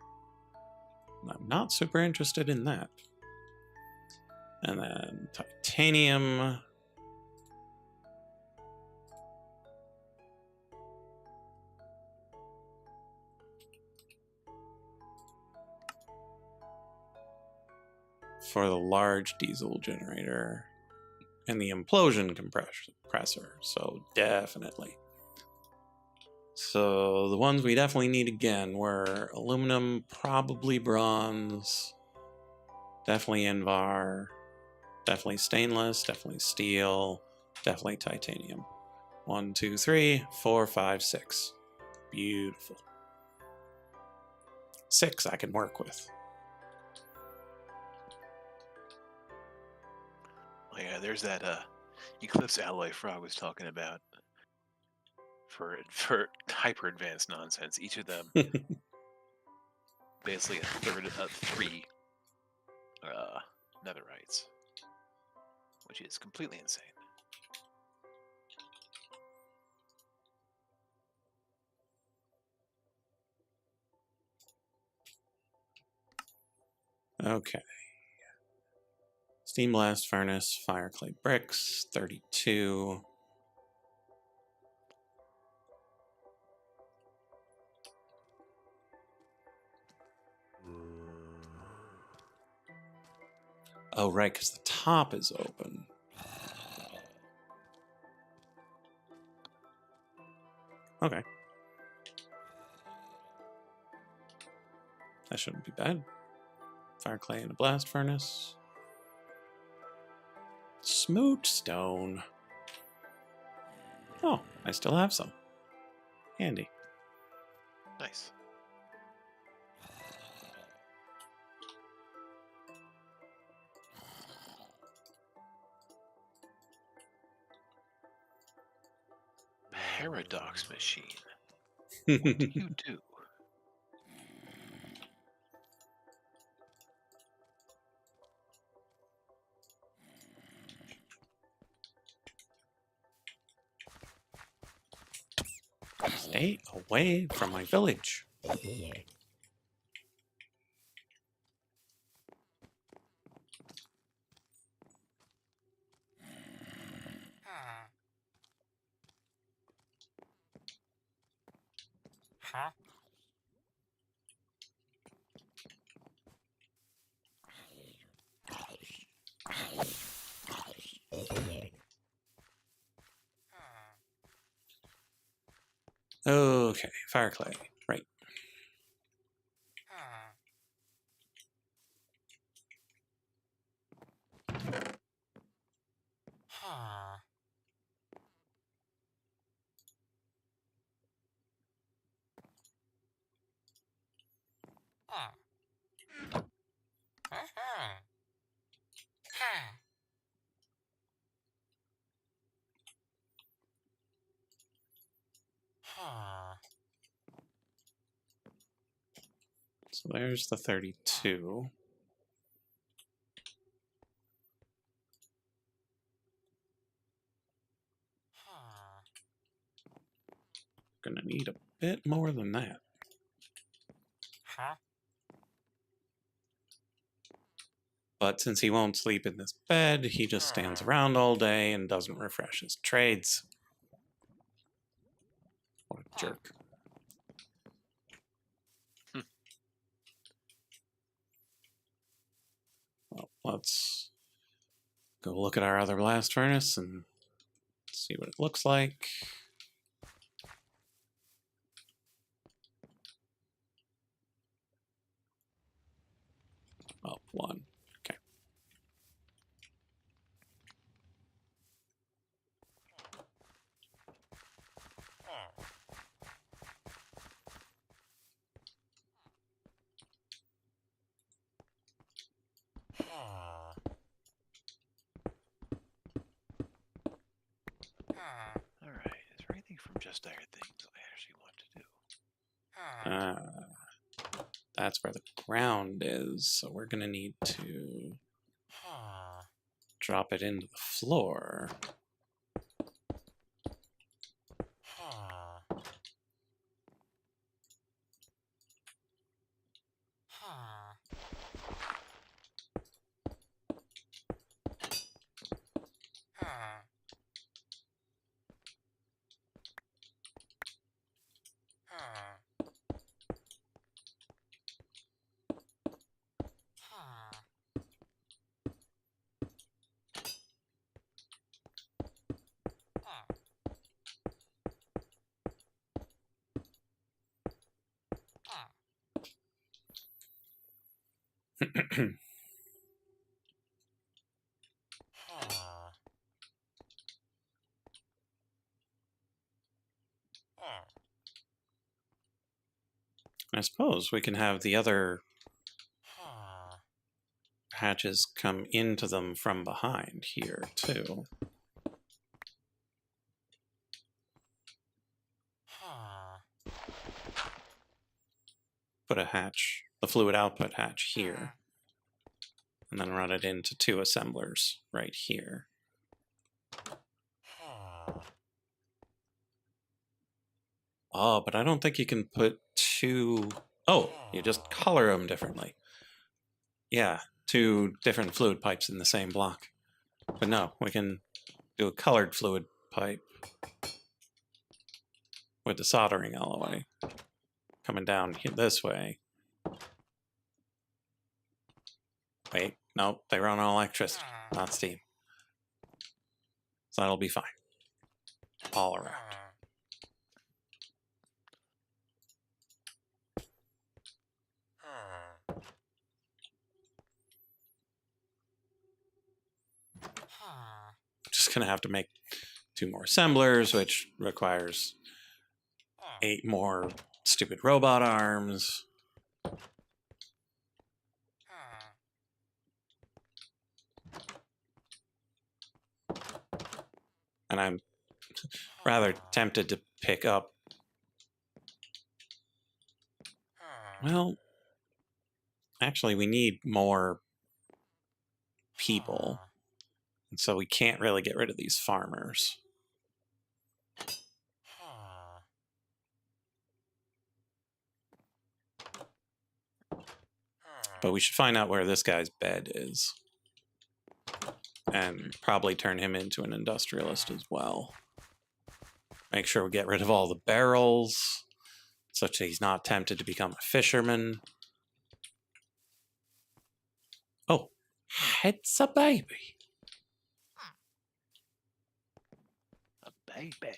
I'm not super interested in that. And then titanium. For the large diesel generator. And the implosion compressor. So definitely. So the ones we definitely need again were aluminum, probably bronze, definitely Invar, definitely stainless, definitely steel, definitely titanium. 1, 2, 3, 4, 5, 6. Beautiful. 6 I can work with. Oh yeah, there's that Eclipse alloy Frog was talking about. For hyper advanced nonsense. Each of them basically a third of 3 netherites, which is completely insane. Okay. Steam blast furnace, fire clay bricks, 32. Oh, right, because the top is open. Okay. That shouldn't be bad. Fire clay in a blast furnace. Smooch stone. Oh, I still have some. Handy. Nice. Paradox machine. What do you do? Stay away from my village. Huh? Okay, fire clay. Right. Huh. Huh. Uh-huh. Huh. Huh. So there's the 32. Huh. Gonna need a bit more than that. Huh? But since he won't sleep in this bed, he just stands around all day and doesn't refresh his trades. What a jerk. Well, let's go look at our other blast furnace and see what it looks like. Oh, one. Okay. Huh. Huh. All right. Is there anything from Just Dire Things I actually want to do? Huh. That's where the ground is, so we're gonna need to Huh. drop it into the floor. Huh. Huh. Huh. Huh. Huh. Huh. Huh. Huh. Huh. I suppose we can have the other Huh. hatches come into them from behind here, too. Huh. Put a hatch, the fluid output hatch here, and then run it into two assemblers right here. Huh. Oh, but I don't think you can put two... Oh, you just color them differently. Yeah, two different fluid pipes in the same block. But no, we can do a colored fluid pipe with the soldering alloy coming down this way. Wait, no, they run on electricity, not steam. So that'll be fine. All around. Huh. Huh. Just gonna have to make 2 more assemblers, which requires 8 more stupid robot arms. And I'm rather tempted to pick up. Well, actually, we need more people. And so we can't really get rid of these farmers. But we should find out where this guy's bed is. And probably turn him into an industrialist as well. Make sure we get rid of all the barrels, such that he's not tempted to become a fisherman. Oh, it's a baby. A baby.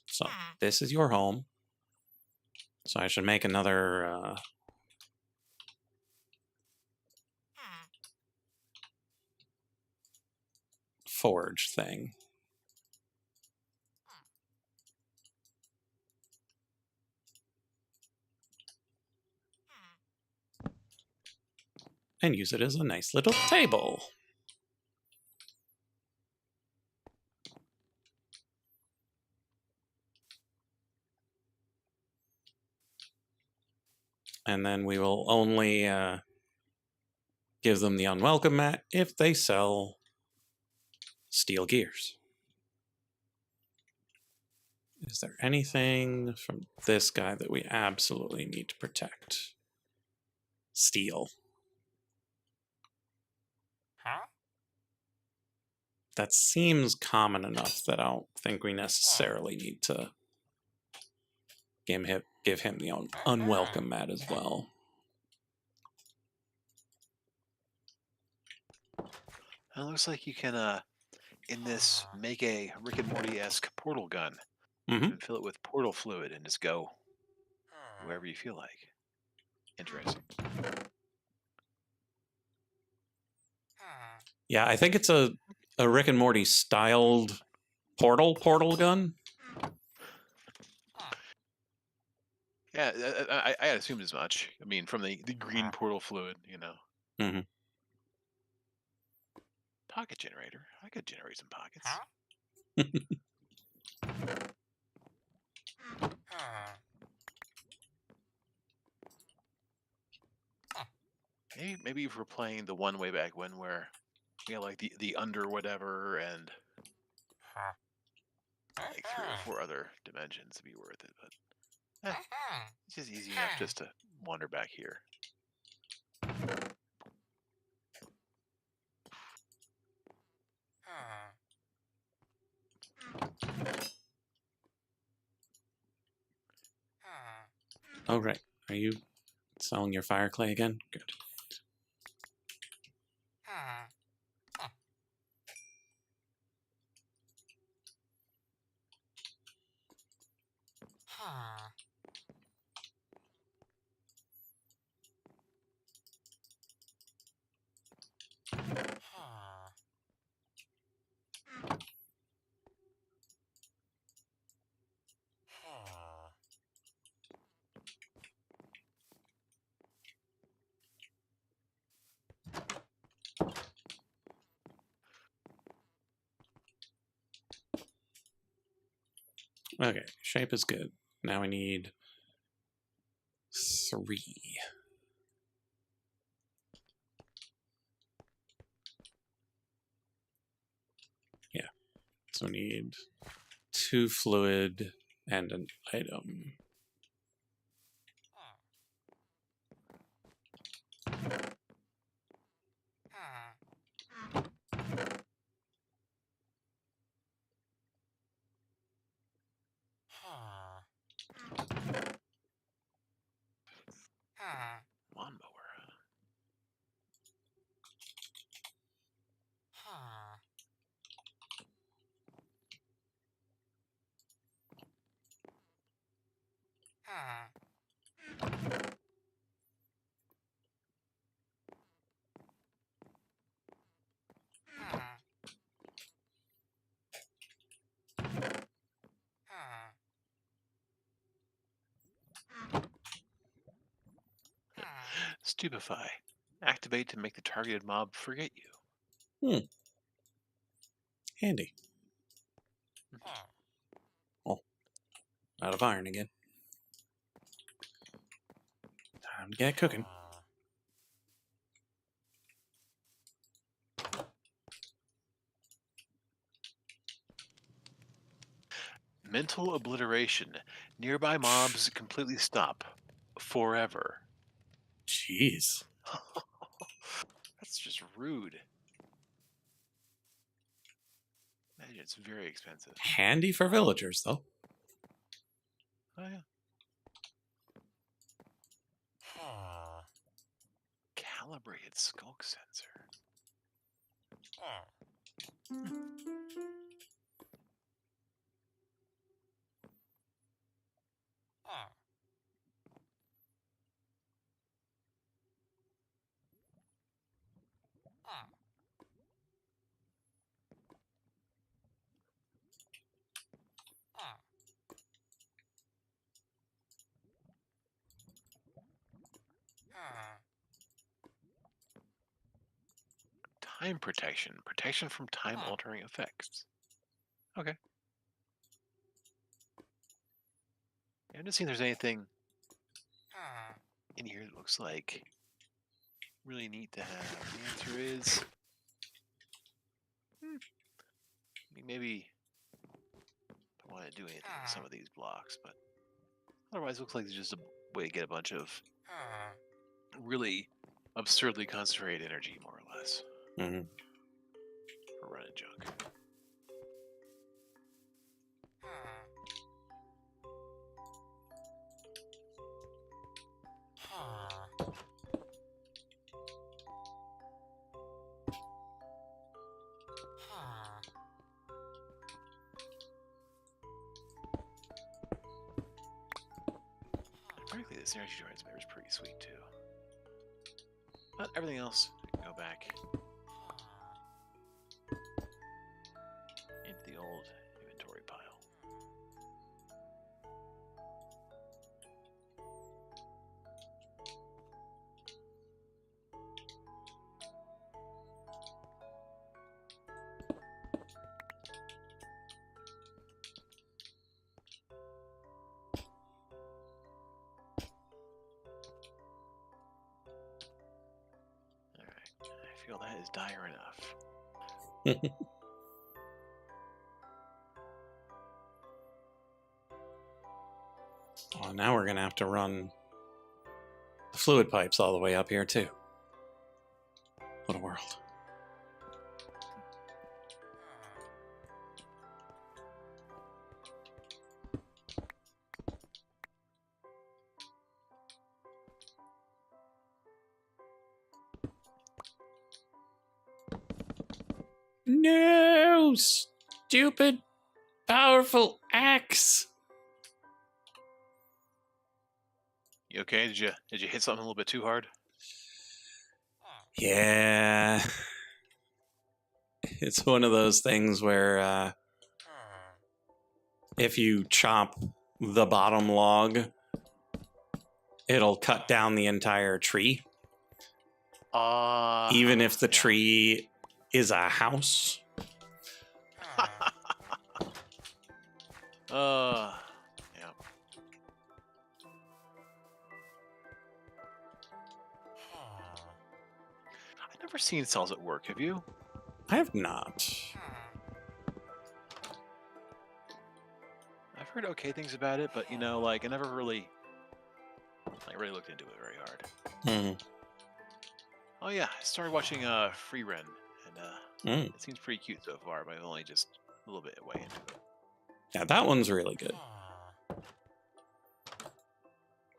So this is your home. So I should make another forge thing. And use it as a nice little table. And then we will only give them the unwelcome mat if they sell steel gears. Is there anything from this guy that we absolutely need to protect? Steel. Huh? That seems common enough that I don't think we necessarily need to give him the unwelcome mat as well. It looks like you can, in this, make a Rick and Morty-esque portal gun. Mm-hmm. And fill it with portal fluid and just go wherever you feel like. Interesting. Yeah, I think it's a Rick and Morty styled portal gun. Yeah, I assumed as much. I mean, from the green portal fluid, you know. Mm-hmm. Pocket generator. I could generate some pockets. Maybe if we're playing the one way back when where we had like the under whatever and like 3 or 4 other dimensions to be worth it, but it's just easy enough just to wander back here. Oh, right. Are you selling your fire clay again? Good. Okay, shape is good. Now we need 3. Yeah. So we need 2 fluid and an item. Lawnmower. Stupefy. Activate to make the targeted mob forget you. Handy. Oh, out of iron again. Time to get cooking. Mental obliteration. Nearby mobs completely stop. Forever. Jeez. That's just rude. Imagine it's very expensive. Handy for villagers, though. Oh, yeah. Calibrated skulk sensor. Time protection. Protection from time-altering effects. Okay. I haven't seen there's anything in here that looks like really neat to have. The answer is maybe don't want to do anything with some of these blocks, but otherwise it looks like it's just a way to get a bunch of really absurdly concentrated energy, more or less, Mm-hmm. for running junk. Frankly, this energy transmitter is pretty sweet too. But everything else, I can go back into the old inventory pile. Alright, I feel that is dire enough. Oh, now we're going to have to run the fluid pipes all the way up here, too. What a world. No! Stupid, powerful axe! You okay? Did you hit something a little bit too hard? Yeah. It's one of those things where if you chop the bottom log, it'll cut down the entire tree. Even if the tree is a house. Yeah. I've never seen cells at work, have you? I have not. I've heard okay things about it, but you know, like I never really looked into it very hard. Hmm. Oh yeah, I started watching Free Ren, and it seems pretty cute so far, but I'm only just a little bit way into it. Yeah, that one's really good.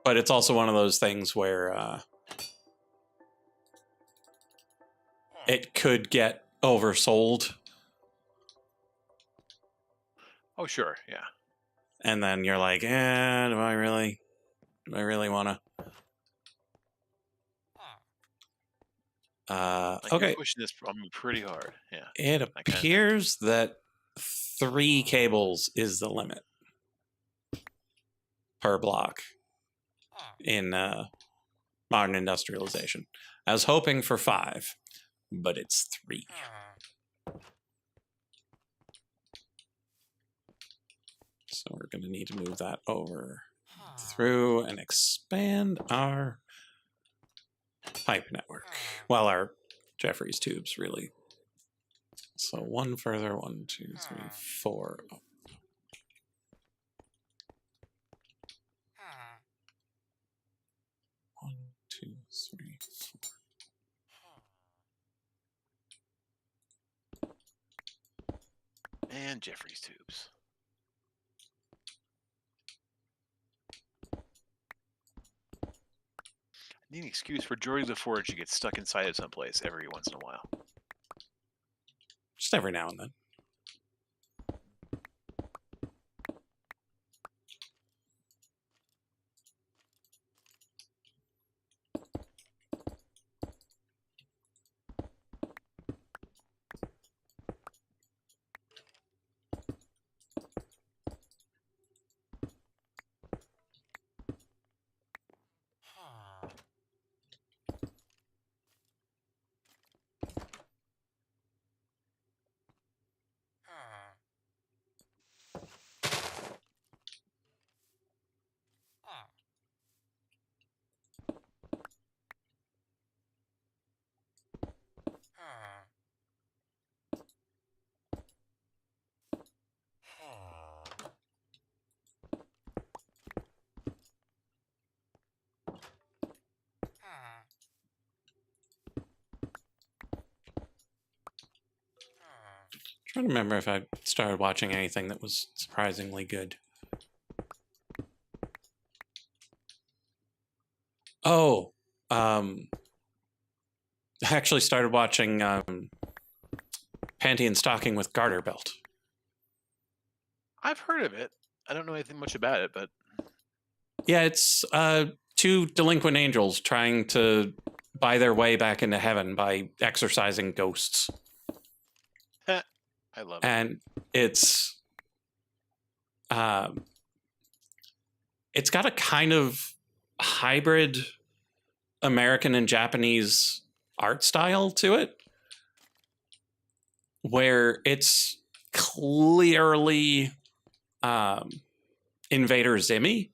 But it's also one of those things where it could get oversold. Oh sure, yeah. And then you're like, do I really want to? Like Okay. you're pushing this on me pretty hard. Yeah. It appears that 3 cables is the limit per block in modern industrialization. I was hoping for 5, but it's 3. So we're going to need to move that over through and expand our pipe network. Well, our Jeffries tubes, really. So 1 further, 1, 2, 3, 4. Oh. One, 2, 3, 4. And Jeffries tubes. I need an excuse for Geordi the Forge to get stuck inside of someplace every once in a while. Just every now and then. Trying to remember if I started watching anything that was surprisingly good. Oh, I actually started watching Panty and Stocking with Garter Belt. I've heard of it. I don't know anything much about it, but Yeah, it's 2 delinquent angels trying to buy their way back into heaven by exorcising ghosts. I love it. And it's got a kind of hybrid American and Japanese art style to it, where it's clearly Invader Zimmy,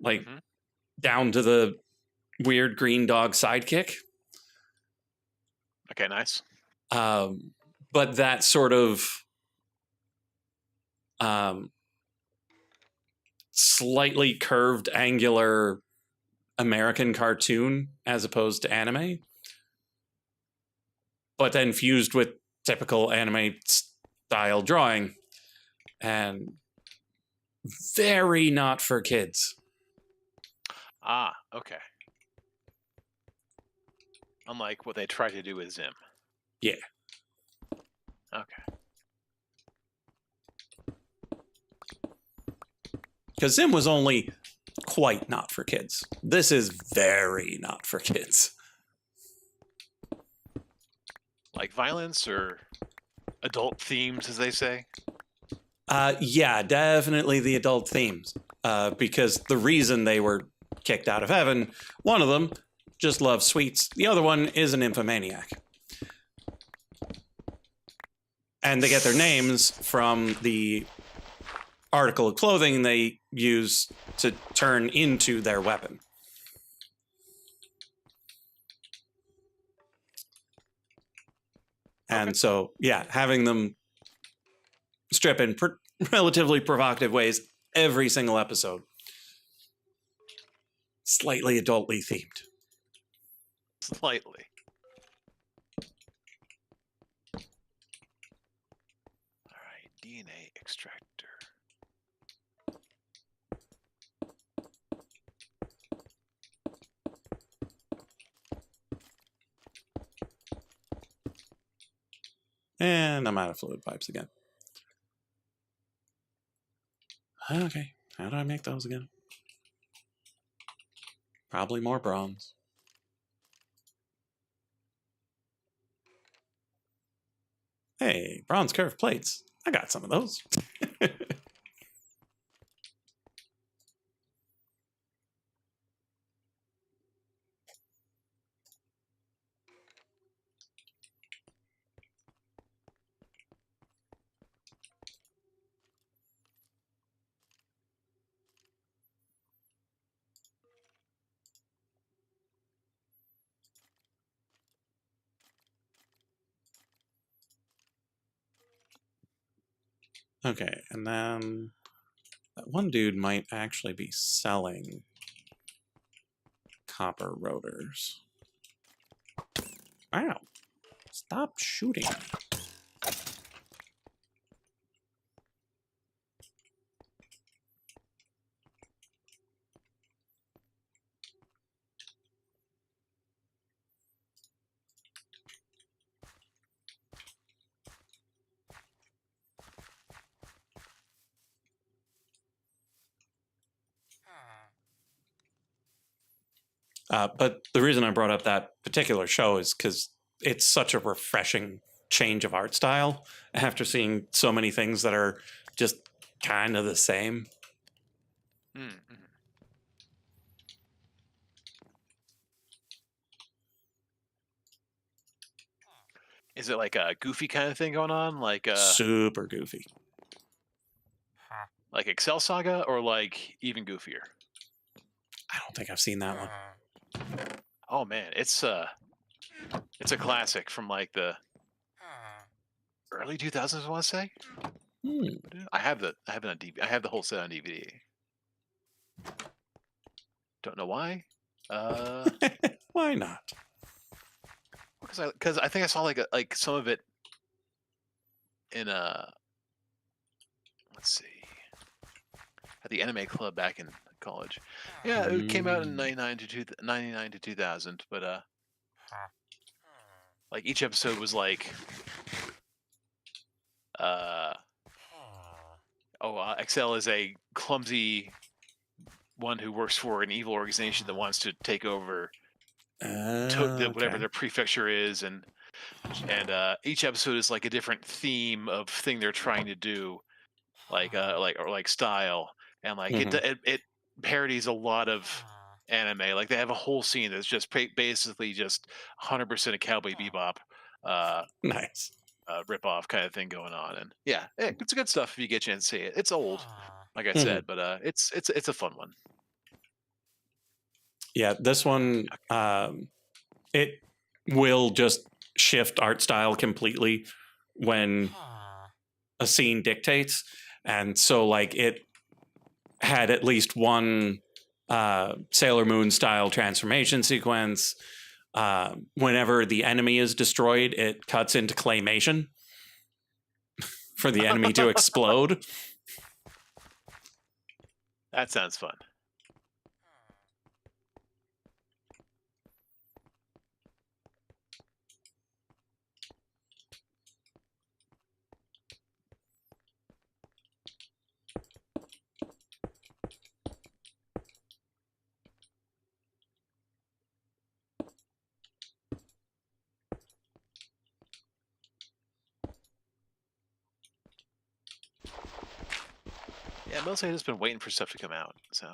like down to the weird green dog sidekick. Okay, nice. But that sort of slightly curved, angular American cartoon as opposed to anime, but then fused with typical anime style drawing, and very not for kids. Ah, okay. Unlike what they tried to do with Zim. Yeah. Okay. Because Zim was only quite not for kids. This is very not for kids. Like violence or adult themes, as they say? Yeah, definitely the adult themes. Because the reason they were kicked out of heaven, one of them just loves sweets. The other one is an nymphomaniac. And they get their names from the article of clothing they use to turn into their weapon. And so, yeah, having them strip in relatively provocative ways every single episode. Slightly adultly themed. Slightly. All right, DNA extractor. And I'm out of fluid pipes again. Okay, how do I make those again? Probably more bronze. Hey, bronze curved plates. I got some of those. Okay, and then that one dude might actually be selling copper rotors. Wow. Stop shooting. But the reason I brought up that particular show is because it's such a refreshing change of art style after seeing so many things that are just kind of the same. Mm-hmm. Is it like a goofy kind of thing going on, Super goofy. like Excel Saga, or like even goofier? I don't think I've seen that one. Oh man, it's a classic from like the early 2000s. I want to say. I have it on DVD. I have the whole set on DVD. Don't know why. Why not? Because I think I saw like some of it in let's see, at the anime club back in college. Yeah, it came out in 99 to 2000, but like each episode was like Excel is a clumsy one who works for an evil organization that wants to take over whatever their prefecture is, and each episode is like a different theme of thing they're trying to do, like style, and like it parodies a lot of anime. Like they have a whole scene that's just basically just 100% a Cowboy Bebop nice rip-off kind of thing going on. And yeah, it's good stuff if you get a chance to see it. It's old, like I said, but it's a fun one. Yeah, this one it will just shift art style completely when a scene dictates, and so like it had at least one Sailor Moon style transformation sequence. Whenever the enemy is destroyed, it cuts into claymation for the enemy to explode. That sounds fun. Yeah, mostly I've just been waiting for stuff to come out. So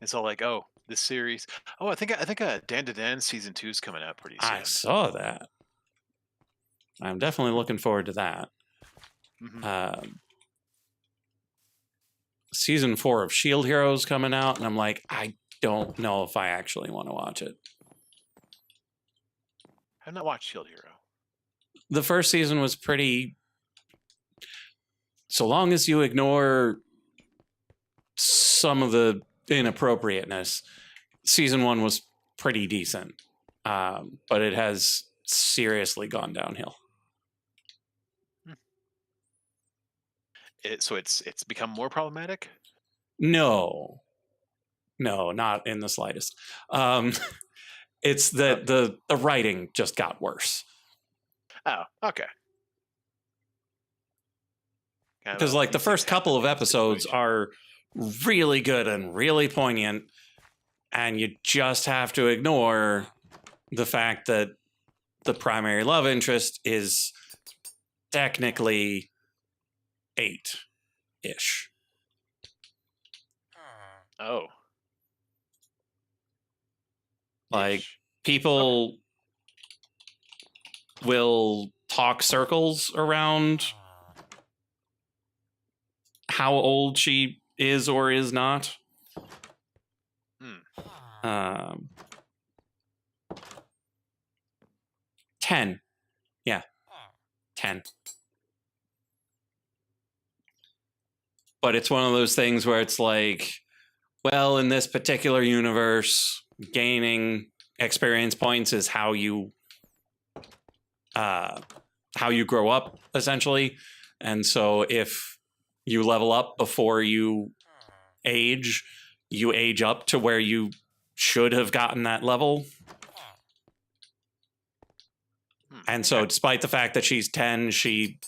it's all like, oh, this series. Oh, I think Dan to Dan season 2 is coming out pretty soon. I saw that. I'm definitely looking forward to that. Season 4 of Shield Heroes coming out, and I'm like, I don't know if I actually want to watch it. I've not watched Shield Hero. The first season was pretty. So long as you ignore some of the inappropriateness, season 1 was pretty decent, but it has seriously gone downhill. So it's become more problematic? No, not in the slightest. It's that the writing just got worse. Oh, okay. Because like the first couple of episodes are really good and really poignant, and you just have to ignore the fact that the primary love interest is technically 8-ish. Oh. Like people will talk circles around how old she is or is not. 10. Yeah. 10. but it's one of those things where it's like, well, in this particular universe, gaining experience points is how you grow up, essentially. And so if you level up before you age up to where you should have gotten that level. And so despite the fact that she's 10, she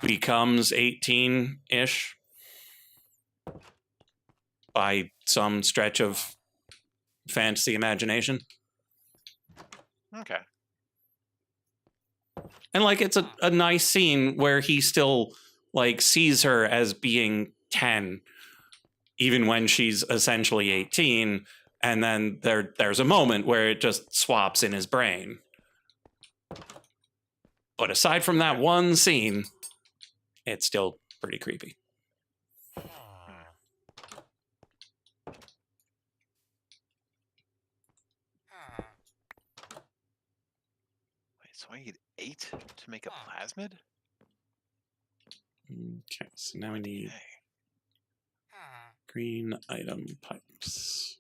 becomes 18-ish by some stretch of fantasy imagination. Okay. And like, it's a nice scene where he still like sees her as being 10, even when she's essentially 18. And then there's a moment where it just swaps in his brain. But aside from that one scene, it's still pretty creepy. Wait, so I need 8 to make a plasmid? Okay, so now we need Okay. green item pipes.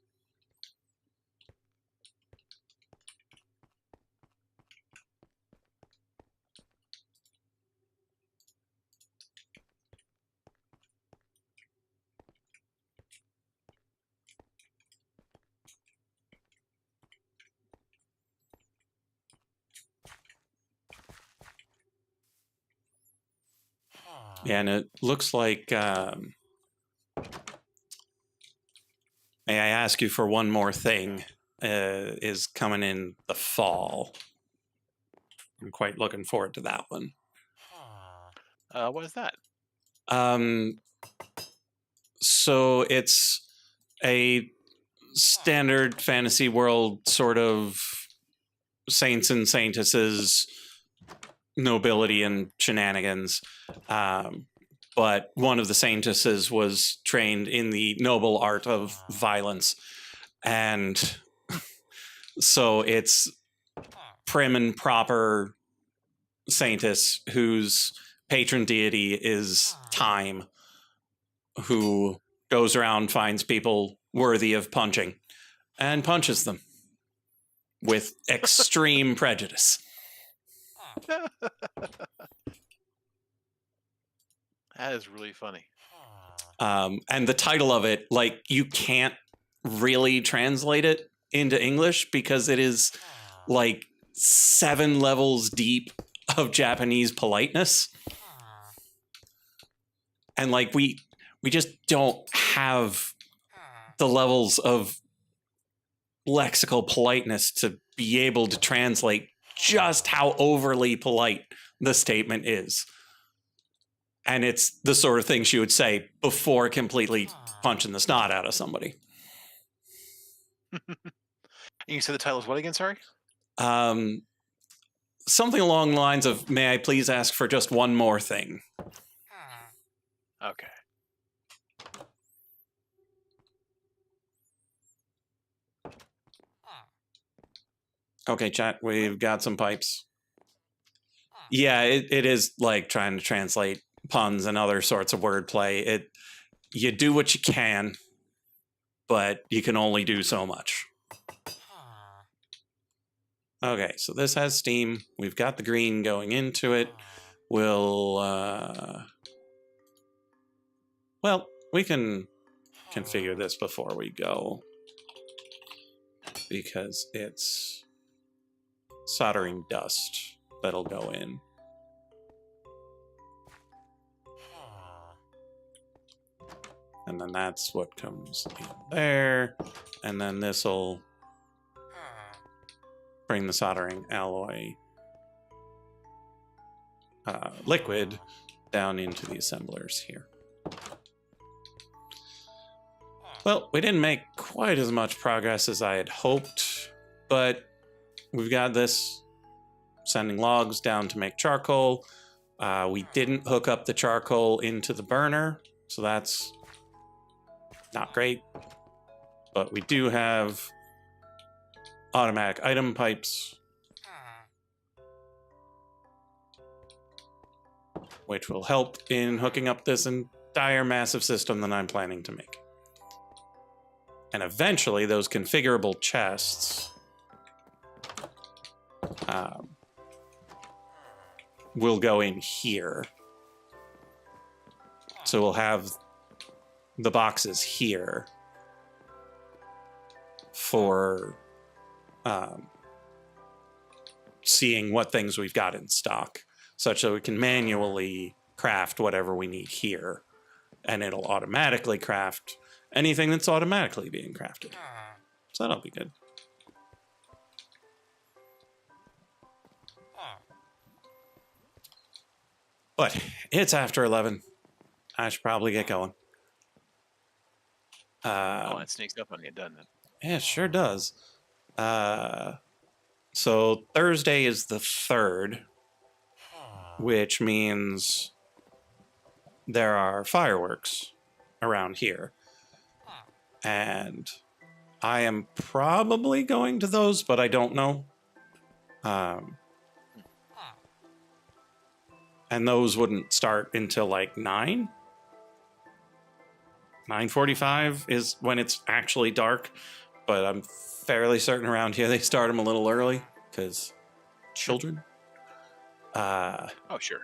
Yeah, and it looks like, may I ask you for one more thing, is coming in the fall. I'm quite looking forward to that one. What is that? So it's a standard fantasy world sort of saints and saintesses, nobility and shenanigans. But one of the saintesses was trained in the noble art of violence. And so it's prim and proper saintess whose patron deity is time, who goes around, finds people worthy of punching, and punches them with extreme prejudice. That is really funny. And the title of it, like, you can't really translate it into English because it is like 7 levels deep of Japanese politeness. And like, we just don't have the levels of lexical politeness to be able to translate just how overly polite the statement is. And it's the sort of thing she would say before completely punching the snot out of somebody. And you said the title is what again, sorry? Something along the lines of, may I please ask for just one more thing? Okay. Okay, chat, we've got some pipes. Yeah, it is like trying to translate puns and other sorts of wordplay. You do what you can, but you can only do so much. Okay, so this has steam. We've got the green going into it. We'll, well, we can configure this before we go, because it's soldering dust that'll go in. And then that's what comes in there. And then this will bring the soldering alloy liquid down into the assemblers here. Well, we didn't make quite as much progress as I had hoped, but we've got this sending logs down to make charcoal. We didn't hook up the charcoal into the burner, so that's not great. But we do have automatic item pipes, which will help in hooking up this entire massive system that I'm planning to make. And eventually, those configurable chests will go in here. So we'll have the boxes here for seeing what things we've got in stock, such that we can manually craft whatever we need here, and it'll automatically craft anything that's automatically being crafted. So that'll be good. But it's after 11. I should probably get going. Oh, it sneaks up on you, doesn't it? Yeah, it sure does. So Thursday is the 3rd, which means there are fireworks around here. And I am probably going to those, but I don't know. And those wouldn't start until like 9. 9:45 is when it's actually dark, but I'm fairly certain around here they start them a little early because children. Oh, sure.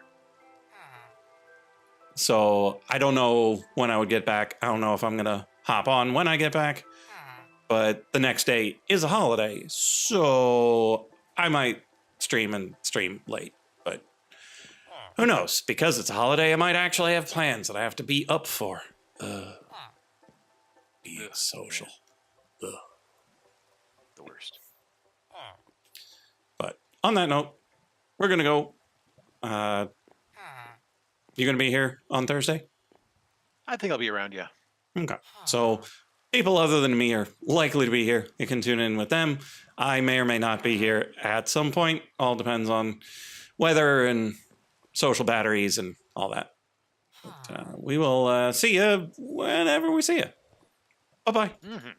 So I don't know when I would get back. I don't know if I'm gonna hop on when I get back, but the next day is a holiday, so I might stream late. But who knows? Because it's a holiday, I might actually have plans that I have to be up for. Being social. Ugh. The worst. But on that note, we're gonna go. You gonna be here on Thursday? I think I'll be around, yeah. Okay. So people other than me are likely to be here. You can tune in with them. I may or may not be here at some point. All depends on weather and social batteries and all that. But we will see you whenever we see you. Bye-bye. Mm-hmm.